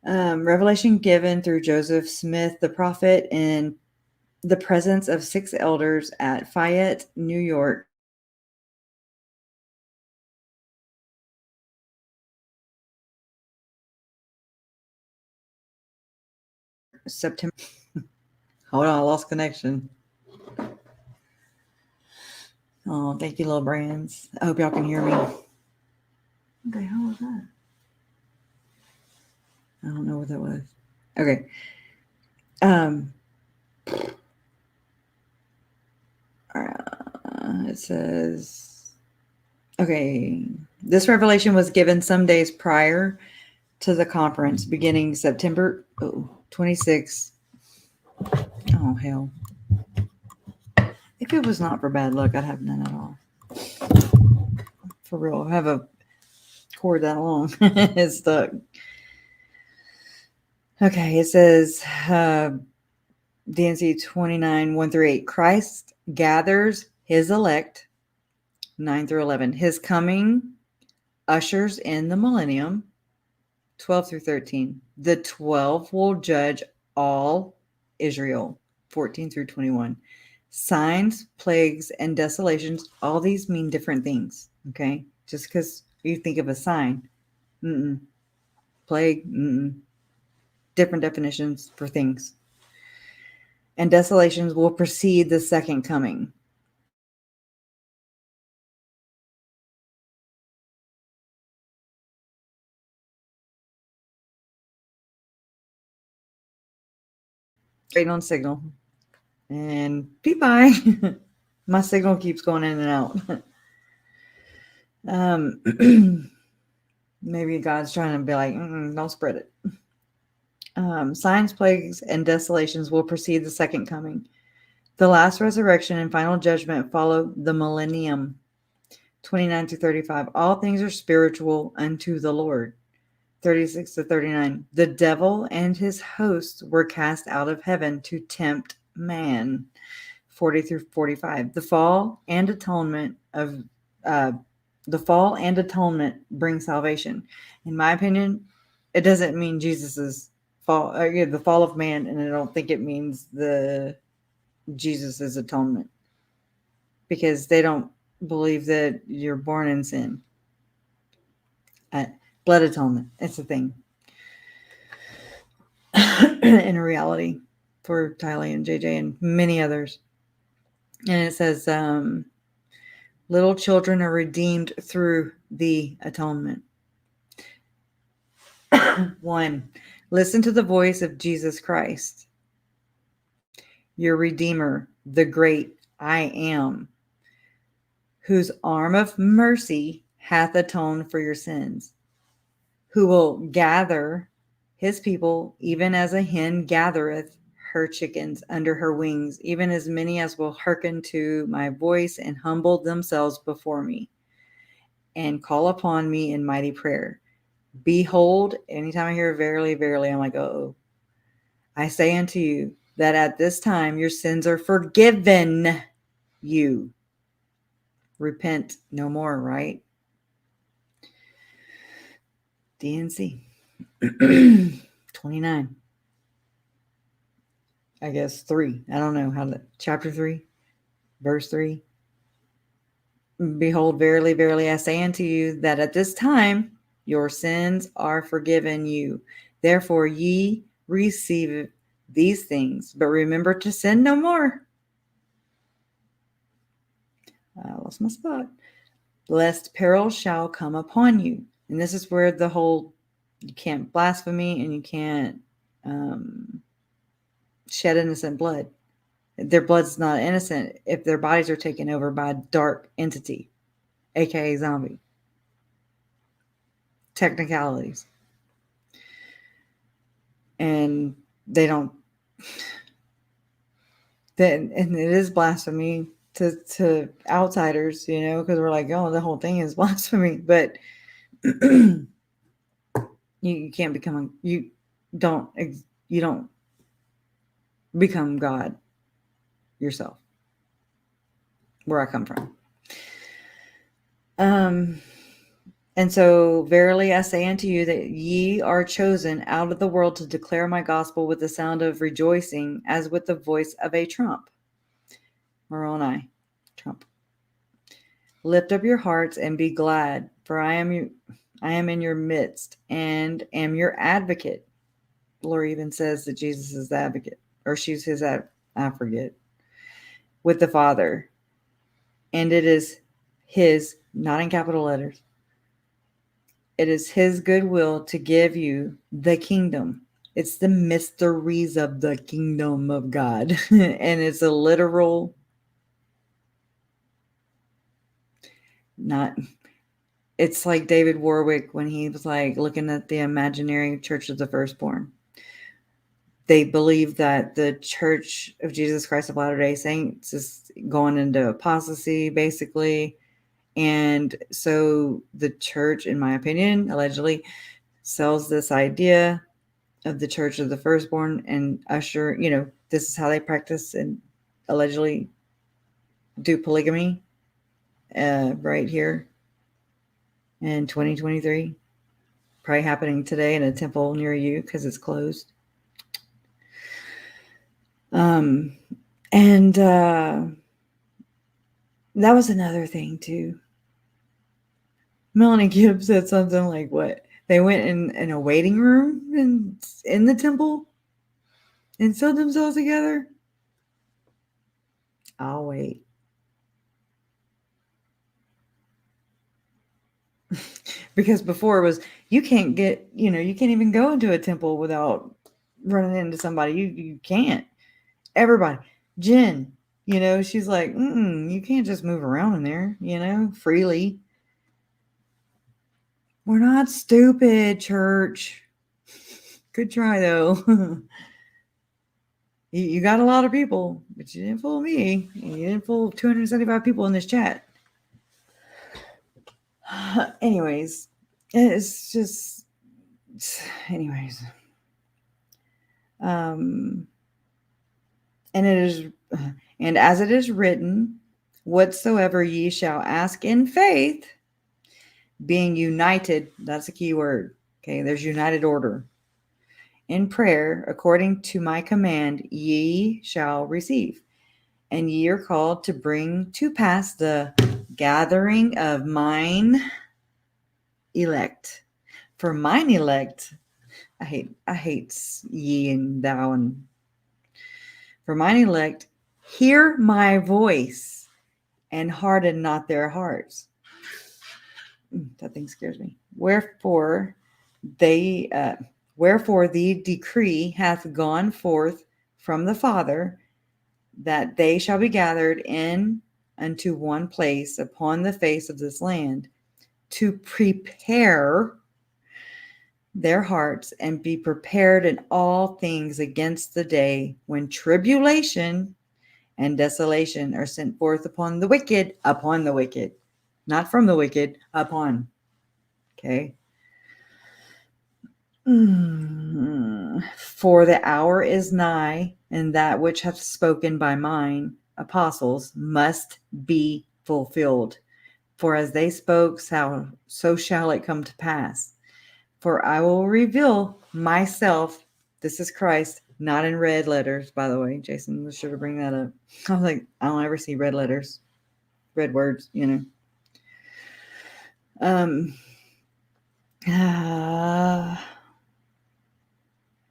Revelation given through Joseph Smith, the prophet, in the presence of 6 elders at Fayette, New York. September. Hold on, I lost connection. Oh, thank you, little brands. I hope y'all can hear me. What the hell was that? I don't know what that was. Okay. It says, okay, this revelation was given some days prior to the conference beginning September 26. Oh, hell. If it was not for bad luck, I'd have none at all. For real. I have a cord that long. It's stuck. Okay, it says DNC 29, 1-8. Christ gathers his elect, 9-11. His coming ushers in the millennium, 12-13. The 12 will judge all Israel, 14-21. Signs, plagues, and desolations, all these mean different things, okay? Just because you think of a sign, plague, different definitions for things. And desolations will precede the second coming. Waiting on signal. And bye. My signal keeps going in and out. Maybe God's trying to be like, don't spread it. Signs, plagues, and desolations will precede the second coming. The last resurrection and final judgment follow the millennium, 29-35. All things are spiritual unto the Lord, 36-39. The devil and his hosts were cast out of heaven to tempt man, 40-45. The fall and atonement bring salvation. In my opinion, it doesn't mean Jesus's fall, the fall of man, and I don't think it means the Jesus's atonement, because they don't believe that you're born in sin. Blood atonement, it's a thing in reality for Tylee and JJ and many others. And it says, little children are redeemed through the atonement. 1. Listen to the voice of Jesus Christ, your Redeemer, the great I am, whose arm of mercy hath atoned for your sins, who will gather his people, even as a hen gathereth her chickens under her wings, even as many as will hearken to my voice and humble themselves before me and call upon me in mighty prayer. Behold, anytime I hear verily, verily, I'm like, oh, I say unto you that at this time your sins are forgiven you. Repent no more, right? DNC 29. I guess 3. I don't know how chapter 3. Verse 3. Behold, verily, verily, I say unto you that at this time your sins are forgiven you. Therefore ye receive these things, but remember to sin no more. I lost my spot. Lest peril shall come upon you. And this is where the whole, you can't blasphemy and you can't shed innocent blood. Their blood's not innocent if their bodies are taken over by a dark entity, aka zombie. Technicalities. And they don't, and it is blasphemy to outsiders, you know, because we're like, oh, the whole thing is blasphemy. But you can't become, you don't become God yourself. Where I come from. And so verily I say unto you that ye are chosen out of the world to declare my gospel with the sound of rejoicing, as with the voice of a trump. Moroni, trump. Lift up your hearts and be glad, for I am in your midst and am your advocate. The Lord even says that Jesus is the advocate, or she's his I forget, with the Father. And it is his, not in capital letters, it is his good will to give you the kingdom. It's the mysteries of the kingdom of God. And it's a literal, it's like David Warwick when he was like looking at the imaginary church of the firstborn. They believe that the Church of Jesus Christ of Latter-day Saints is going into apostasy, basically. And so the church, in my opinion, allegedly sells this idea of the Church of the Firstborn and usher, you know, this is how they practice and allegedly do polygamy right here in 2023. Probably happening today in a temple near you because it's closed. And that was another thing too. Melanie Gibbs said something like, what? They went in a waiting room in the temple and sealed themselves together. I'll wait. Because before it was, you can't even go into a temple without running into somebody. You can't. Everybody. Jen, you know, she's like, you can't just move around in there, you know, freely. We're not stupid, church. Good try, though. You got a lot of people, but you didn't fool me. You didn't fool 275 people in this chat. Anyways, it's just... Anyways. And as it is written, whatsoever ye shall ask in faith, being united, that's a key word. Okay, there's united order. In prayer, according to my command, ye shall receive. And ye are called to bring to pass the gathering of mine elect. For mine elect, I hate ye and thou, and for mine elect, hear my voice and harden not their hearts. That thing scares me. Wherefore the decree hath gone forth from the Father, that they shall be gathered in unto one place upon the face of this land, to prepare their hearts and be prepared in all things against the day when tribulation and desolation are sent forth upon the wicked, not from the wicked, upon. Okay. For the hour is nigh, and that which hath spoken by mine apostles must be fulfilled. For as they spoke, so shall it come to pass. For I will reveal myself, this is Christ, Not in red letters, by the way. Jason was sure to bring that up. I was like, I don't ever see red letters, red words, you know.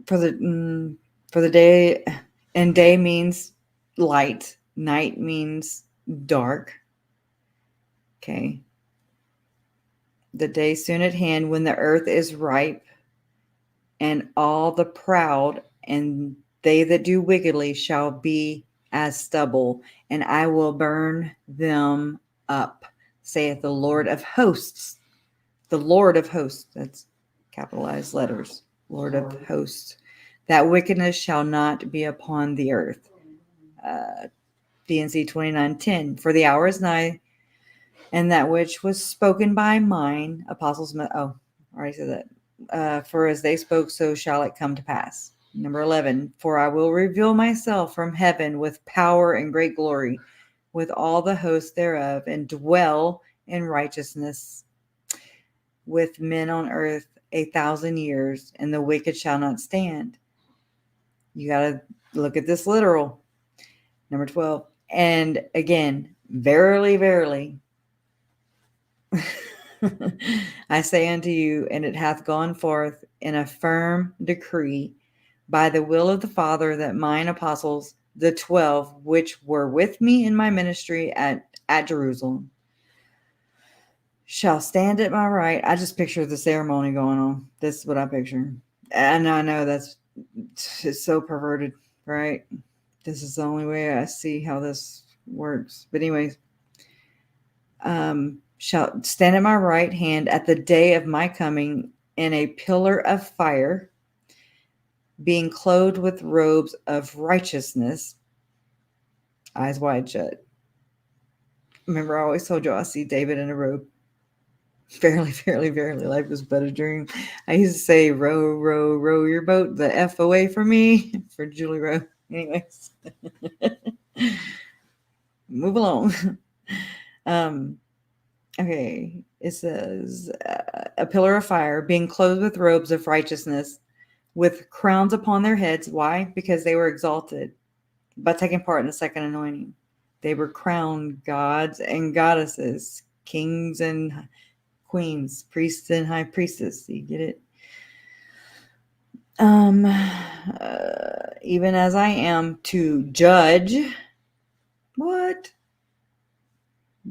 For the day, and day means light, night means dark. Okay. The day soon at hand when the earth is ripe, and all the proud and they that do wickedly shall be as stubble, and I will burn them up, saith the Lord of hosts. The Lord of hosts, that's capitalized letters, Lord of hosts. That wickedness shall not be upon the earth. DNC 29:10. For the hour is nigh, and that which was spoken by mine apostles. Oh, I already said that. For as they spoke, so shall it come to pass. Number 11. For I will reveal myself from heaven with power and great glory, with all the hosts thereof, and dwell in righteousness with men on earth 1,000 years, and the wicked shall not stand. You got to look at this literal. Number 12. And again, verily, verily, I say unto you, and it hath gone forth in a firm decree by the will of the Father, that mine apostles, the 12, which were with me in my ministry at Jerusalem, shall stand at my right. I just picture the ceremony going on. This is what I picture. And I know it's so perverted, right? This is the only way I see how this works. But anyways, shall stand at my right hand at the day of my coming in a pillar of fire, being clothed with robes of righteousness, eyes wide shut. Remember, I always told you I see David in a robe. Verily, verily, verily, life was but a dream. I used to say, row, row, row your boat the F away from me, for Julie Rowe. Anyways, move along. Okay, it says, a pillar of fire, being clothed with robes of righteousness, with crowns upon their heads. Why? Because they were exalted by taking part in the second anointing. They were crowned gods and goddesses, kings and queens, priests and high priestess. You get it? Even as I am to judge. What?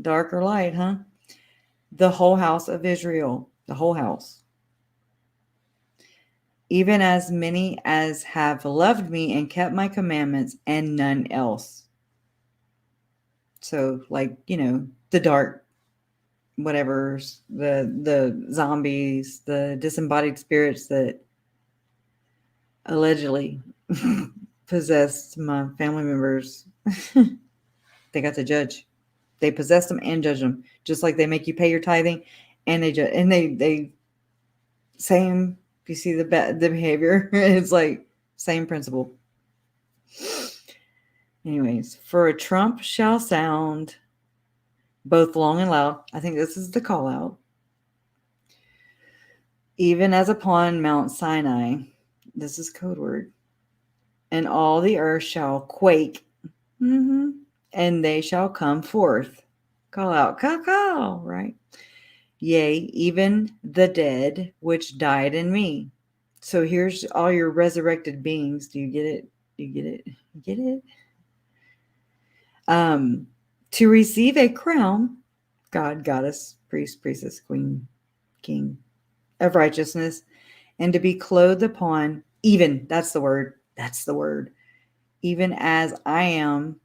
Dark or light, huh? The whole house of Israel. The whole house. Even as many as have loved me and kept my commandments, and none else. So, like, the dark, whatever, the zombies, the disembodied spirits that allegedly possessed my family members. They got to judge. They possessed them and judge them, just like they make you pay your tithing, and they judge. And they same. You see the behavior. It's like same principle. Anyways, for a trump shall sound both long and loud. I think this is the call out. Even as upon Mount Sinai. This is code word. And all the earth shall quake. And they shall come forth. Call out, call, right? Yea, even the dead which died in me. So here's all your resurrected beings. Do you get it? Do you get it? You get it? To receive a crown, God, goddess, priest, priestess, queen, king of righteousness, and to be clothed upon, even, that's the word, even as I am,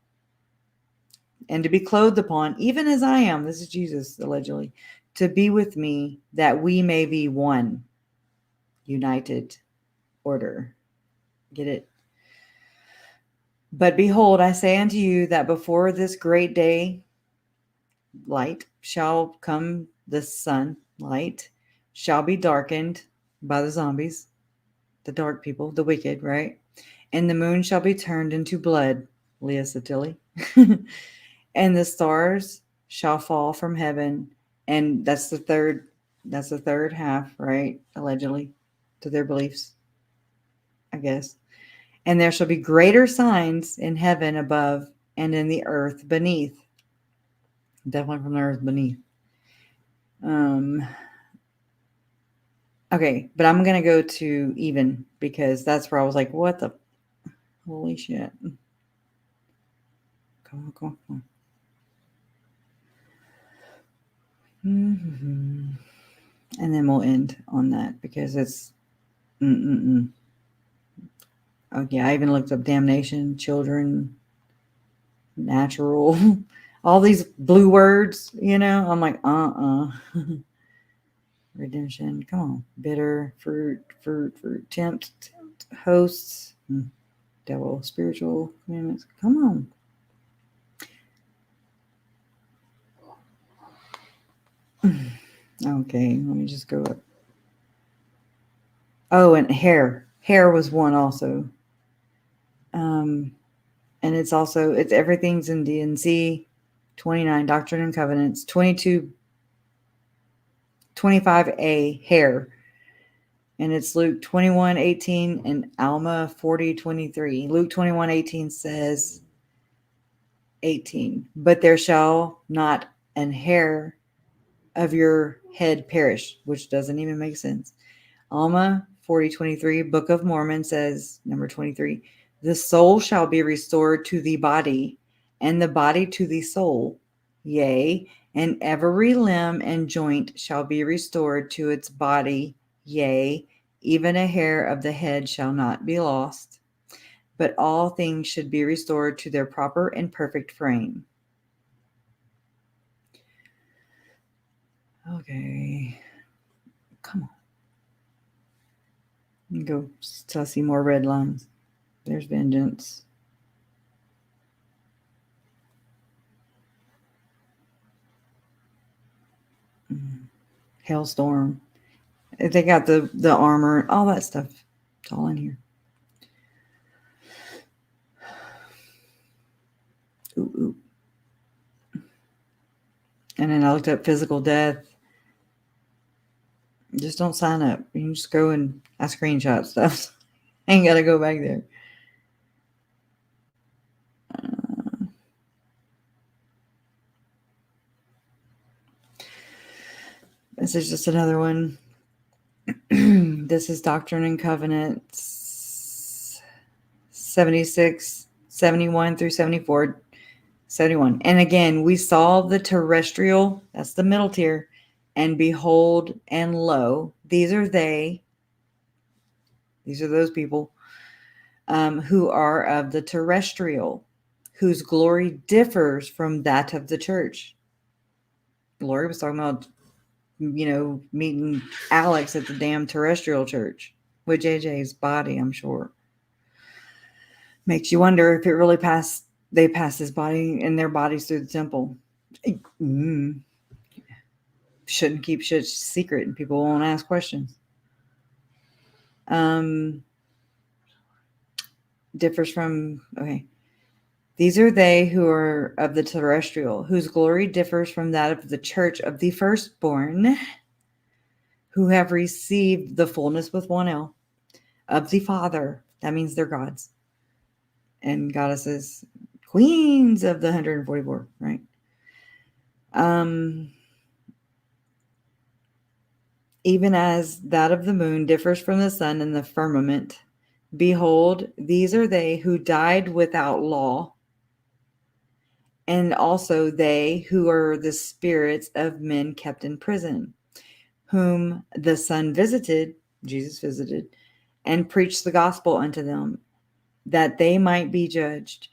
and to be clothed upon, even as I am, this is Jesus, allegedly, to be with me, that we may be one, united order. Get it? But behold, I say unto you that before this great day, light shall come, the sun, light, shall be darkened by the zombies, the dark people, the wicked, right? And the moon shall be turned into blood, Leah Satili. And the stars shall fall from heaven. And that's the third half, right? Allegedly, to their beliefs, I guess. And there shall be greater signs in heaven above and in the earth beneath. Definitely from the earth beneath. Okay, but I'm going to go to even because that's where I was like, what the holy shit. Come on. Mm-hmm. And then we'll end on that because it's Okay, I even looked up damnation, children, natural, all these blue words, I'm like, redemption, come on, bitter, fruit, tempt, hosts, devil, spiritual commandments, come on. Okay, let me just go up. Oh, and hair was one also. And it's everything's in D&C, 29 Doctrine and Covenants, 22 25a hair, and it's Luke 21:18 and Alma 40:23. Luke 21:18 says 18, but there shall not an hair of your head perish, which doesn't even make sense. Alma 40:23, Book of Mormon says, number 23, the soul shall be restored to the body, and the body to the soul, yea, and every limb and joint shall be restored to its body, yea, even a hair of the head shall not be lost, but all things should be restored to their proper and perfect frame. Okay, come on. Go till I see more red lines. There's vengeance. Hailstorm. They got the armor, all that stuff. It's all in here. Ooh. And then I looked up physical death. Just don't sign up. You can just go and I screenshot stuff. Ain't got to go back there. This is just another one. This is Doctrine and Covenants 76, 71 through 74, 71. And again, we saw the terrestrial, that's the middle tier, and behold and lo, these are those people who are of the terrestrial, whose glory differs from that of the church. Lori was talking about, meeting Alex at the damn terrestrial church with JJ's body, I'm sure. Makes you wonder if it really they passed his body and their bodies through the temple. Shouldn't keep shit secret and people won't ask questions. Differs from, okay. These are they who are of the terrestrial, whose glory differs from that of the church of the firstborn, who have received the fullness with one L of the Father. That means they're gods and goddesses, queens of the 144, right? Even as that of the moon differs from the sun in the firmament, behold, these are they who died without law, and also they who are the spirits of men kept in prison, whom the Son visited, Jesus visited, and preached the gospel unto them, that they might be judged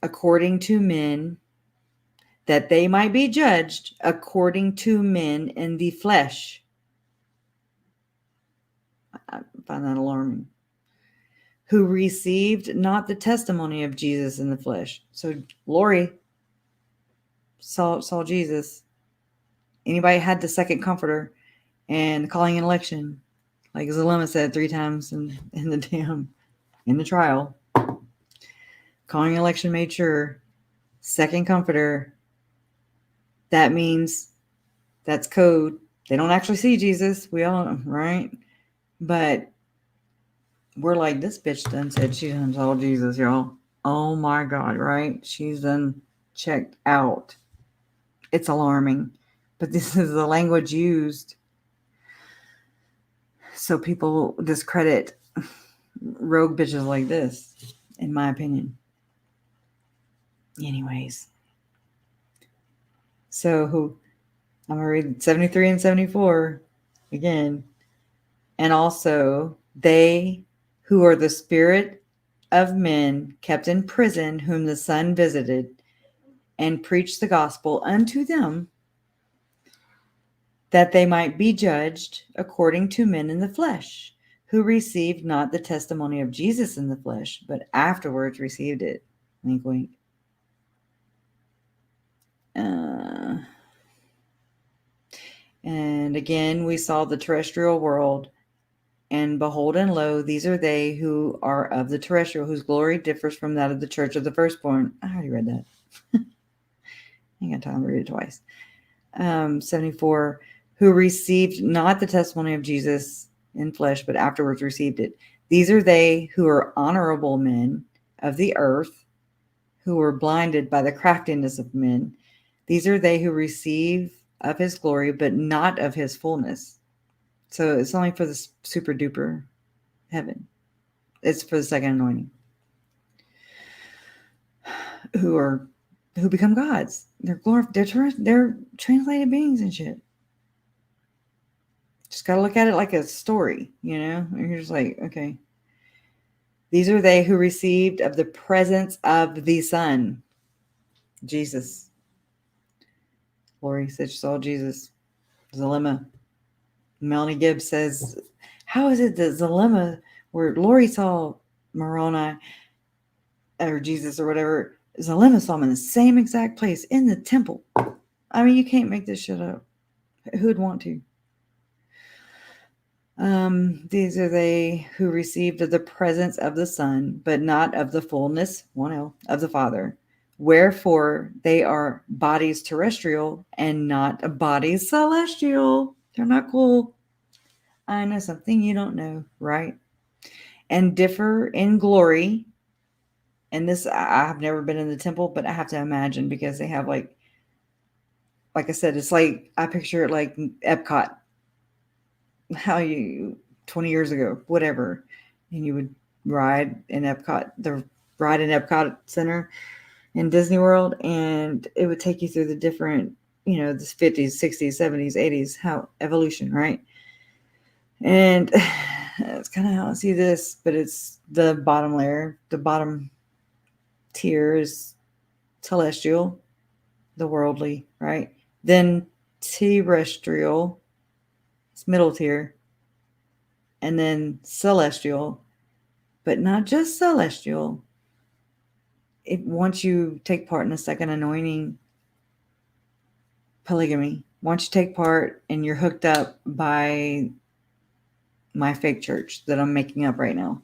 according to men, in the flesh. I find that alarming. Who received not the testimony of Jesus in the flesh. So Lori saw Jesus. Anybody had the second comforter and calling an election, like Zalema said 3 times in the trial. Calling election made sure. Second comforter. That means that's code. They don't actually see Jesus. We all know, right? But we're like, this bitch done said she done saw Jesus, y'all. Oh my God, right? She's done checked out. It's alarming. But this is the language used so people discredit rogue bitches like this, in my opinion. Anyways. So I'm going to read 73 and 74 again. And also, they who are the spirit of men kept in prison, whom the Son visited, and preached the gospel unto them, that they might be judged according to men in the flesh, who received not the testimony of Jesus in the flesh, but afterwards received it. Wink, wink. And again, we saw the terrestrial world, and behold, and lo, these are they who are of the terrestrial, whose glory differs from that of the church of the firstborn. I already read that. I ain't got time to read it twice. 74, who received not the testimony of Jesus in flesh, but afterwards received it. These are they who are honorable men of the earth, who were blinded by the craftiness of men. These are they who receive of his glory, but not of his fullness. So it's only for the super duper heaven. It's for the second anointing. Who become gods. They're translated beings and shit. Just got to look at it like a story, you know? And you're just like, okay. These are they who received of the presence of the Son, Jesus. Lori said she saw Jesus. Zalema. Melanie Gibbs says, how is it that Zalema, where Lori saw Moroni or Jesus or whatever, Zalema saw him in the same exact place in the temple? I mean, you can't make this shit up. Who'd want to? These are they who received of the presence of the Son, but not of the fullness, 1L, of the Father. Wherefore they are bodies terrestrial and not bodies celestial. They're not cool. I know something you don't know, right? And differ in glory. And this, I've never been in the temple, but I have to imagine, because they have like I said, it's like, I picture it like Epcot. How 20 years ago, whatever. And you would ride in Epcot, the ride in Epcot Center in Disney World, and it would take you through the different, the 50s, 60s, 70s, 80s, how evolution, right? And that's kind of how I see this, but it's the bottom layer. The bottom tier is celestial, the worldly, right? Then terrestrial, it's middle tier. And then celestial, but not just celestial. Once you take part in the second anointing, polygamy, once you take part and you're hooked up by my fake church that I'm making up right now.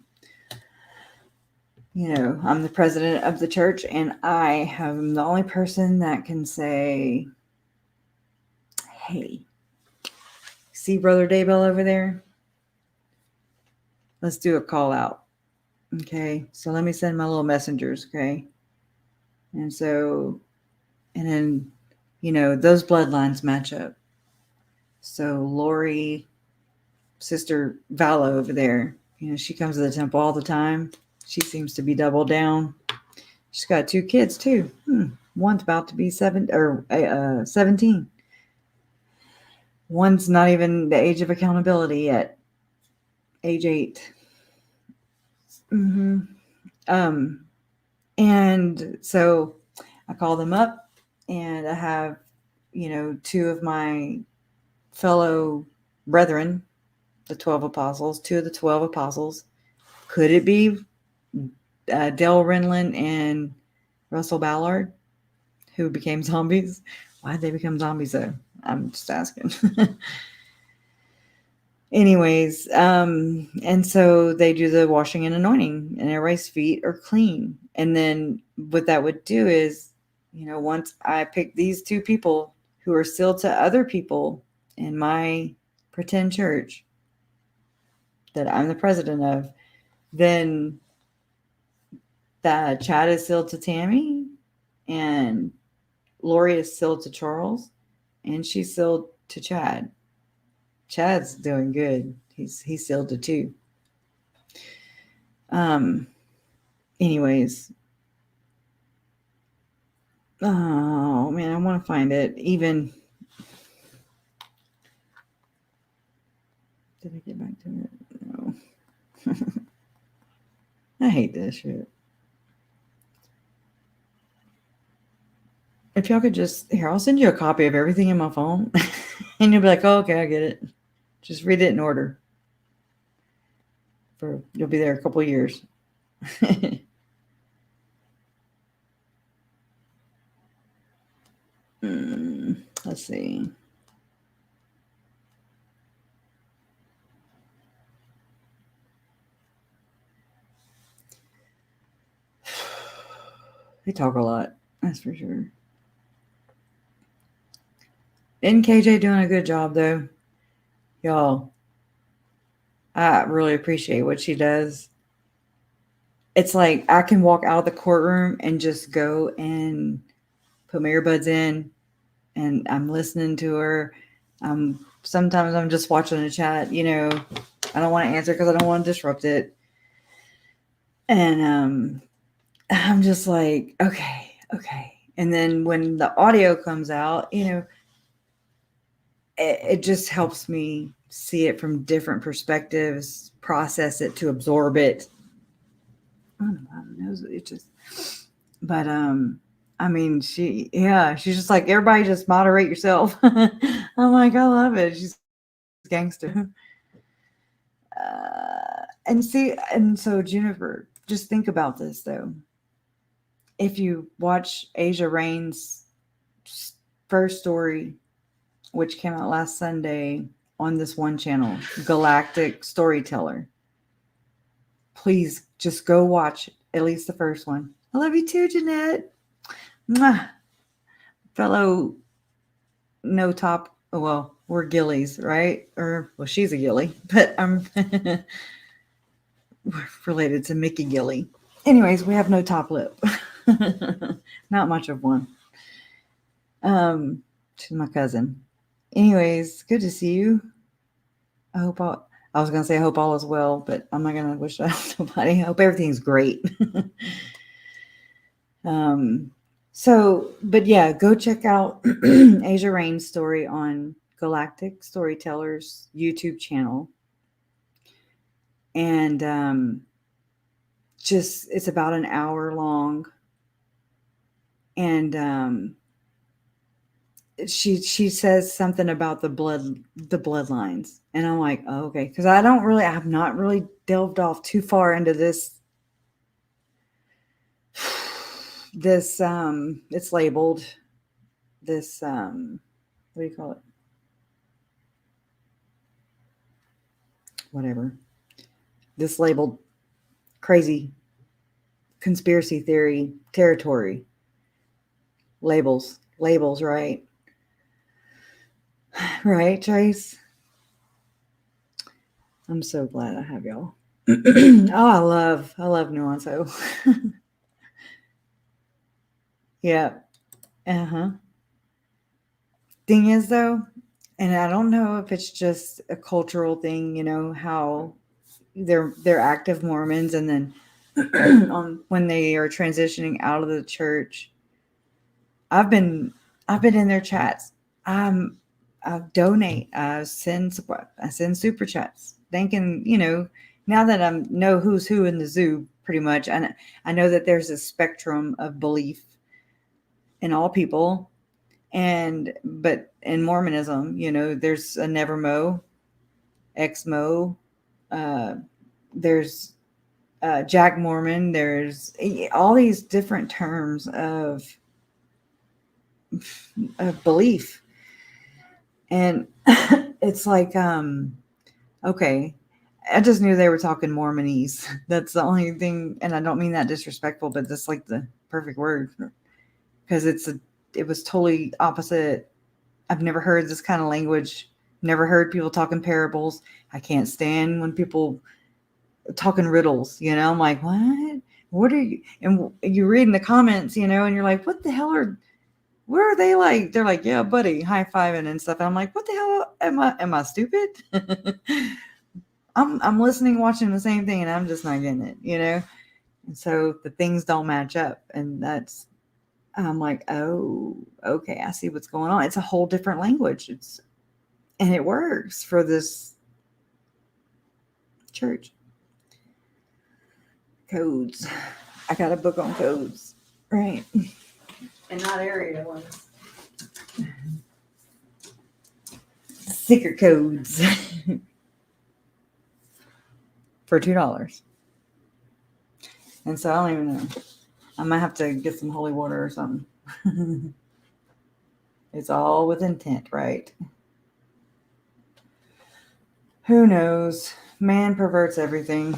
I'm the president of the church, and I am the only person that can say, hey, see Brother Daybell over there? Let's do a call out. Okay. So let me send my little messengers. Okay. And then, those bloodlines match up. So Lori, Sister Vallow over there, she comes to the temple all the time. She seems to be doubled down. She's got 2 kids too. One's about to be 17. One's not even the age of accountability yet. Age 8. And so I call them up, and I have, 2 of my fellow brethren, the 12 apostles, 2 of the 12 apostles. Could it be Dale Renlund and Russell Ballard, who became zombies? Why did they become zombies though? I'm just asking. Anyways, and so they do the washing and anointing, and everybody's feet are clean. And then what that would do is, once I pick these 2 people who are still to other people in my pretend church that I'm the president of, then the chat is sealed to Tammy, and Lori is sealed to Charles, and she's sealed to Chad. Chad's doing good. He's sealed to 2. Anyways. Oh man, I want to find it. Even did I get back to it? No. I hate this shit. If y'all could just here, I'll send you a copy of everything in my phone, and you'll be like, "Oh, okay, I get it." Just read it in order. You'll be there a couple of years. Let's see. They talk a lot, that's for sure. Isn't KJ doing a good job, though? Y'all, I really appreciate what she does. It's like I can walk out of the courtroom and just go and put my earbuds in, and I'm listening to her. Sometimes I'm just watching the chat. You know, I don't want to answer because I don't want to disrupt it. And I'm just like, okay. And then when the audio comes out, you know, it just helps me see it from different perspectives, process it, to absorb it. I don't know how it knows it just, but I mean, she's just like, everybody just moderate yourself. I'm like, I love it. She's gangster. And so Jennifer, just think about this though. If you watch Asia Rain's first story, which came out last Sunday on this one channel, Galactic Storyteller, please just go watch at least the first one. I love you too, Jeanette. Mwah. Fellow no top. Well, we're gillies, right? Well, she's a gilly, but I'm related to Mickey Gilly. Anyways, we have no top lip. Not much of one. She's my cousin. Anyways, good to see you. I was going to say I hope all is well, but I'm not going to wish that on nobody. I hope everything's great. But yeah, go check out Asia Rain's story on Galactic Storyteller's YouTube channel. And it's about an hour long. And she says something about the bloodlines, and I'm like, oh, okay, because I have not really delved off too far into this. It's labeled this. What do you call it? Whatever. This labeled crazy conspiracy theory territory. Labels, right? Right, Trace? I'm so glad I have y'all. I love Nuanso. Yeah. Thing is, though, and I don't know if it's just a cultural thing, you know, how they're active Mormons, and then when they are transitioning out of the church, I've been in their chats. I donate. I send super chats, thinking, you know, now that I know who's who in the zoo, pretty much, and I know that there's a spectrum of belief in all people, but in Mormonism, you know, there's a Nevermo, Exmo, there's Jack Mormon, there's all these different terms of belief. And it's like, okay, I just knew they were talking Mormonese. That's the only thing. And I don't mean that disrespectful, but that's like the perfect word, because it was totally opposite. I've never heard this kind of language. Never heard people talking parables. I can't stand when people talking riddles, you know. I'm like, what are you? And you read in the comments, you know, and you're like, what the hell where are they like? They're like, yeah, buddy, high-fiving and stuff. And I'm like, what the hell? Am I stupid? I'm listening, watching the same thing, and I'm just not getting it, you know? And so the things don't match up. And I'm like, oh, okay, I see what's going on. It's a whole different language. And it works for this church. Codes. I got a book on codes, right? And not area ones. Secret codes for $2. And so I don't even know. I might have to get some holy water or something. It's all with intent, right? Who knows? Man perverts everything,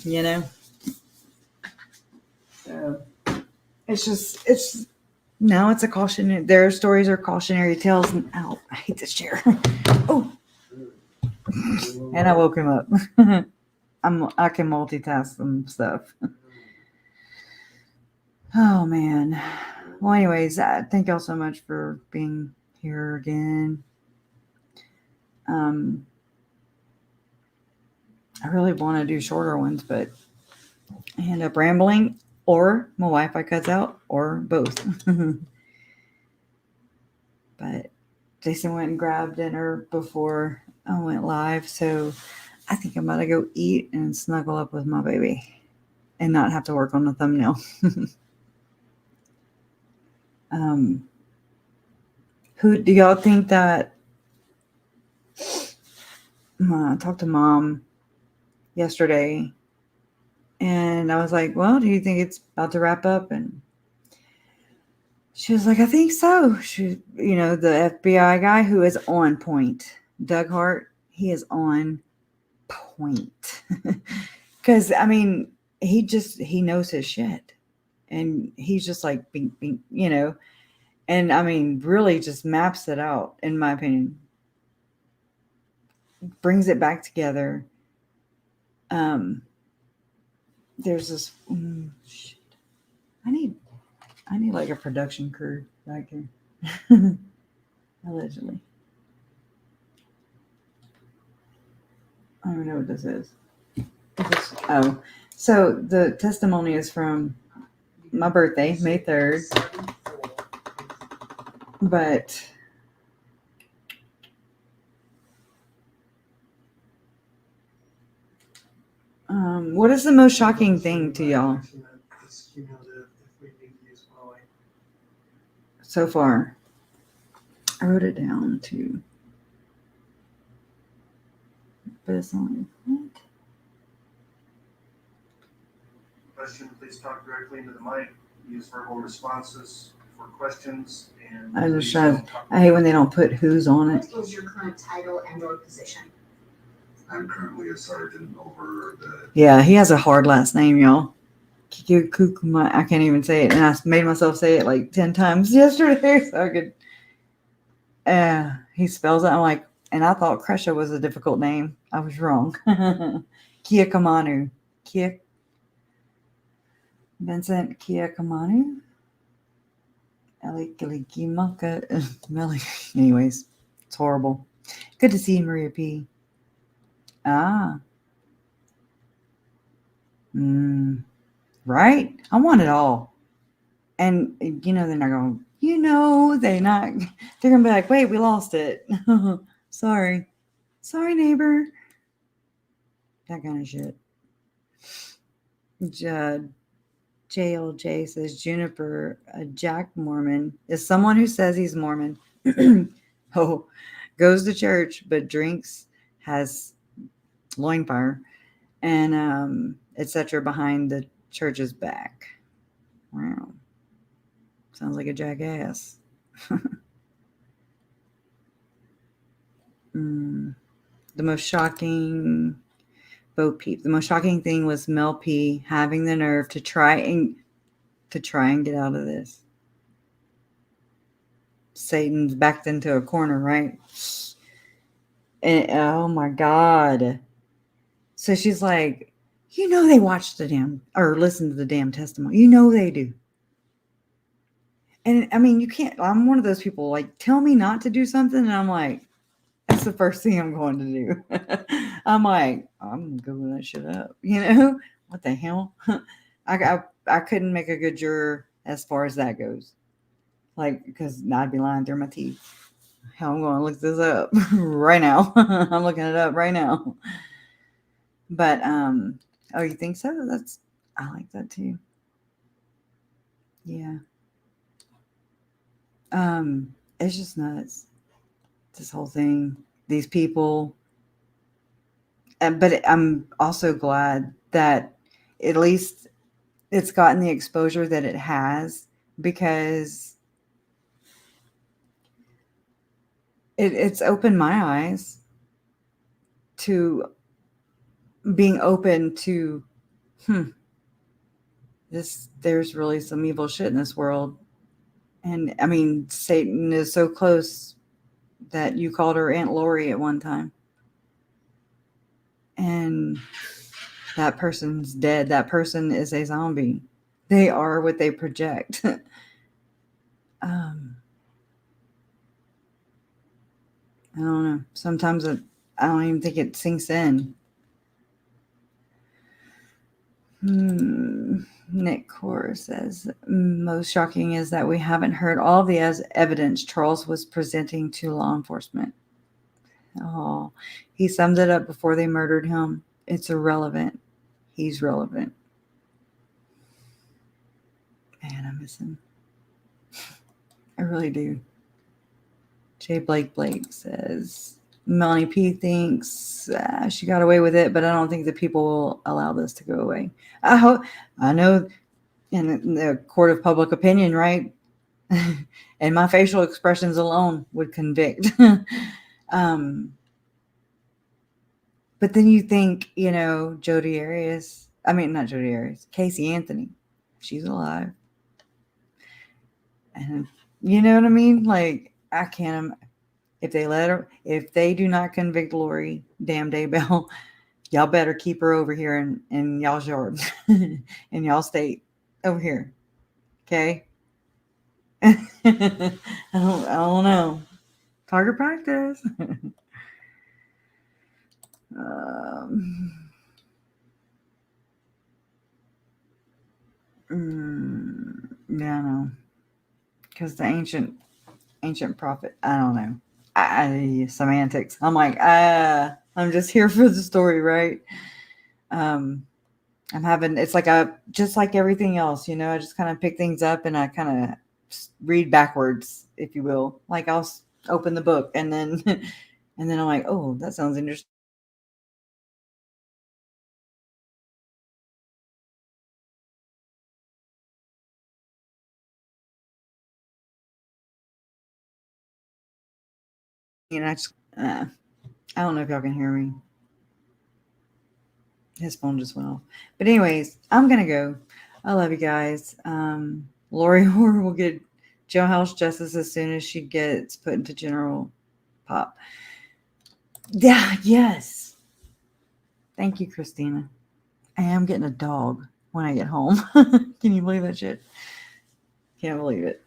you know? So it's now it's a caution. Their stories are cautionary tales. And ow, I hate this chair. Oh, and I woke him up. I can multitask some stuff. Oh man. Well, anyways, thank y'all so much for being here again. I really want to do shorter ones, but I end up rambling, or my Wi-Fi cuts out, or both. But Jason went and grabbed dinner before I went live, so I think I'm about to go eat and snuggle up with my baby and not have to work on the thumbnail. Who do y'all think that? I talked to Mom yesterday, and I was like, well, do you think it's about to wrap up? And she was like, I think so. The FBI guy who is on point, Doug Hart, he is on point. Because, I mean, he knows his shit. And he's just like, bing, bing, you know, and I mean, really just maps it out, in my opinion. Brings it back together. There's this, shit. I need like a production crew back here. Allegedly. I don't know what this is. So the testimony is from my birthday, May 3rd. But what is the most shocking thing to y'all so far? I wrote it down too. But it's only what? Question, please talk directly into the mic. Use verbal responses for questions. And I hate when they don't put who's on it. What is your current title and or position? I'm currently a sergeant over the... Yeah, he has a hard last name, y'all. I can't even say it. And I made myself say it like 10 times yesterday so I could... he spells it. I'm like, and I thought KRESHA was a difficult name. I was wrong. Kia Kamanu. Vincent Kia Kamanu. Anyways, it's horrible. Good to see you, Maria P. Right? I want it all. And, they're not going, they're going to be like, wait, we lost it. Sorry, neighbor. That kind of shit. JLJ says Juniper, a Jack Mormon, is someone who says he's Mormon. Goes to church, but drinks, has loin fire, and etc. behind the church's back. Wow. Sounds like a jackass. The most shocking... Bo Peep. The most shocking thing was Mel P having the nerve to try and get out of this. Satan's backed into a corner, right? And oh my God. So she's like, You know they watch the damn or listen to the damn testimony. You know they do. And I mean, you can't. I'm one of those people. Like, tell me not to do something, and I'm like, that's the first thing I'm going to do. I'm like, I'm googling that shit up. You know what the hell? I couldn't make a good juror as far as that goes. Like, because I'd be lying through my teeth. Hell, I'm going to look this up right now. I'm looking it up right now. But oh, you think so? I like that too. Yeah. It's just nuts. This whole thing, these people. But I'm also glad that at least it's gotten the exposure that it has, because it's opened my eyes to being open to, there's really some evil shit in this world. And I mean, Satan is so close that you called her Aunt Lori at one time. And that person's dead. That person is a zombie. They are what they project. I don't know. Sometimes I don't even think it sinks in. Nick Core says, most shocking is that we haven't heard all the evidence Charles was presenting to law enforcement. Oh, he summed it up before they murdered him. It's irrelevant. He's relevant. Man, I miss him. I really do. J. Blake says, Melanie P. thinks she got away with it, but I don't think the people will allow this to go away. I know in the court of public opinion, right? And my facial expressions alone would convict. But then you think, Casey Anthony, she's alive. And you know what I mean? Like, I can't, if they do not convict Lori damn Daybell, y'all better keep her over here in y'all's yard, in y'all state over here. Okay. I don't know. Target practice. Yeah, I know. Because the ancient prophet, I don't know. Semantics. I'm like, I'm just here for the story, right? It's like just like everything else, I just kind of pick things up and I kind of read backwards, if you will. Like I'll open the book and then I'm like, oh, that sounds interesting. I don't know if y'all can hear me. His phone just went off. But anyways, I'm going to go. I love you guys. Lori Hoare will get jailhouse justice as soon as she gets put into general pop. Yeah, yes. Thank you, Christina. I am getting a dog when I get home. Can you believe that shit? Can't believe it.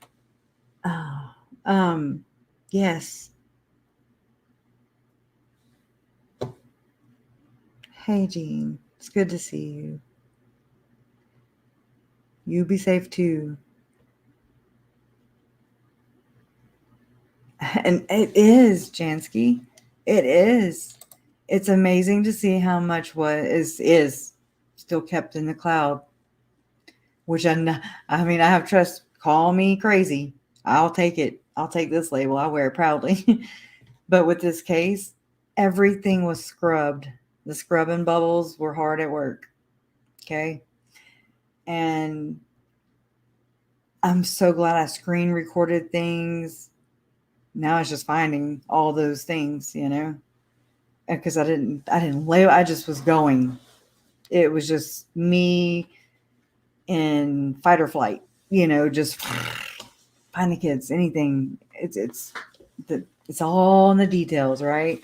Yes. Hey, Jean. It's good to see you. You be safe too. And it is, Jansky. It is. It's amazing to see how much what is still kept in the cloud. Which I have trust. Call me crazy. I'll take it. I'll take this label. I wear it proudly. But with this case, everything was scrubbed. The scrubbing bubbles were hard at work. Okay. And I'm so glad I screen recorded things. Now it's just finding all those things, because I didn't label. I just was going. It was just me in fight or flight, just find the kids, anything. It's all in the details, right?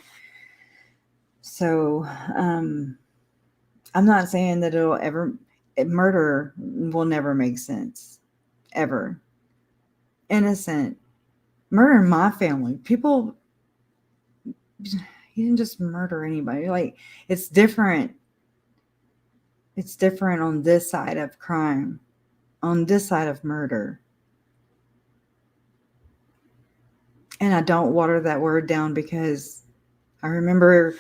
So, I'm not saying that murder will never make sense. Ever. Innocent. Murder in my family. People, he didn't just murder anybody. Like, it's different. It's different on this side of crime. On this side of murder. And I don't water that word down because I remember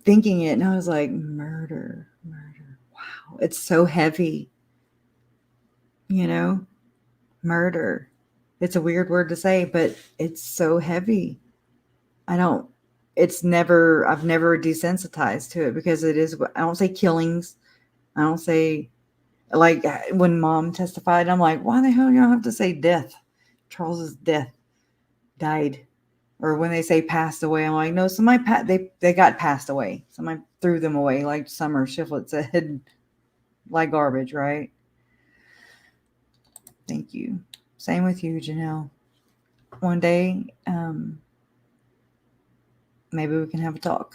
thinking it and I was like, murder. Wow. It's so heavy. You know, murder. It's a weird word to say, but it's so heavy. I've never desensitized to it because it is, I don't say killings. I don't say, like when Mom testified, I'm like, why the hell you don't have to say death? Charles's death. Died. Or when they say passed away, I'm like, no, somebody they got passed away. Somebody threw them away, like Summer Shiflett said, like garbage, right? Thank you. Same with you, Janelle. One day, maybe we can have a talk.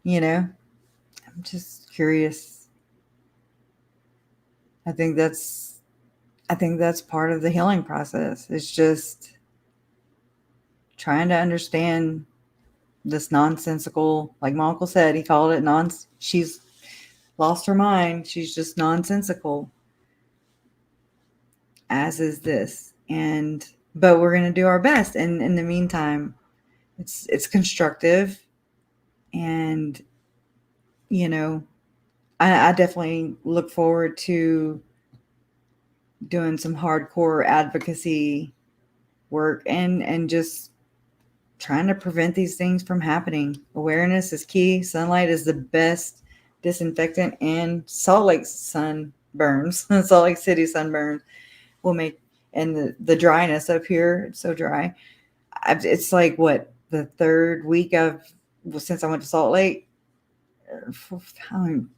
You know, I'm just curious. I think that's part of the healing process. It's just trying to understand this nonsensical, like my uncle said, he called it she's lost her mind. She's just nonsensical, as is this. But we're going to do our best. And in the meantime, it's constructive. And, you know, I definitely look forward to doing some hardcore advocacy work and just trying to prevent these things from happening. Awareness is key. Sunlight is the best disinfectant, and Salt Lake sunburns, Salt Lake City sunburns will make, and the dryness up here, it's so dry. It's like the third week since I went to Salt Lake.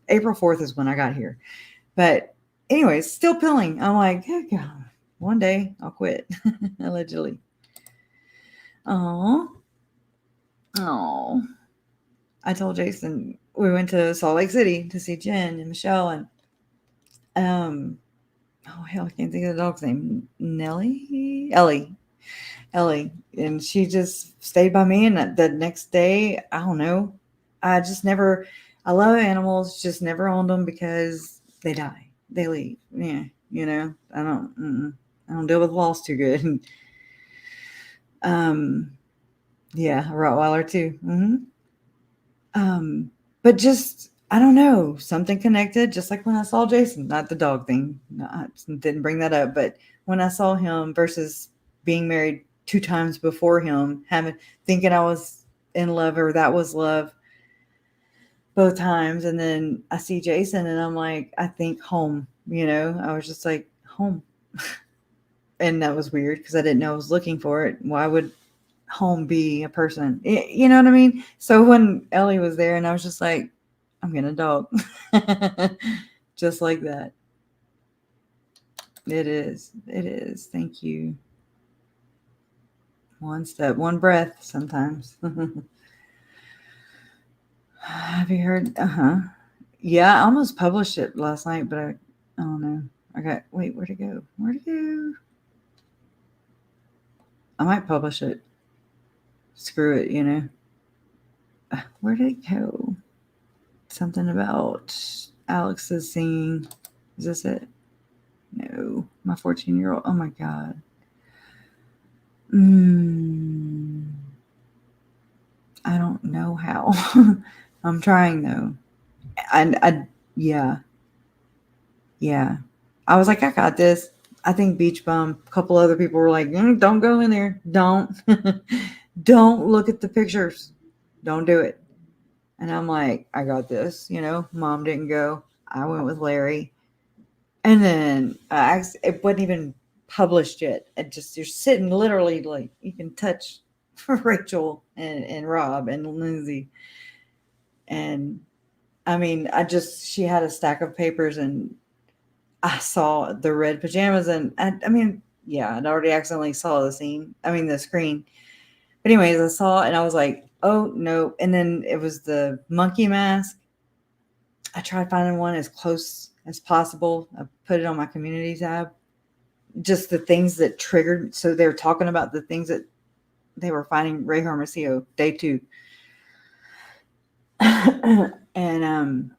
April 4th is when I got here. But anyways, still pilling. I'm like, oh God, one day I'll quit. Allegedly. Oh, I told Jason we went to Salt Lake City to see Jen and Michelle and oh hell, I can't think of the dog's name. Ellie, and she just stayed by me. And the next day, I don't know. I love animals, just never owned them because they die, they leave. Yeah, you know, I don't deal with loss too good. Yeah, a Rottweiler too. But just, I don't know, something connected, just like when I saw Jason, not the dog thing. No, I didn't bring that up, but when I saw him versus being married 2 times before him, thinking I was in love or that was love both times. And then I see Jason and I'm like, I think home, you know, I was just like, home. And that was weird because I didn't know I was looking for it. Why would home be a person? You know what I mean? So when Ellie was there and I was just like, I'm getting a dog. Just like that. It is. Thank you. One step, one breath sometimes. Have you heard? Yeah, I almost published it last night, but I don't know. Where'd it go? I might publish it. Screw it, you know. Where did it go? Something about Alex's singing. Is this it? No. My 14-year-old. Oh my God. I don't know how. I'm trying though. Yeah. I was like, I got this. I think Beach Bum, a couple other people were like, don't go in there. Don't look at the pictures. Don't do it. And I'm like, I got this. You know, Mom didn't go. I went with Larry. And then it wasn't even published yet. You're sitting literally like you can touch Rachel and Rob and Lindsay. And I mean, she had a stack of papers and I saw the red pajamas and I mean, yeah, I'd already accidentally saw the screen. But anyways, I saw it and I was like, oh no. And then it was the monkey mask. I tried finding one as close as possible. I put it on my community tab. Just the things that triggered. So they're talking about the things that they were finding. Ray Hermosillo, day 2. And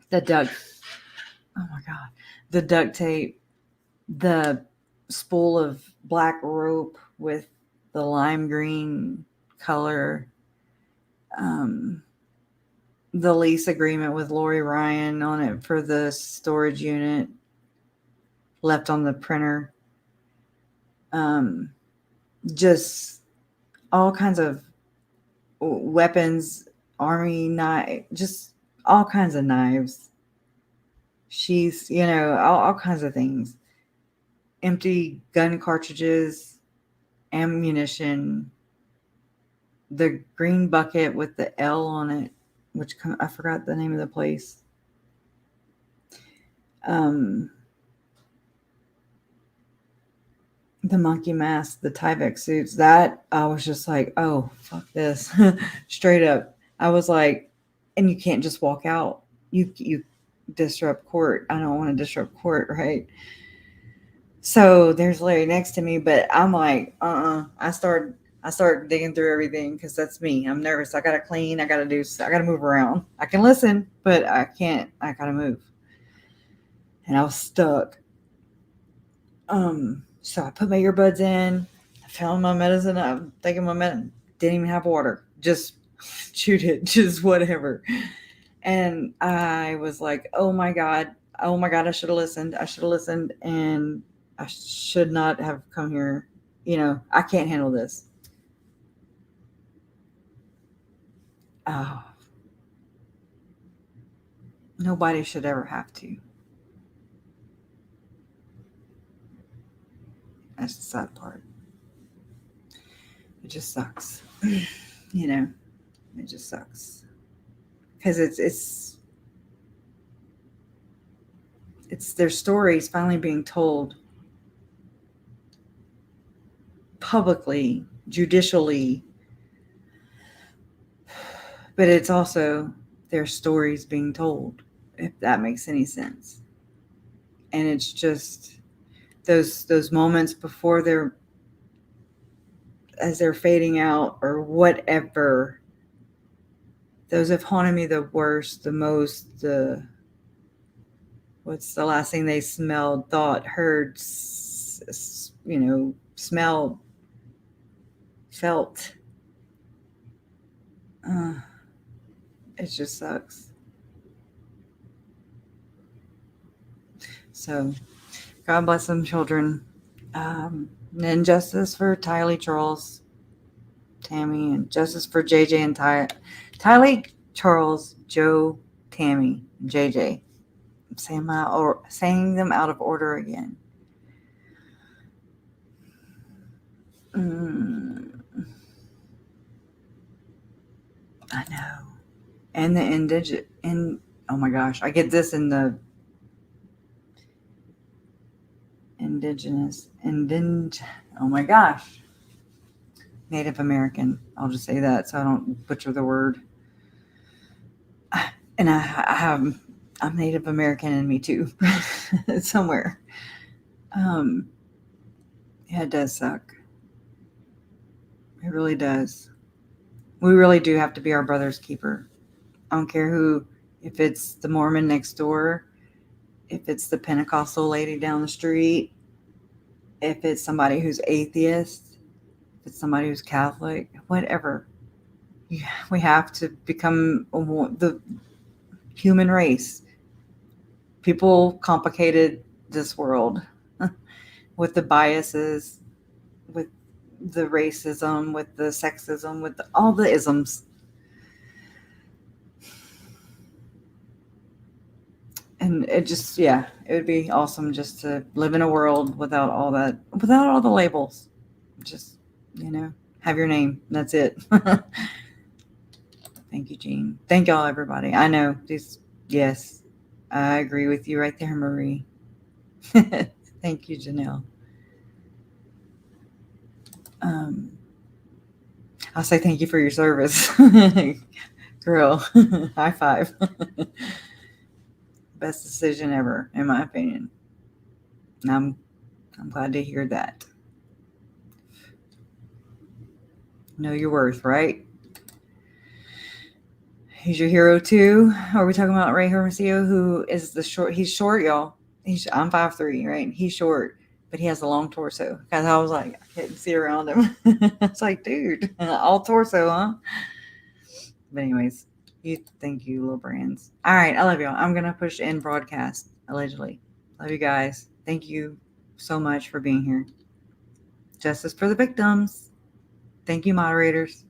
the duct. Oh my God. The duct tape. The spool of black rope with the lime green color. The lease agreement with Lori Ryan on it for the storage unit left on the printer. Just all kinds of weapons, army knife, just all kinds of knives, sheaths, all kinds of things. Empty gun cartridges, ammunition, the green bucket with the L on it, which I forgot the name of the place. The monkey mask, the Tyvek suits, that I was just like, oh, fuck this. Straight up. I was like, and you can't just walk out. You disrupt court. I don't want to disrupt court, right? So there's Larry next to me, but I'm like, I start digging through everything because that's me. I'm nervous. I gotta clean. I gotta move around. I can listen, but I can't. I gotta move. And I was stuck. So I put my earbuds in. I found my medicine. I'm taking my medicine. Didn't even have water. Just chewed it. Just whatever. And I was like, oh my God, I should have listened. And I should not have come here. I can't handle this. Oh. Nobody should ever have to. That's the sad part. It just sucks. It just sucks. Because it's their stories finally being told publicly, judicially, but it's also their stories being told, if that makes any sense. And it's just those moments before as they're fading out or whatever, those have haunted me the worst, the most. What's the last thing they smelled, thought, heard, smelled, felt? It just sucks. So, God bless them children. And justice for Tylee, Charles, Tammy, and justice for JJ and Tylee, Charles, Joe, Tammy, and JJ. I'm saying them out of order again. I know. And the oh my gosh, I get this in the oh my gosh. Native American. I'll just say that so I don't butcher the word. And I'm Native American in me too. Somewhere. Yeah, it does suck. It really does. We really do have to be our brother's keeper. I don't care who, if it's the Mormon next door, if it's the Pentecostal lady down the street, if it's somebody who's atheist, if it's somebody who's Catholic, whatever. We have to become the human race. People complicated this world with the biases, with the racism, with the sexism, with all the isms. And it just, it would be awesome just to live in a world without all that, without all the labels. Just, have your name. That's it. Thank you, Jean. Thank y'all, everybody. I know yes, I agree with you right there, Marie. Thank you, Janelle. I'll say thank you for your service. Girl, high five. Best decision ever, in my opinion. And I'm glad to hear that. Know your worth, right? He's your hero too. Are we talking about Ray Hermosillo, who is the short? He's short, y'all. I'm 5'3", right? He's short, but he has a long torso. Because I was like, I couldn't see around him. It's like, dude, all torso, huh? But anyways, thank you, little brands. All right, I love y'all. I'm gonna push end broadcast allegedly. Love you guys. Thank you so much for being here. Justice for the victims. Thank you, moderators.